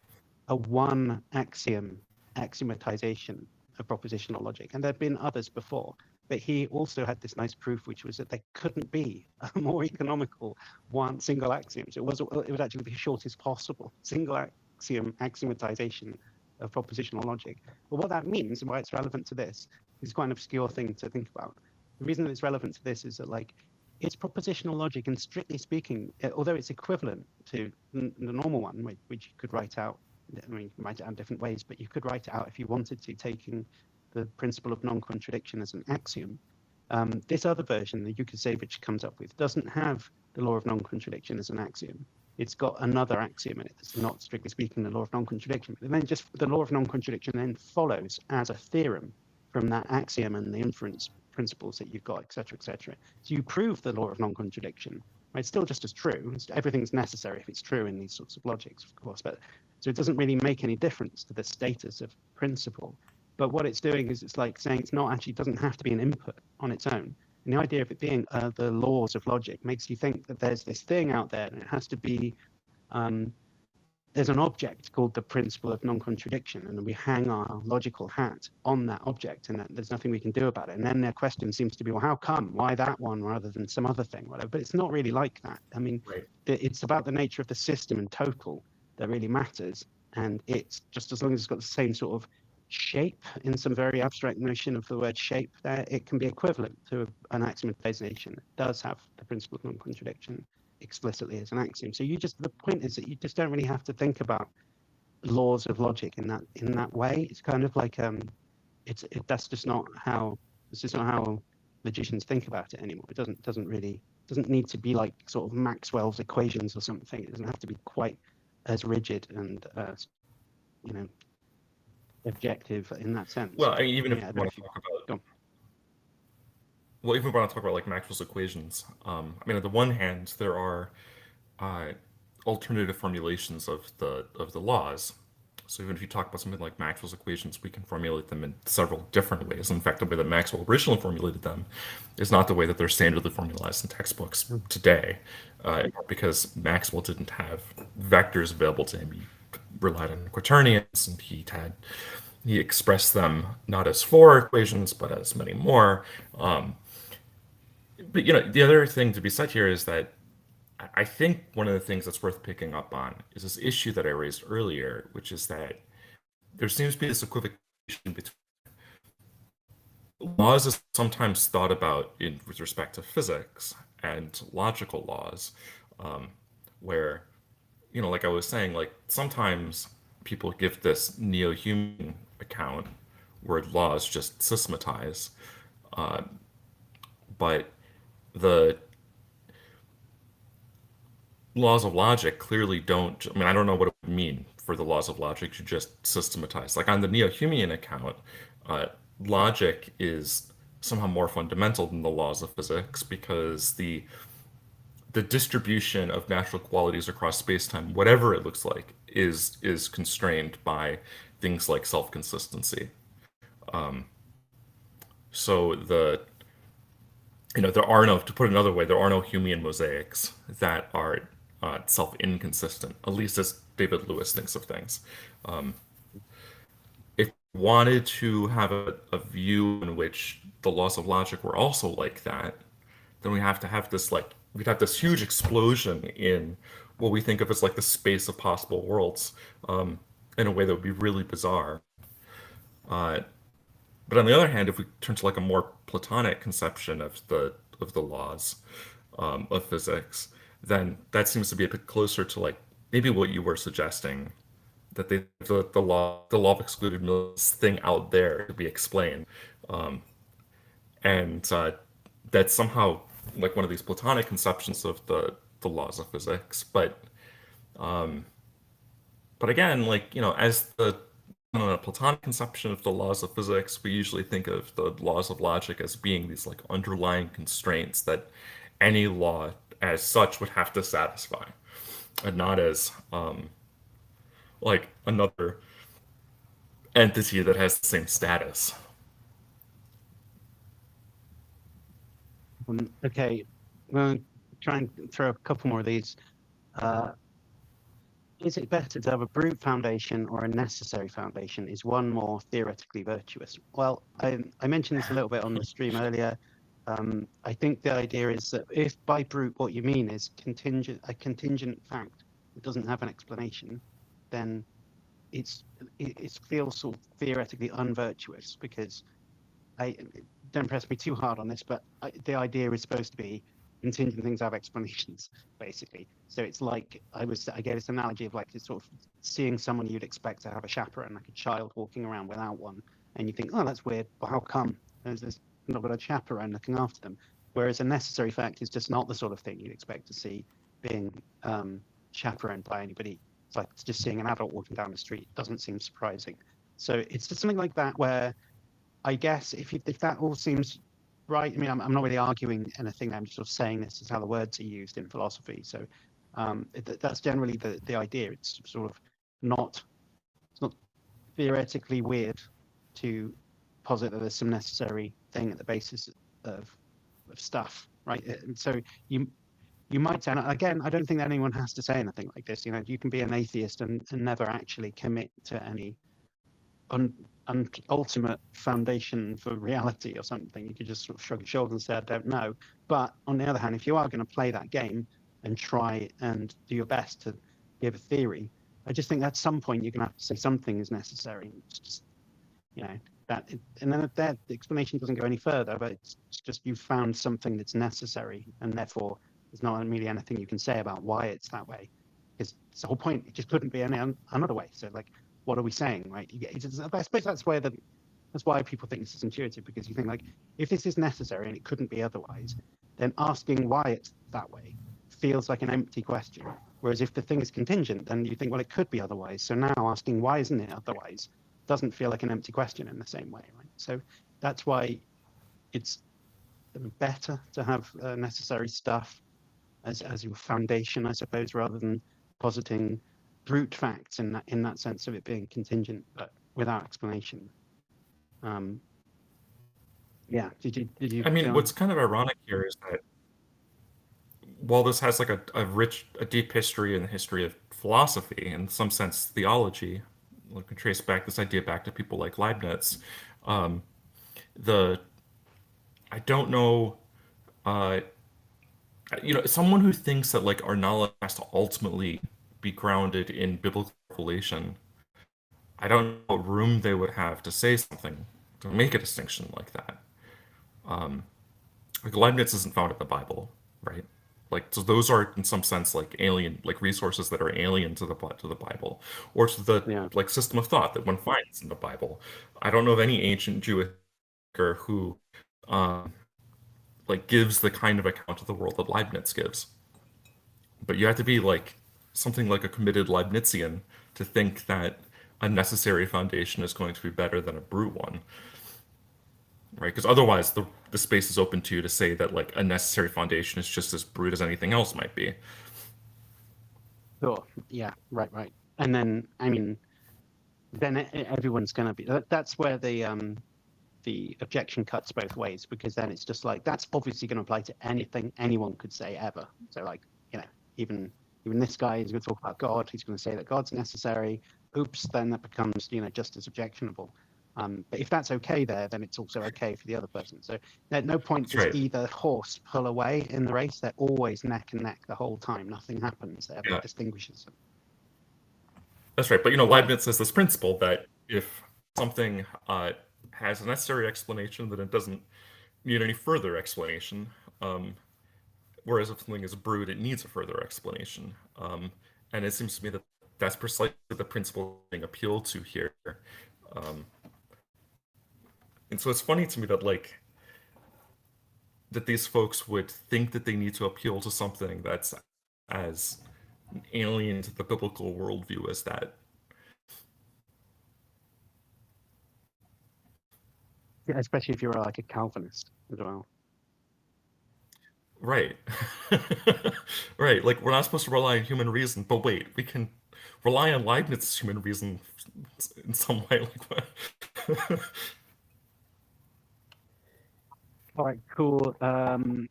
a one axiomatization of propositional logic. And there'd been others before, but he also had this nice proof, which was that there couldn't be a more economical one single axiom. So it was actually the shortest possible single axiomatization of propositional logic. But what that means and why it's relevant to this is quite an obscure thing to think about. The reason that it's relevant to this is that like it's propositional logic, and strictly speaking, although it's equivalent to the normal one, which you could write out, I mean, you can write it out in different ways, but you could write it out if you wanted to, taking the principle of non-contradiction as an axiom. This other version, the Łukasiewicz comes up with, doesn't have the law of non-contradiction as an axiom. It's got another axiom in it that's not, strictly speaking, the law of non-contradiction. And then just the law of non-contradiction then follows as a theorem from that axiom and the inference principles that you've got, et cetera, et cetera. So you prove the law of non-contradiction. Right? It's still just as true. Everything's necessary if it's true in these sorts of logics, of course. But so it doesn't really make any difference to the status of principle. But what it's doing is it's like saying it's not actually, doesn't have to be an input on its own. And the idea of it being the laws of logic makes you think that there's this thing out there, and it has to be there's an object called the principle of non-contradiction, and we hang our logical hat on that object, and that there's nothing we can do about it. And then their question seems to be, well, how come? Why that one rather than some other thing? Whatever. But it's not really like that. I mean, it's about the nature of the system in total that really matters. And it's just as long as it's got the same sort of shape in some very abstract notion of the word shape there, it can be equivalent to an axiom of designation that does have the principle of non-contradiction explicitly as an axiom. So the point is that you just don't really have to think about laws of logic in that way. It's kind of like that's just not how logicians think about it anymore. It doesn't need to be like sort of Maxwell's equations or something. It doesn't have to be quite as rigid and objective in that sense. Well, even if you want to talk about even if we want to talk about like Maxwell's equations, I mean, on the one hand, there are alternative formulations of the laws. So even if you talk about something like Maxwell's equations, we can formulate them in several different ways. In fact, the way that Maxwell originally formulated them is not the way that they're standardly formalized in textbooks today, because Maxwell didn't have vectors available to him. He relied on quaternions, and he expressed them not as 4 equations, but as many more. But the other thing to be said here is that I think one of the things that's worth picking up on is this issue that I raised earlier, which is that there seems to be this equivocation between laws is sometimes thought about with respect to physics and logical laws, where, like I was saying, like sometimes people give this neo-human account where laws just systematize, but the laws of logic clearly don't. I mean, I don't know what it would mean for the laws of logic to just systematize. Like on the neo-Humean account, logic is somehow more fundamental than the laws of physics, because the distribution of natural qualities across space-time, whatever it looks like, is constrained by things like self-consistency. So there are no, to put it another way, there are no Humean mosaics that are self-inconsistent, at least as David Lewis thinks of things. If we wanted to have a view in which the laws of logic were also like that, then we'd have this huge explosion in what we think of as like the space of possible worlds, in a way that would be really bizarre. But on the other hand, if we turn to like a more Platonic conception of the laws of physics, then that seems to be a bit closer to like maybe what you were suggesting, that the law of excluded this thing out there to be explained, and that's somehow like one of these Platonic conceptions of the laws of physics. But again, like as the Platonic conception of the laws of physics, we usually think of the laws of logic as being these like underlying constraints that any law as such would have to satisfy, and not as like another entity that has the same status. Okay, we'll try and throw a couple more of these. Is it better to have a brute foundation or a necessary foundation? Is one more theoretically virtuous? Well, I mentioned this a little bit on the stream earlier. I think the idea is that if by brute what you mean is a contingent fact that doesn't have an explanation, then it feels sort of theoretically unvirtuous, because don't press me too hard on this, but the idea is supposed to be contingent things have explanations, basically. So it's like I gave this analogy of like sort of seeing someone you'd expect to have a chaperone, like a child walking around without one, and you think, oh, that's weird, but how come there's not got a chaperone looking after them? Whereas a necessary fact is just not the sort of thing you'd expect to see being chaperoned by anybody. It's like just seeing an adult walking down the street doesn't seem surprising. So it's just something like that, where I guess if that all seems right, I mean, I'm not really arguing anything. I'm just sort of saying this is how the words are used in philosophy. So that's generally the idea. It's sort of not theoretically weird to posit that there's some necessary thing at the basis of stuff, right? And so you might say, and again, I don't think that anyone has to say anything like this. You know, you can be an atheist and never actually commit to any ultimate foundation for reality or something. You could just sort of shrug your shoulders and say, I don't know. But on the other hand, if you are going to play that game and try and do your best to give a theory, I just think at some point you're going to have to say something is necessary. It's just, you know, that, and then the explanation doesn't go any further, but it's just you've found something that's necessary, and therefore there's not really anything you can say about why it's that way, because it's the whole point. It just couldn't be any another way. So like, what are we saying, right? I suppose that's why people think this is intuitive, because you think like, if this is necessary and it couldn't be otherwise, then asking why it's that way feels like an empty question. Whereas if the thing is contingent, then you think, well, it could be otherwise. So now asking why isn't it otherwise doesn't feel like an empty question in the same way, right? So that's why it's better to have necessary stuff as your foundation, I suppose, rather than positing brute facts in that sense of it being contingent but without explanation. Yeah. Did you? I mean, what's kind of ironic here is that while this has like a deep history in the history of philosophy, in some sense theology, we can trace back this idea back to people like Leibniz. Um, the I don't know, uh, someone who thinks that like our knowledge has to ultimately be grounded in biblical revelation. I don't know what room they would have to say something to make a distinction like that. Like Leibniz isn't found in the Bible, right? Like, so those are in some sense like alien, like resources that are alien to the Bible, or to the like system of thought that one finds in the Bible. I don't know of any ancient Jewish thinker who like gives the kind of account of the world that Leibniz gives. But you have to be like something like a committed Leibnizian to think that a necessary foundation is going to be better than a brute one, right? Because otherwise the space is open to you to say that like a necessary foundation is just as brute as anything else might be. Sure. Yeah. Right. And then, I mean, then everyone's going to be. That's where the objection cuts both ways, because then it's just like, that's obviously going to apply to anything anyone could say ever. So like, you know, even this guy is going to talk about God. He's going to say that God's necessary. Oops, then that becomes, you know, just as objectionable. But if that's okay there, then it's also okay for the other person. So at no point does either horse pull away in the race. They're always neck and neck the whole time. Nothing happens there that distinguishes them. That's right. But, you know, Leibniz has this principle that if something has a necessary explanation, then it doesn't need any further explanation. Whereas if something is brute, it needs a further explanation. And it seems to me that that's precisely the principle being appealed to here. And so it's funny to me that like that these folks would think that they need to appeal to something that's as alien to the biblical worldview as that. Yeah, especially if you're like a Calvinist as well. Right. Right. Like, we're not supposed to rely on human reason, but wait, we can rely on Leibniz's human reason in some way. Like, All right, cool. I'm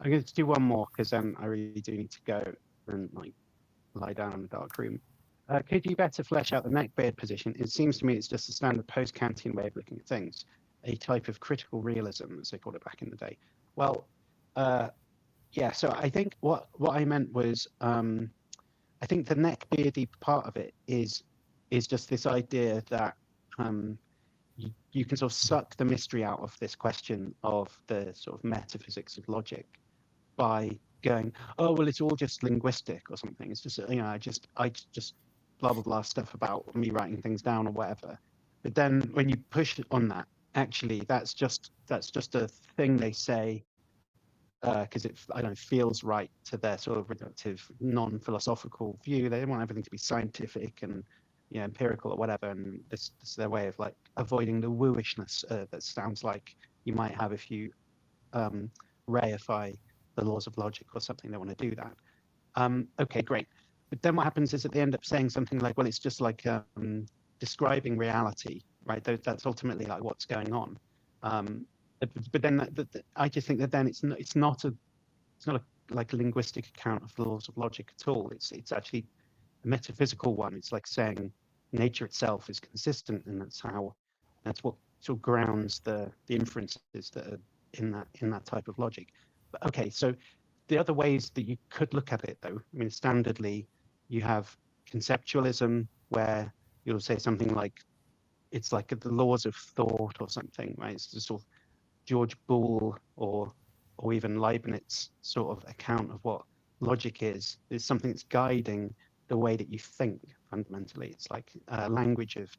going to do one more because I really do need to go and like lie down in the dark room. Could you better flesh out the neckbeard position? It seems to me it's just a standard post-Kantian way of looking at things, a type of critical realism, as they called it back in the day. Well, yeah. So I think what I meant was, I think the neckbeardy part of it is just this idea that you can sort of suck the mystery out of this question of the sort of metaphysics of logic by going, oh well, it's all just linguistic or something. It's just, you know, I just blah blah blah stuff about me writing things down or whatever. But then when you push on that, actually that's just a thing they say because I don't know, feels right to their sort of reductive, non-philosophical view. They want everything to be scientific and, you know, empirical or whatever. And this is their way of like avoiding the wooishness that sounds like you might have if you reify the laws of logic or something. They want to do that. Okay, great. But then what happens is that they end up saying something like, well, it's just like describing reality, right? That's ultimately like what's going on. But then I just think that then it's not a like a linguistic account of the laws of logic at all. It's actually a metaphysical one. It's like saying nature itself is consistent, and that's what sort of grounds the inferences that are in that type of logic. But okay, so the other ways that you could look at it, though, I mean, standardly you have conceptualism, where you'll say something like it's like the laws of thought or something, right? It's just sort of George Boole or even Leibniz sort of account of what logic is. It's something that's guiding the way that you think fundamentally. It's like a language of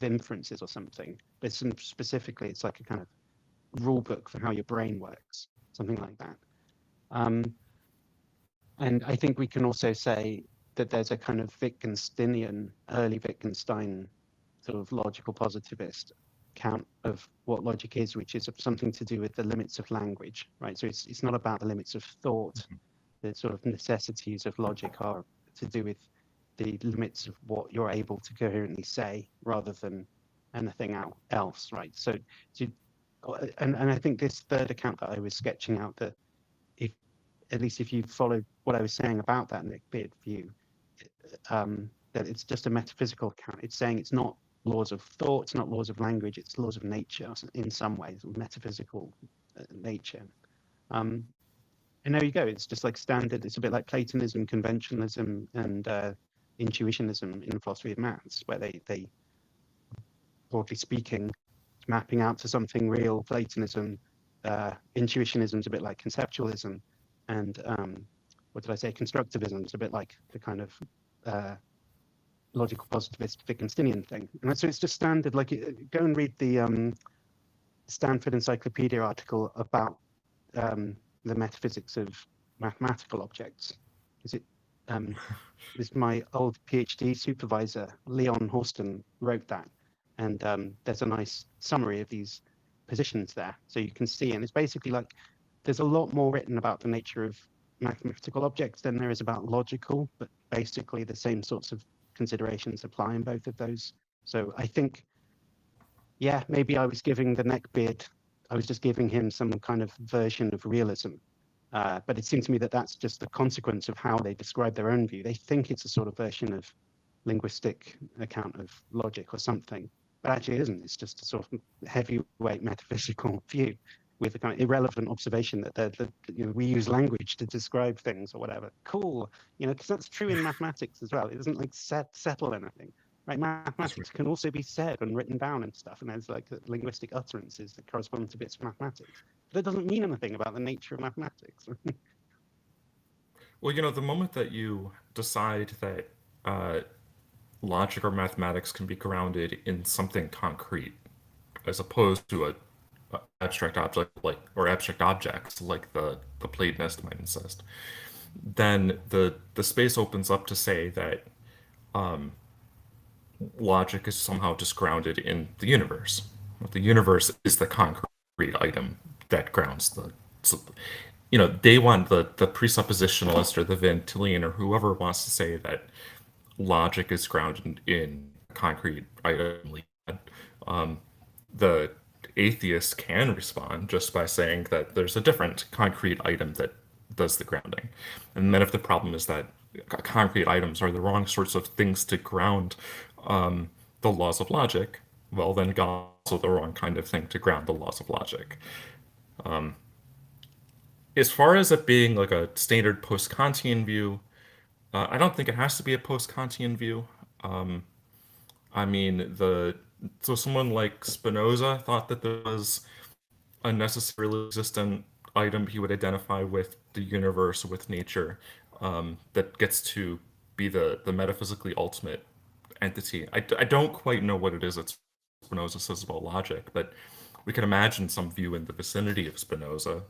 inferences or something. But specifically, it's like a kind of rule book for how your brain works, something like that. And I think we can also say that there's a kind of Wittgensteinian, early Wittgenstein sort of logical positivist account of what logic is, which is something to do with the limits of language, right? So it's not about the limits of thought. The sort of necessities of logic are to do with the limits of what you're able to coherently say rather than anything else, right? So and I think this third account that I was sketching out, that if at least if you followed what I was saying about that Nick Beard view, that it's just a metaphysical account. It's saying it's not laws of thought, it's not laws of language, it's laws of nature in some ways, metaphysical nature. And there you go. It's just like standard. It's a bit like Platonism, conventionalism, and intuitionism in the philosophy of maths, where they broadly speaking, mapping out to something real. Platonism, intuitionism is a bit like conceptualism, and what did I say? Constructivism is a bit like the kind of logical positivist Wittgensteinian thing. And so it's just standard. Like, go and read the Stanford Encyclopedia article about the metaphysics of mathematical objects. Is it? This my old PhD supervisor, Leon Horston, wrote that, and there's a nice summary of these positions there, so you can see. And it's basically like there's a lot more written about the nature of mathematical objects than there is about logical, but basically the same sorts of considerations apply in both of those. So I think, yeah, maybe I was giving the neckbeard, I was just giving him some kind of version of realism. But it seems to me that that's just the consequence of how they describe their own view. They think it's a sort of version of linguistic account of logic or something, but actually it isn't. It's just a sort of heavyweight metaphysical view with a kind of irrelevant observation that we use language to describe things or whatever. Cool, because that's true in mathematics as well. It doesn't like settle anything. Right, mathematics can also be said and written down and stuff, and there's like linguistic utterances that correspond to bits of mathematics. But it doesn't mean anything about the nature of mathematics. Well, the moment that you decide that logic or mathematics can be grounded in something concrete, as opposed to a abstract object or abstract objects like the Platonist might insist, then the space opens up to say that logic is somehow just grounded in the universe. The universe is the concrete item that grounds the. So, they want the presuppositionalist or the Van Tillian or whoever wants to say that logic is grounded in concrete item. The atheist can respond just by saying that there's a different concrete item that does the grounding. And then if the problem is that concrete items are the wrong sorts of things to ground the laws of logic, well, then God is also the wrong kind of thing to ground the laws of logic. As far as it being like a standard post-Kantian view, I don't think it has to be a post-Kantian view. I mean, so someone like Spinoza thought that there was a necessarily existent item he would identify with the universe, with nature, that gets to be the metaphysically ultimate entity. I don't quite know what it is that Spinoza says about logic, but we can imagine some view in the vicinity of Spinoza,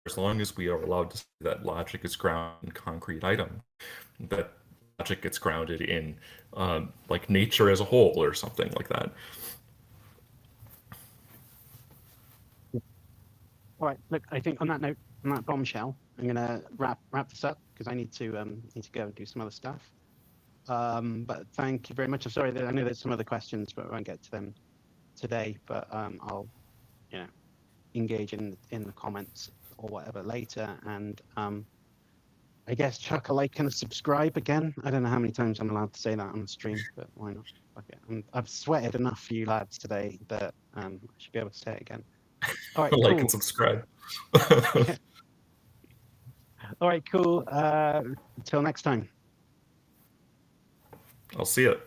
as long as we are allowed to say that logic is grounded in concrete item, that logic gets grounded in like nature as a whole or something like that. All right, look, I think on that note, on that bombshell, I'm gonna wrap this up because I need to go and do some other stuff. But thank you very much. I'm sorry that I know there's some other questions, but I won't get to them today. But I'll, engage in the comments or whatever later. And I guess chuck a like and a subscribe again. I don't know how many times I'm allowed to say that on the stream, but why not? Fuck it. I've sweated enough for you lads today that I should be able to say it again. All right, Like cool. and subscribe. Yeah. All right, cool. Until next time. I'll see it.